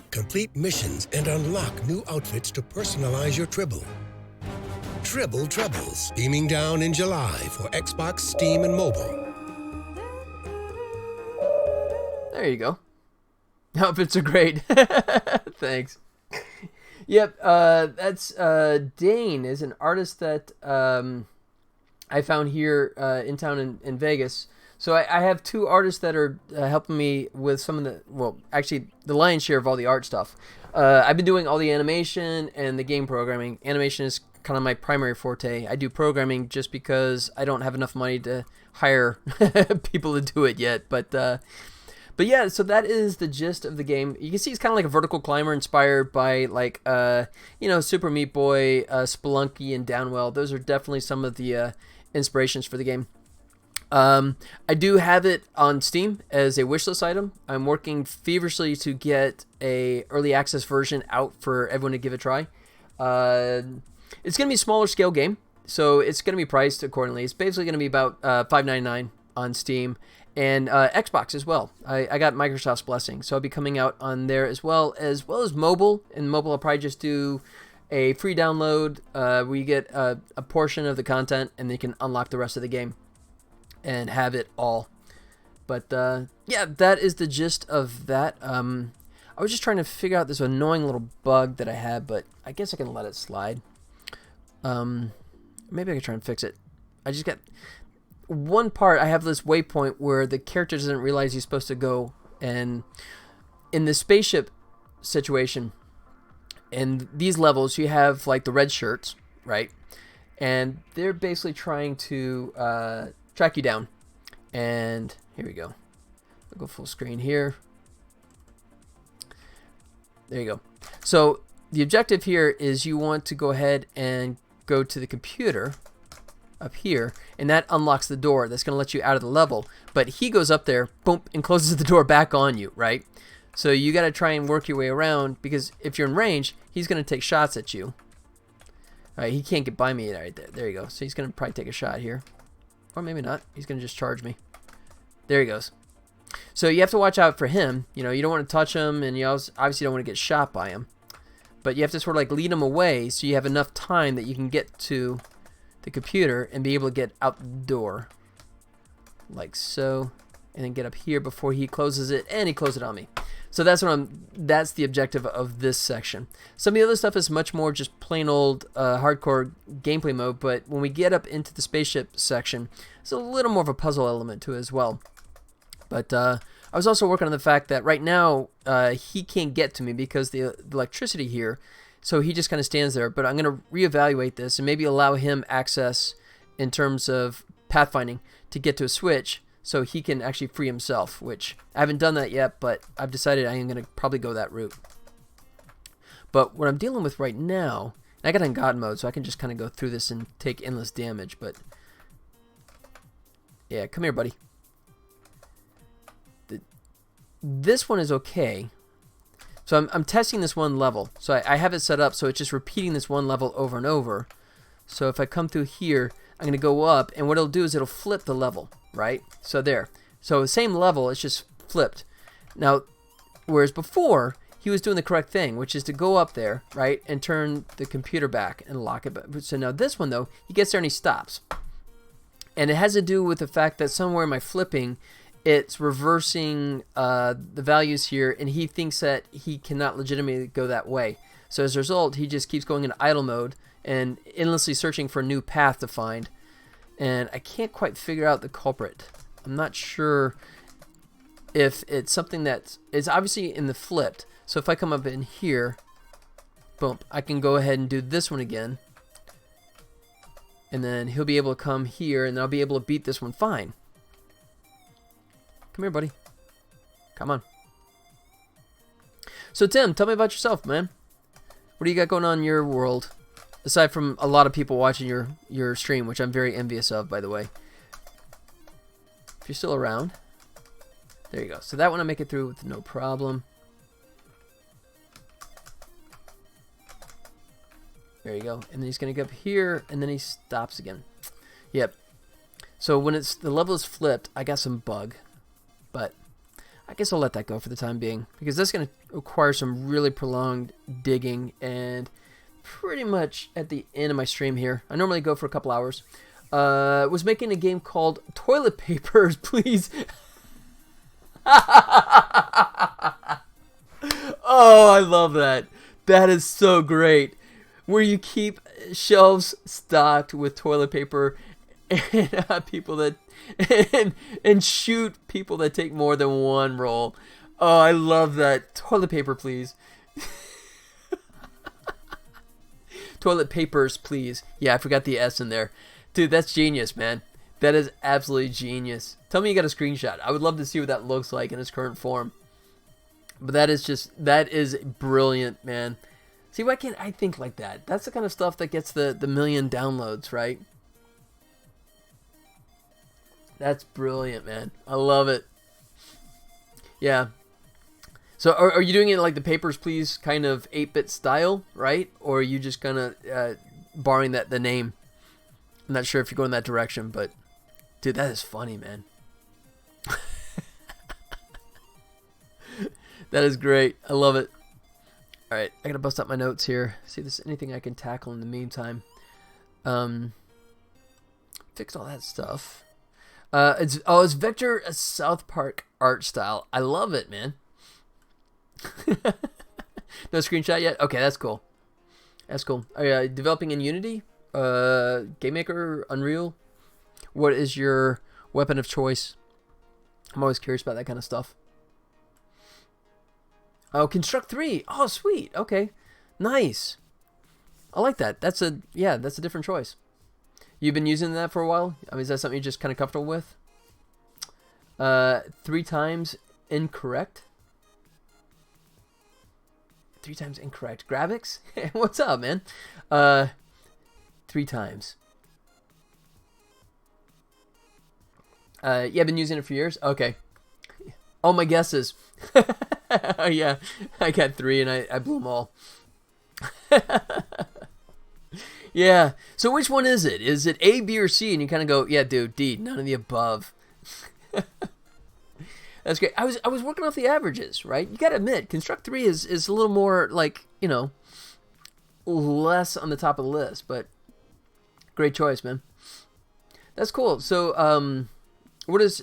Complete missions and unlock new outfits to personalize your Tribble. Tribble Troubles, beaming down in July for Xbox, Steam, and mobile. There you go. Outfits are great. Thanks. Yep, that's Dane is an artist that I found here in town in Vegas. So I have 2 artists that are helping me with some of the, well, actually the lion's share of all the art stuff. I've been doing all the animation and the game programming. Animation is kind of my primary forte. I do programming just because I don't have enough money to hire people to do it yet. But yeah, so that is the gist of the game. You can see it's kind of like a vertical climber inspired by like, Super Meat Boy, Spelunky, and Downwell. Those are definitely some of the inspirations for the game. I do have it on Steam as a wishlist item. I'm working feverishly to get a early access version out for everyone to give a try. It's going to be a smaller scale game, so it's going to be priced accordingly. It's basically going to be about $5.99 on Steam. And Xbox as well. I got Microsoft's blessing, so I'll be coming out on there as well as mobile. And mobile, I'll probably just do a free download where you get a portion of the content, and then you can unlock the rest of the game and have it all. But yeah, that is the gist of that. I was just trying to figure out this annoying little bug that I had, but I guess I can let it slide. Maybe I can try and fix it. I just got one part. I have this waypoint where the character doesn't realize he's supposed to go, and in the spaceship situation, in these levels, you have like the red shirts, right? And they're basically trying to track you down. And here we go. I'll go full screen here. There you go. So the objective here is you want to go ahead and go to the computer up here, and that unlocks the door that's going to let you out of the level. But he goes up there, boom, and closes the door back on you, right? So you got to try and work your way around, because if you're in range, he's going to take shots at you. All right, he can't get by me right there. There you go. So he's going to probably take a shot here. Or maybe not. He's going to just charge me. There he goes. So you have to watch out for him. You know, you don't want to touch him, and you obviously don't want to get shot by him. But you have to sort of like lead him away so you have enough time that you can get to the computer and be able to get out the door. Like so. And then get up here before he closes it, and he closed it on me. So that's the objective of this section. Some of the other stuff is much more just plain old hardcore gameplay mode, but when we get up into the spaceship section, there's a little more of a puzzle element to it as well. But I was also working on the fact that right now he can't get to me because the electricity here, so he just kind of stands there. But I'm going to reevaluate this and maybe allow him access in terms of pathfinding to get to a switch, so he can actually free himself, which I haven't done that yet, but I've decided I am going to probably go that route. But what I'm dealing with right now, and I got it in God mode, so I can just kind of go through this and take endless damage, but yeah, come here, buddy. This one is okay. So I'm testing this one level. So I have it set up so it's just repeating this one level over and over. So if I come through here, I'm going to go up, and what it'll do is it'll flip the level, right? So there. So the same level, it's just flipped. Now, whereas before, he was doing the correct thing, which is to go up there, right, and turn the computer back and lock it back. So now this one, though, he gets there and he stops. And it has to do with the fact that somewhere in my flipping, it's reversing the values here, and he thinks that he cannot legitimately go that way. So as a result, he just keeps going into idle mode and endlessly searching for a new path to find. And I can't quite figure out the culprit. I'm not sure if it's something that is obviously in the flipped. So if I come up in here, boom, I can go ahead and do this one again. And then he'll be able to come here, and I'll be able to beat this one fine. Come here, buddy. Come on. So, Tim, tell me about yourself, man. What do you got going on in your world? Aside from a lot of people watching your stream, which I'm very envious of, by the way. If you're still around. There you go. So that one I make it through with no problem. There you go. And then he's going to go up here, and then he stops again. Yep. So when the level is flipped, I got some bug. But I guess I'll let that go for the time being, because that's going to require some really prolonged digging, and pretty much at the end of my stream here. I normally go for a couple hours. Was making a game called Toilet Papers, Please. Oh, I love that. That is so great. Where you keep shelves stocked with toilet paper and people that and shoot people that take more than one roll. Oh, I love that. Toilet paper, please. Toilet papers, please. Yeah, I forgot the S in there. Dude, that's genius, man. That is absolutely genius. Tell me you got a screenshot. I would love to see what that looks like in its current form. But that is brilliant, man. See, why can't I think like that? That's the kind of stuff that gets the million downloads, right? That's brilliant, man. I love it. Yeah. So are you doing it like the Papers, Please kind of 8-bit style, right? Or are you just kind of borrowing the name? I'm not sure if you're going that direction, but dude, that is funny, man. That is great. I love it. All right, I gotta bust out my notes here. See if there's anything I can tackle in the meantime. Fixed all that stuff. It's Vector South Park art style. I love it, man. No screenshot yet? Okay, that's cool. That's cool. Are you developing in Unity? GameMaker, Unreal? What is your weapon of choice? I'm always curious about that kind of stuff. Oh, Construct 3. Oh, sweet. Okay. Nice. I like that. That's a different choice. You've been using that for a while? I mean, is that something you're just kind of comfortable with? 3 times incorrect. 3 times incorrect. Gravix? What's up, man? 3 times. Yeah, I've been using it for years. Okay. All my guesses. Yeah, I got 3 and I blew them all. Yeah. So which one is it? Is it A, B, or C? And you kind of go, yeah, dude, D, none of the above. That's great. I was working off the averages, right? You got to admit, Construct 3 is a little more like, you know, less on the top of the list, but great choice, man. That's cool. So, what's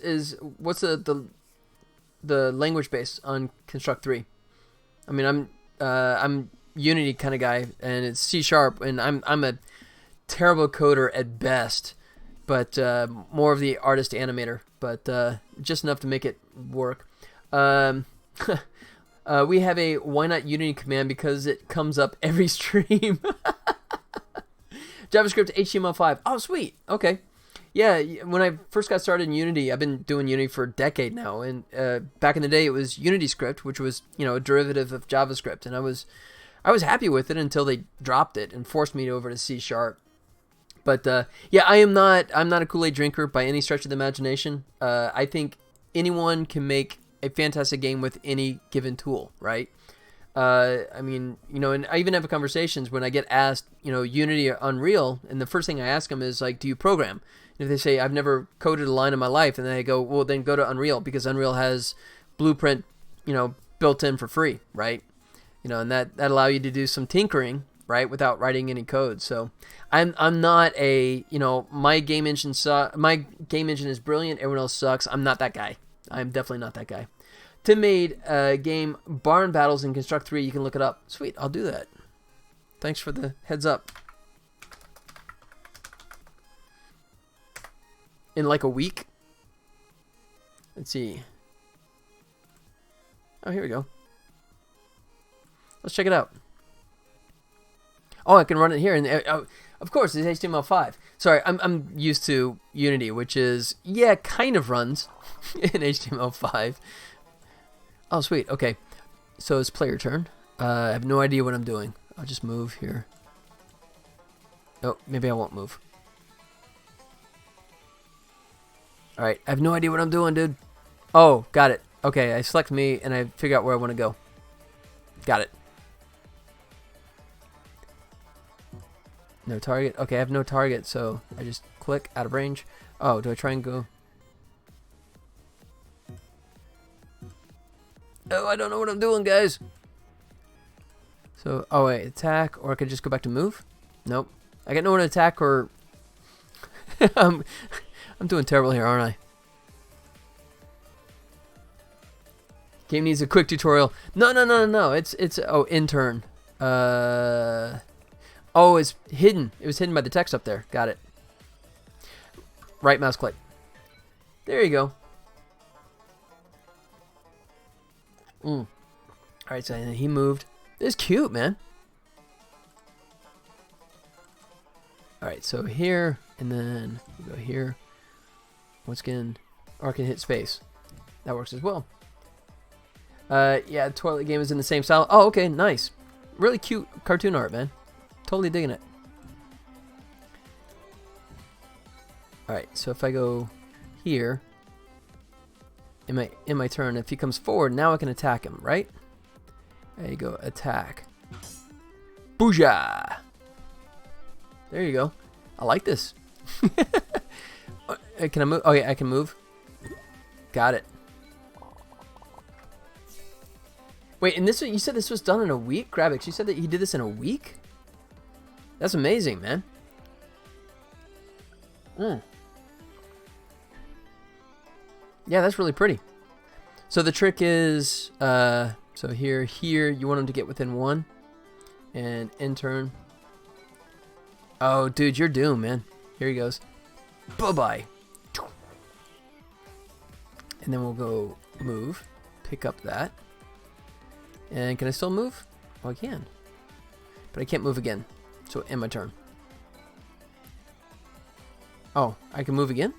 the language base on Construct 3? I mean, I'm Unity kind of guy, and it's C#, and I'm a terrible coder at best, but more of the artist animator, but just enough to make it work. We have a why not Unity command because it comes up every stream. JavaScript HTML5. Oh, sweet. Okay. Yeah, when I first got started in Unity, I've been doing Unity for a decade now, and back in the day it was Unity Script, which was, you know, a derivative of JavaScript, and I was happy with it until they dropped it and forced me over to C#. But yeah, I'm not a Kool-Aid drinker by any stretch of the imagination. I think anyone can make a fantastic game with any given tool, right? I mean, you know, and I even have conversations when I get asked, you know, Unity or Unreal, and the first thing I ask them is like, do you program? And if they say, I've never coded a line in my life, and then I go, well, then go to Unreal, because Unreal has Blueprint, you know, built in for free, right? You know, and that allow you to do some tinkering, right, without writing any code. So I'm not a, you know, my game engine is brilliant, everyone else sucks. I'm not that guy. I'm definitely not that guy. Tim made a game, Barn Battles in Construct 3. You can look it up. Sweet, I'll do that. Thanks for the heads up. In like a week. Let's see. Oh, here we go. Let's check it out. Oh, I can run it here, and of course it's HTML5. Sorry, I'm used to Unity, which is, yeah, kind of runs in HTML5. Oh, sweet. Okay, so it's player turn. I have no idea what I'm doing. I'll just move here. Oh, maybe I won't move. All right, I have no idea what I'm doing, dude. Oh, got it. Okay, I select me, and I figure out where I want to go. Got it. No target. Okay, I have no target, so I just click out of range. Oh, do I try and go? Oh, I don't know what I'm doing, guys. So, oh wait, attack, or I could just go back to move? Nope. I got no one to attack, or I'm doing terrible here, aren't I? Game needs a quick tutorial. No. It's oh, intern. Oh, it's hidden. It was hidden by the text up there. Got it. Right mouse click. There you go. Alright, so he moved. This is cute, man. Alright, so here, and then we go here. Once again, or I can hit space. That works as well. Yeah, Toilet Game is in the same style. Oh, okay, nice. Really cute cartoon art, man. Totally digging it. Alright, so if I go here in my turn, if he comes forward, now I can attack him, right? There you go, attack. Booyah! There you go. I like this. Can I move? Oh yeah, I can move. Got it. Wait, and this, you said this was done in a week? Grabix, you said that he did this in a week? That's amazing, man. Yeah, that's really pretty. So the trick is, so here, you want him to get within one. And intern. Oh, dude, you're doomed, man. Here he goes. Bye-bye. And then we'll go move. Pick up that. And can I still move? Oh, I can. But I can't move again. So end my turn. Oh, I can move again?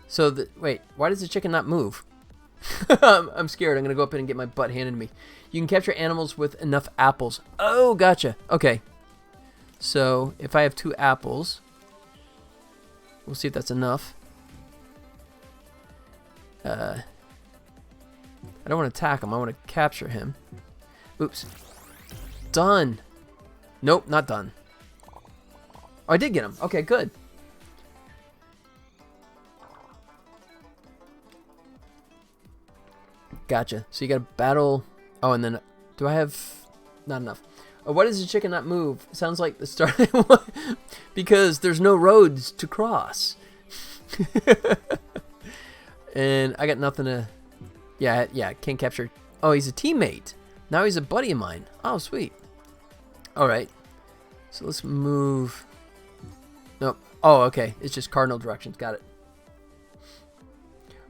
So, wait, why does the chicken not move? I'm scared. I'm going to go up in and get my butt handed to me. You can capture animals with enough apples. Oh, gotcha. Okay. So, if I have 2 apples, we'll see if that's enough. I don't want to attack him. I want to capture him. Oops. Done. Nope, not done. Oh, I did get him. Okay, good. Gotcha. So you got to battle. Oh, and then do I have not enough? Oh, why does the chicken not move? It sounds like the start. Because there's no roads to cross. And I got nothing to. Yeah, can't capture. Oh, he's a teammate. Now he's a buddy of mine. Oh, sweet. Alright. So let's move. Nope. Oh, okay. It's just cardinal directions. Got it.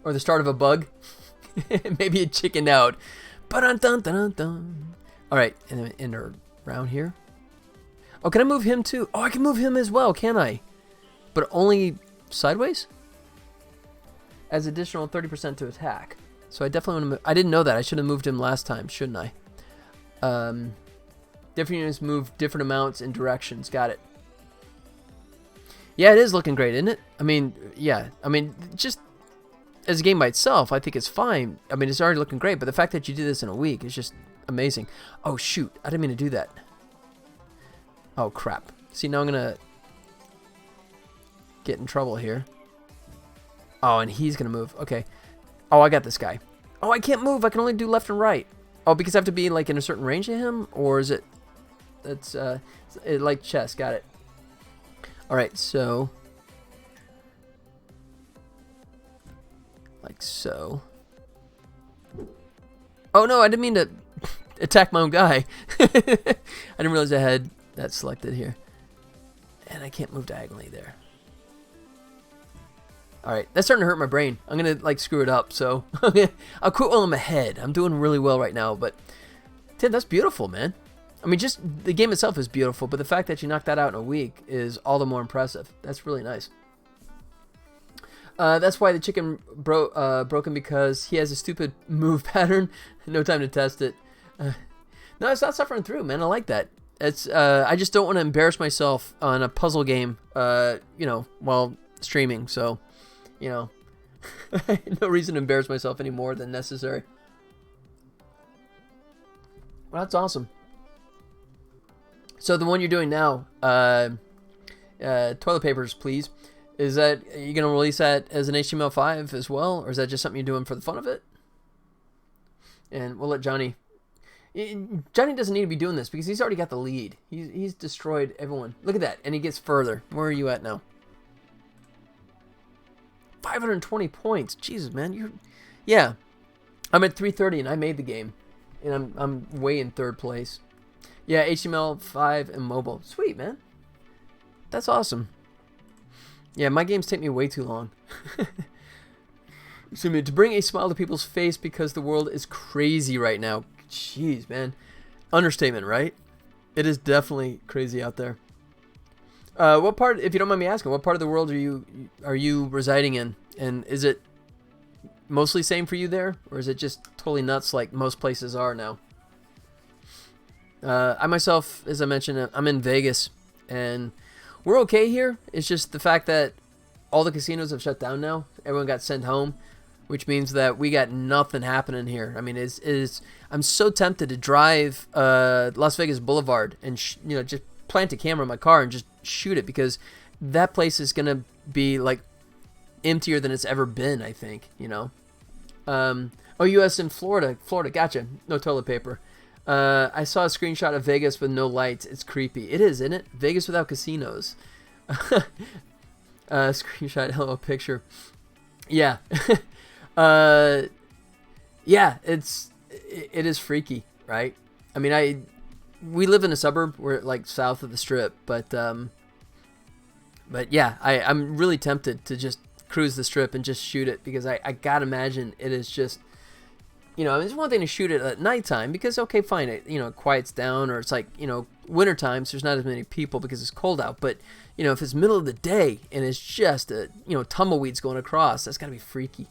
Or the start of a bug. Maybe it chickened out. Alright, and then enter around here. Oh, can I move him too? Oh, I can move him as well, can I? but only sideways. As additional 30% to attack. So I definitely want to. I didn't know that. I should have moved him last time, shouldn't I? Different units move different amounts in directions. Got it. Yeah, it is looking great, isn't it? I mean, yeah. I mean, just as a game by itself, I think it's fine. I mean, it's already looking great, but the fact that you did this in a week is just amazing. Oh, shoot. I didn't mean to do that. Oh, crap. See, now I'm going to get in trouble here. Oh, and he's going to move. Okay. Oh, I got this guy. Oh, I can't move. I can only do left and right. Oh, because I have to be, like, in a certain range of him? Or is it... That's, like chess. Got it. Alright, so... Like so. Oh, no, I didn't mean to attack my own guy. I didn't realize I had that selected here. And I can't move diagonally there. Alright, that's starting to hurt my brain. I'm going to, like, screw it up, so... I'll quit while I'm ahead. I'm doing really well right now, but... Tim, that's beautiful, man. I mean, just the game itself is beautiful, but the fact that you knocked that out in a week is all the more impressive. That's really nice. That's why the chicken broken, because he has a stupid move pattern. No time to test it. No, it's not suffering through, man. I like that. It's I just don't want to embarrass myself on a puzzle game, you know, while streaming. So, you know, no reason to embarrass myself any more than necessary. Well, that's awesome. So the one you're doing now, toilet papers, please. Is that, are you going to release that as an HTML5 as well? Or is that just something you're doing for the fun of it? And we'll let Johnny... Johnny doesn't need to be doing this because he's already got the lead. He's destroyed everyone. Look at that. And he gets further. Where are you at now? 520 points. Jesus, man. You're... Yeah. I'm at 330 and I made the game. And I'm way in third place. Yeah, HTML5 and mobile. Sweet, man. That's awesome. Yeah, my games take me way too long. Excuse me, to bring a smile to people's face because the world is crazy right now. Jeez, man. Understatement, right? It is definitely crazy out there. What part, if you don't mind me asking, what part of the world are you residing in? And is it mostly same for you there? Or is it just totally nuts like most places are now? I myself, as I mentioned, I'm in Vegas, and we're okay here. It's just the fact that all the casinos have shut down now. Everyone got sent home, which means that we got nothing happening here. I mean, I'm so tempted to drive Las Vegas Boulevard and you know, just plant a camera in my car and just shoot it, because that place is gonna be like emptier than it's ever been. I think, you know. Oh, U.S. and Florida, gotcha. No toilet paper. I saw a screenshot of Vegas with no lights. It's creepy. It is, isn't it? Vegas without casinos. Screenshot, hello, picture. Yeah. Yeah, it is freaky, right? I mean, we live in a suburb. We're like south of the Strip, but yeah, I'm really tempted to just cruise the Strip and just shoot it, because I gotta imagine it is just, you know, it's one thing to shoot it at nighttime because, okay, fine, it, you know, it quiets down, or it's like, you know, winter time, so there's not as many people because it's cold out. But, you know, if it's middle of the day and it's just, you know, tumbleweeds going across, that's got to be freaky.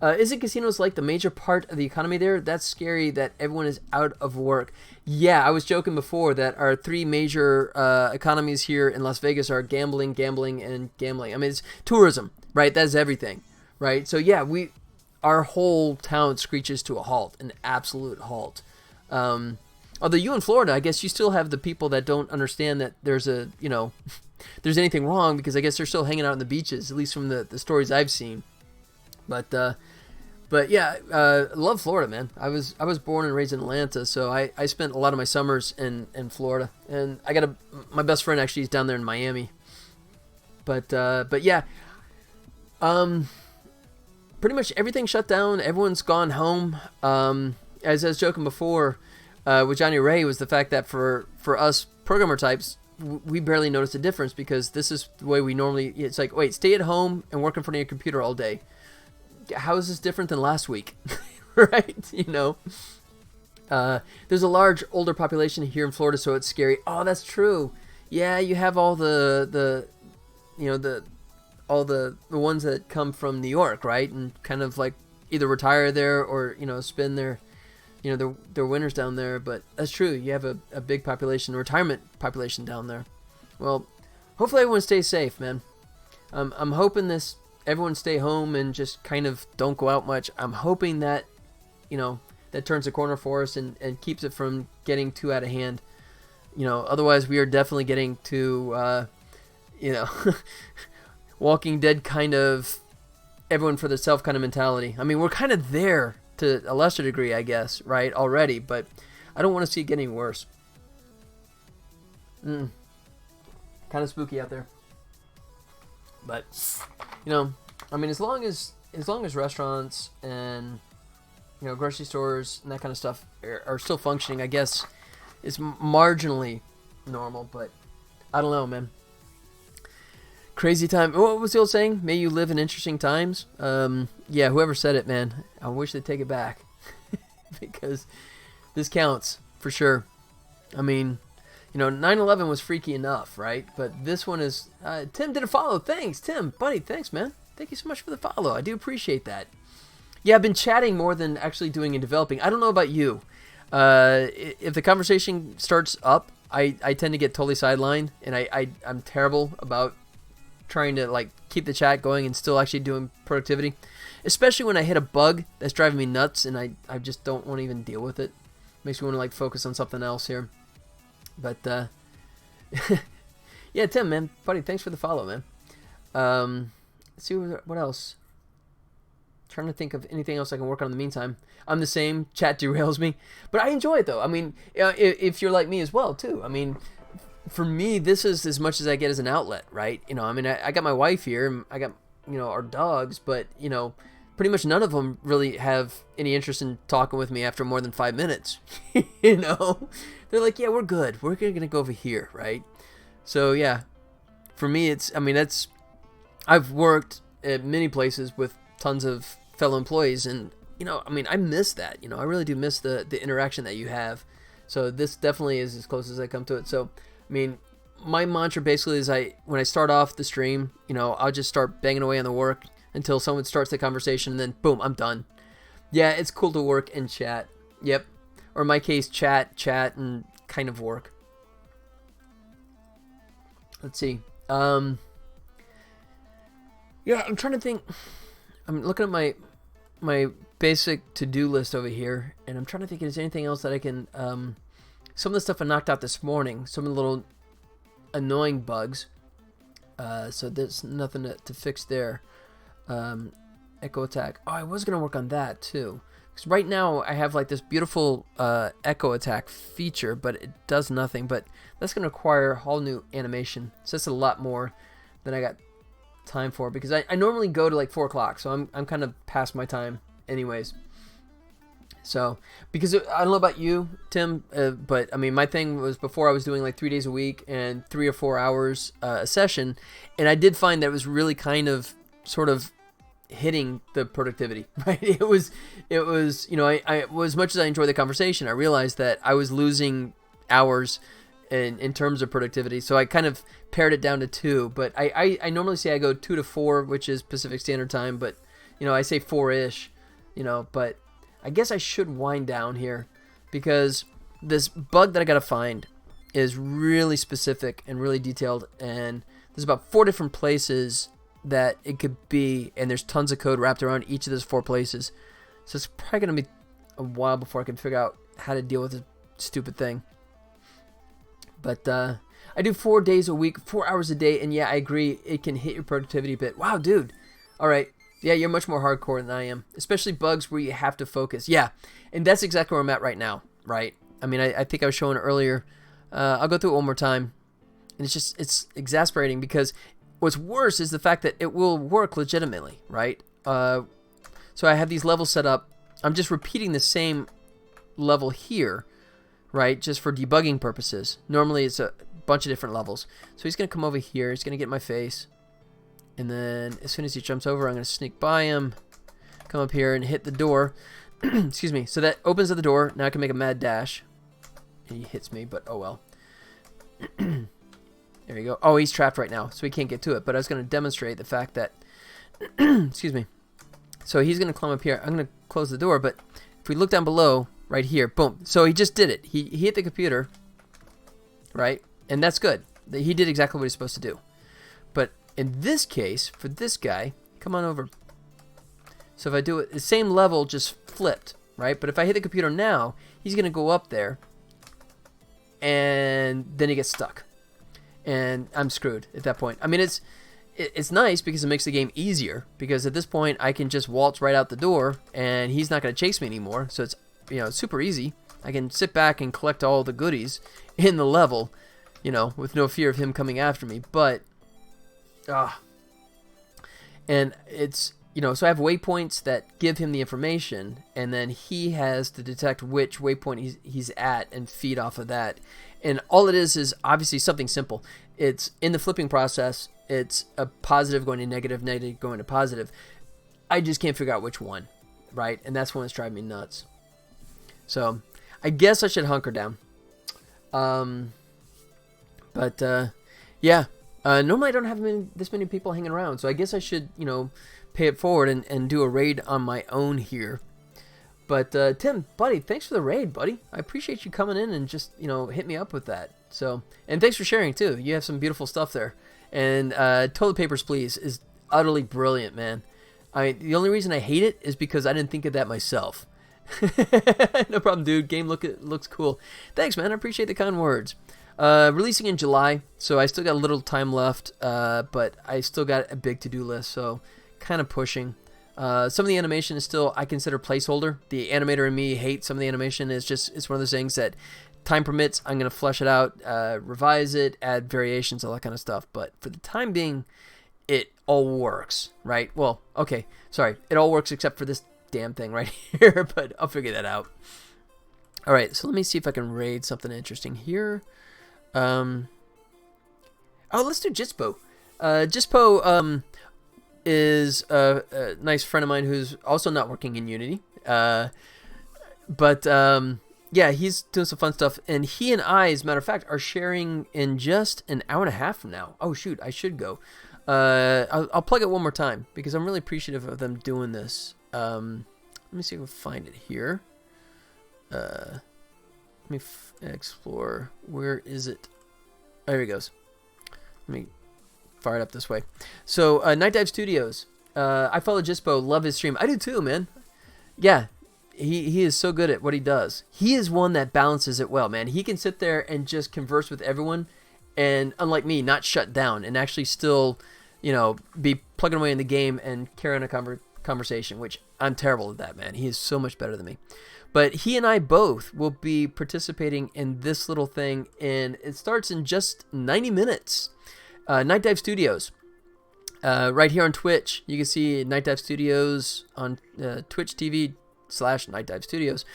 Isn't casinos like the major part of the economy there? That's scary that everyone is out of work. Yeah, I was joking before that our three major economies here in Las Vegas are gambling, and gambling. I mean, it's tourism, right? That's everything, right? So, yeah, our whole town screeches to a halt, an absolute halt. Although you in Florida, I guess you still have the people that don't understand that there's there's anything wrong, because I guess they're still hanging out on the beaches, at least from the stories I've seen. But yeah, love Florida, man. I was born and raised in Atlanta, so I spent a lot of my summers in Florida, and I got my best friend actually is down there in Miami. But yeah, pretty much everything shut down. Everyone's gone home. As I was joking before with Johnny Ray, was the fact that for us programmer types, we barely noticed a difference, because this is the way we normally. It's like, wait, stay at home and work in front of your computer all day. How is this different than last week? Right? You know, there's a large older population here in Florida, so it's scary. Oh, that's true. Yeah, you have all the you know, all the ones that come from New York, right? And kind of like either retire there or, you know, spend their, you know, their winters down there. But that's true. You have a big population, retirement population down there. Well, hopefully everyone stays safe, man. I'm hoping everyone stay home and just kind of don't go out much. I'm hoping that, you know, that turns the corner for us and keeps it from getting too out of hand. You know, otherwise we are definitely getting to, you know, Walking Dead kind of everyone for themselves kind of mentality. I mean, we're kind of there to a lesser degree, I guess, right, already, but I don't want to see it get any worse. Kind of spooky out there. But, you know, I mean, as long as restaurants and, you know, grocery stores and that kind of stuff are still functioning, I guess it's marginally normal, but I don't know, man. Crazy time. What was the old saying? May you live in interesting times. Yeah, whoever said it, man, I wish they'd take it back. Because this counts, for sure. I mean, you know, 9/11 was freaky enough, right? But this one is... Tim did a follow. Thanks, Tim. Buddy, thanks, man. Thank you so much for the follow. I do appreciate that. Yeah, I've been chatting more than actually doing and developing. I don't know about you. If the conversation starts up, I tend to get totally sidelined. And I'm terrible about trying to like keep the chat going and still actually doing productivity, especially when I hit a bug that's driving me nuts and I just don't want to even deal with it. Makes me want to like focus on something else here. But yeah, Tim, man, buddy, thanks for the follow, man. Let's see what else. Trying to think of anything else I can work on in the meantime. I'm the same. Chat derails me, but I enjoy it though. I mean, if you're like me as well too. I mean, for me, this is as much as I get as an outlet, right? You know, I mean, I got my wife here, and I got, you know, our dogs, but, you know, pretty much none of them really have any interest in talking with me after more than 5 minutes. You know, they're like, yeah, we're good. We're going to go over here, right? So, yeah, for me, I've worked at many places with tons of fellow employees, and, you know, I mean, I miss that. You know, I really do miss the interaction that you have. So this definitely is as close as I come to it. So, I mean, my mantra basically is when I start off the stream, you know, I'll just start banging away on the work until someone starts the conversation, and then boom, I'm done. Yeah, it's cool to work and chat. Yep. Or in my case, chat, and kind of work. Let's see. Yeah, I'm trying to think. I'm looking at my basic to-do list over here, and I'm trying to think if there's anything else that I can... some of the stuff I knocked out this morning, some of the little annoying bugs. So there's nothing to fix there. Echo attack. Oh, I was going to work on that too. Because right now I have like this beautiful echo attack feature, but it does nothing. But that's going to require a whole new animation. So that's a lot more than I got time for. Because I normally go to like 4 o'clock. So I'm kind of past my time anyways. So, because I don't know about you, Tim, but I mean, my thing was before I was doing like 3 days a week and 3 or 4 hours a session, and I did find that it was really kind of sort of hitting the productivity, right? It was, you know, I as much as I enjoyed the conversation, I realized that I was losing hours in terms of productivity. So I kind of pared it down to 2, but I normally say I go 2 to 4, which is Pacific Standard Time, but, you know, I say 4-ish, you know, but I guess I should wind down here because this bug that I gotta find is really specific and really detailed, and there's about 4 different places that it could be, and there's tons of code wrapped around each of those 4 places. So it's probably gonna be a while before I can figure out how to deal with this stupid thing. But I do 4 days a week, 4 hours a day, and yeah, I agree, it can hit your productivity a bit. Wow, dude. All right. Yeah, you're much more hardcore than I am, especially bugs where you have to focus. Yeah, and that's exactly where I'm at right now, right? I mean, I think I was showing earlier. I'll go through it one more time, and it's exasperating because what's worse is the fact that it will work legitimately, right? So I have these levels set up. I'm just repeating the same level here, right, just for debugging purposes. Normally, it's a bunch of different levels. So he's going to come over here. He's going to get in my face. And then as soon as he jumps over, I'm going to sneak by him, come up here and hit the door. Excuse me. So that opens up the door. Now I can make a mad dash. And he hits me, but oh well. And There you go. Oh, he's trapped right now, so he can't get to it. But I was going to demonstrate the fact that, excuse me. So he's going to climb up here. I'm going to close the door, but if we look down below, right here, boom. So he just did it. He hit the computer, right? And that's good. He did exactly what he's supposed to do. But in this case, for this guy, come on over. So if I do it, the same level just flipped, right? But if I hit the computer now, he's going to go up there, and then he gets stuck. And I'm screwed at that point. I mean, it's nice because it makes the game easier, because at this point I can just waltz right out the door and he's not going to chase me anymore. So it's, you know, super easy. I can sit back and collect all the goodies in the level, you know, with no fear of him coming after me. But and it's, you know, so I have waypoints that give him the information, and then he has to detect which waypoint he's at and feed off of that. And all it is obviously something simple. It's in the flipping process, it's a positive going to negative, negative going to positive. I just can't figure out which one, right? And that's when it's driving me nuts. So I guess I should hunker down. Yeah. Normally I don't have this many people hanging around, so I guess I should, you know, pay it forward and do a raid on my own here. But Tim, buddy, thanks for the raid, buddy. I appreciate you coming in and just, you know, hit me up with that. So, and thanks for sharing too. You have some beautiful stuff there. And Toilet Papers, Please is utterly brilliant, man. The only reason I hate it is because I didn't think of that myself. No problem, dude. Game looks cool. Thanks, man. I appreciate the kind words. Releasing in July, so I still got a little time left, but I still got a big to-do list, so kind of pushing. Some of the animation is still, I consider, placeholder. The animator in me hates some of the animation. It's one of those things that time permits, I'm going to flesh it out, revise it, add variations, all that kind of stuff. But for the time being, it all works, right? Well, okay, sorry. It all works except for this damn thing right here, but I'll figure that out. All right, so let me see if I can raid something interesting here. Oh, let's do Jitspo. Jitspo is a nice friend of mine who's also not working in Unity. Yeah, he's doing some fun stuff. And he and I, as a matter of fact, are sharing in just an hour and a half from now. Oh, shoot, I should go. I'll plug it one more time because I'm really appreciative of them doing this. Let me see if I can find it here. Let me explore. Where is it? Oh, here it goes. Let me fire it up this way. So, Night Dive Studios. I follow Jispo. Love his stream. I do too, man. Yeah, he is so good at what he does. He is one that balances it well, man. He can sit there and just converse with everyone, and unlike me, not shut down and actually still, you know, be plugging away in the game and carry on a conversation, which I'm terrible at that, man. He is so much better than me. But he and I both will be participating in this little thing, and it starts in just 90 minutes. Night Dive Studios. Right here on Twitch, you can see Night Dive Studios on Twitch TV/Night Dive Studios.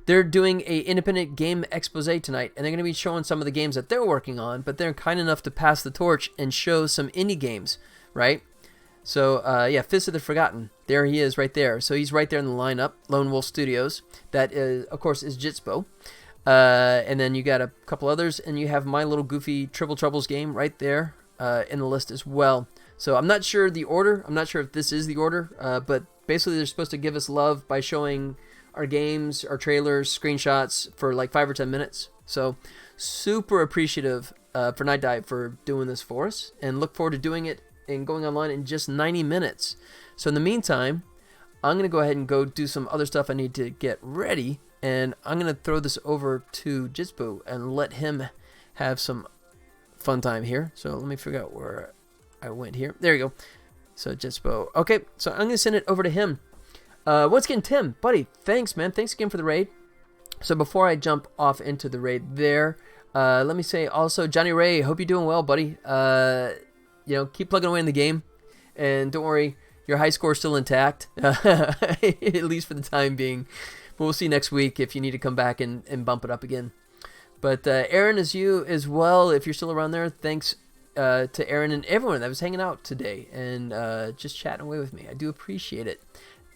They're doing a independent game expose tonight, and they're going to be showing some of the games that they're working on, but they're kind enough to pass the torch and show some indie games, right? So, yeah, Fist of the Forgotten. There he is right there. So he's right there in the lineup, Lone Wolf Studios. That, is, of course, is Jitspo. And then you got a couple others, and you have my little goofy Tribble Troubles game right there in the list as well. So I'm not sure the order. I'm not sure if this is the order, but basically they're supposed to give us love by showing our games, our trailers, screenshots for like 5 or 10 minutes. So super appreciative for Night Dive for doing this for us, and look forward to doing it and going online in just 90 minutes. So in the meantime, I'm going to go ahead and go do some other stuff I need to get ready, and I'm going to throw this over to Jitspo and let him have some fun time here. So let me figure out where I went here. There you go. So Jitspo. Okay, so I'm going to send it over to him. Once again, Tim, buddy, thanks, man. Thanks again for the raid. So before I jump off into the raid there, let me say also, Johnny Ray, hope you're doing well, buddy. You know, keep plugging away in the game, and don't worry, your high score is still intact, at least for the time being. But we'll see next week if you need to come back and bump it up again. But Aaron, is you as well, if you're still around there, thanks to Aaron and everyone that was hanging out today and just chatting away with me. I do appreciate it.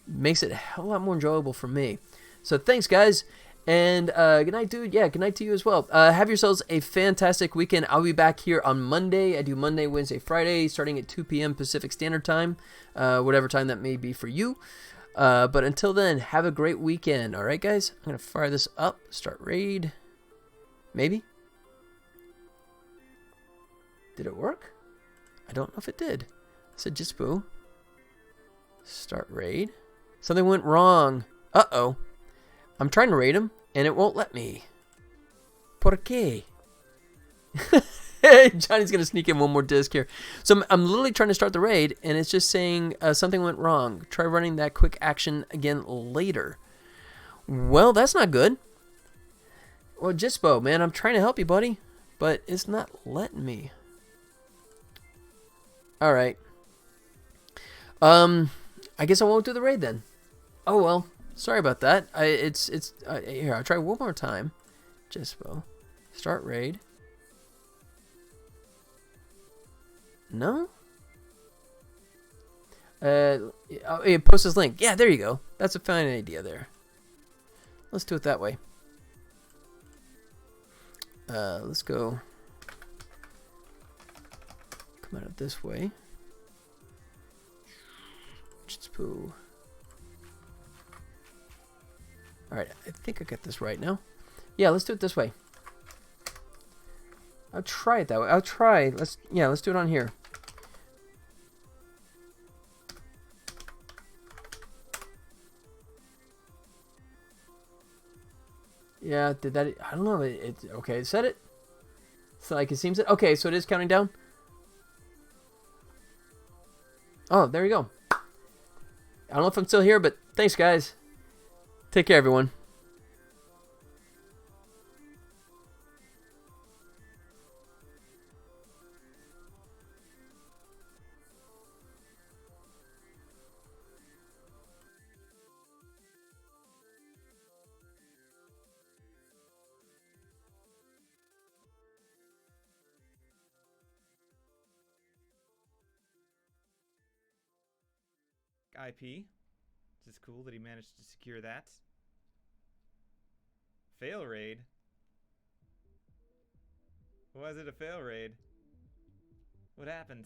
Makes it a hell lot more enjoyable for me. So thanks, guys. And good night, dude. Yeah, good night to you as well. Have yourselves a fantastic weekend. I'll be back here on Monday. I do Monday, Wednesday, Friday, starting at 2 p.m. Pacific Standard Time, whatever time that may be for you. But until then, have a great weekend. All right, guys? I'm going to fire this up. Start raid. Maybe? Did it work? I don't know if it did. I said just boo. Start raid. Something went wrong. Uh-oh. I'm trying to raid him, and it won't let me. ¿Por qué? Johnny's going to sneak in one more disc here. So I'm literally trying to start the raid, and it's just saying something went wrong. Try running that quick action again later. Well, that's not good. Well, Jisbo, man, I'm trying to help you, buddy, but it's not letting me. All right. I guess I won't do the raid then. Oh, well. Sorry about that. Here, I'll try one more time. Jisbo. Start raid. No? Post this link. Yeah, there you go. That's a fine idea there. Let's do it that way. Let's go. Come out of this way. Jitspoo. Alright, I think I got this right now. Yeah, let's do it this way. I'll try it that way. I'll try. Let's do it on here. Yeah, did that? I don't know. Okay, it said it. So like it seems it. Okay, so it is counting down. Oh, there you go. I don't know if I'm still here, but thanks, guys. Take care, everyone. IP. It's cool that he managed to secure that. Fail raid? Why is it a fail raid? What happened?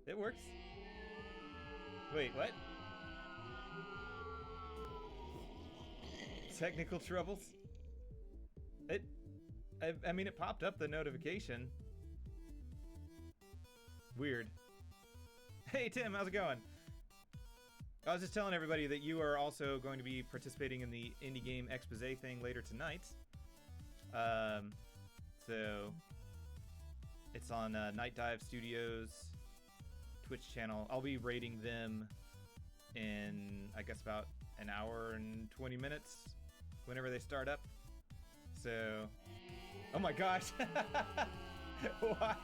It works. Wait, what? Technical troubles? I mean, it popped up the notification. Weird. Hey Tim, how's it going? I was just telling everybody that you are also going to be participating in the indie game expose thing later tonight. So it's on Night Dive Studios Twitch channel. I'll be rating them in, I guess, about an hour and 20 minutes whenever they start up. So, oh my gosh. Why?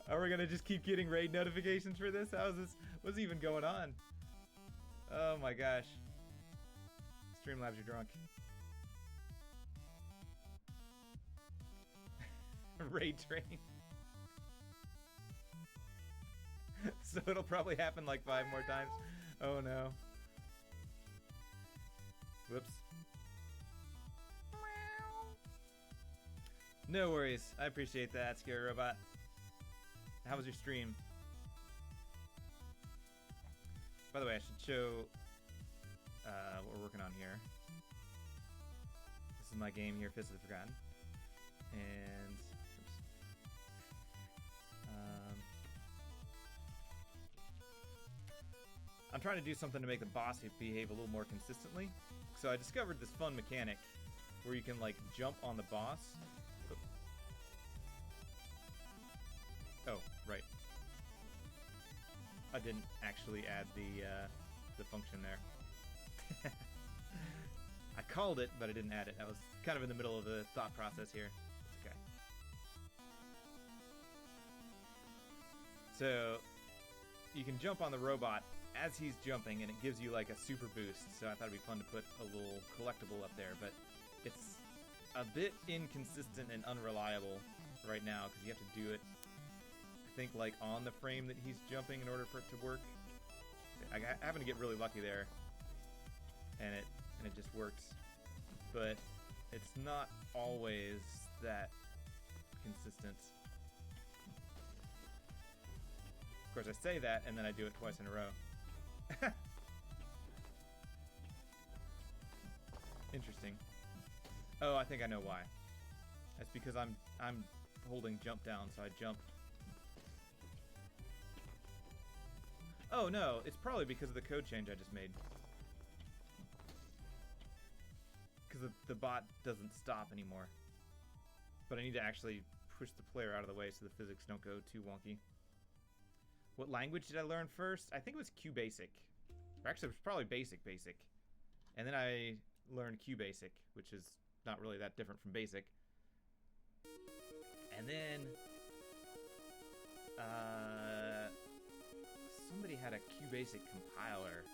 Are we gonna just keep getting raid notifications for this? How is this? What's even going on? Oh my gosh. Streamlabs, you're drunk. Raid train. So it'll probably happen like 5 more times. Oh no. Whoops. No worries. I appreciate that, Scary Robot. How was your stream? By the way, I should show what we're working on here. This is my game here, Fist of the Forgotten. And I'm trying to do something to make the boss behave a little more consistently. So I discovered this fun mechanic where you can like jump on the boss. Oh, right. I didn't actually add the function there. I called it, but I didn't add it. I was kind of in the middle of the thought process here. It's okay. So you can jump on the robot as he's jumping, and it gives you like a super boost. So I thought it'd be fun to put a little collectible up there, but it's a bit inconsistent and unreliable right now because you have to do it. I think, like, on the frame that he's jumping in order for it to work. I happen to get really lucky there, and it just works. But it's not always that consistent. Of course, I say that, and then I do it twice in a row. Interesting. Oh, I think I know why. That's because I'm holding jump down, so I jump. Oh no, it's probably because of the code change I just made. Because the bot doesn't stop anymore. But I need to actually push the player out of the way so the physics don't go too wonky. What language did I learn first? I think it was QBasic. Or actually, it was probably Basic. And then I learned QBasic, which is not really that different from Basic. And then somebody had a QBasic compiler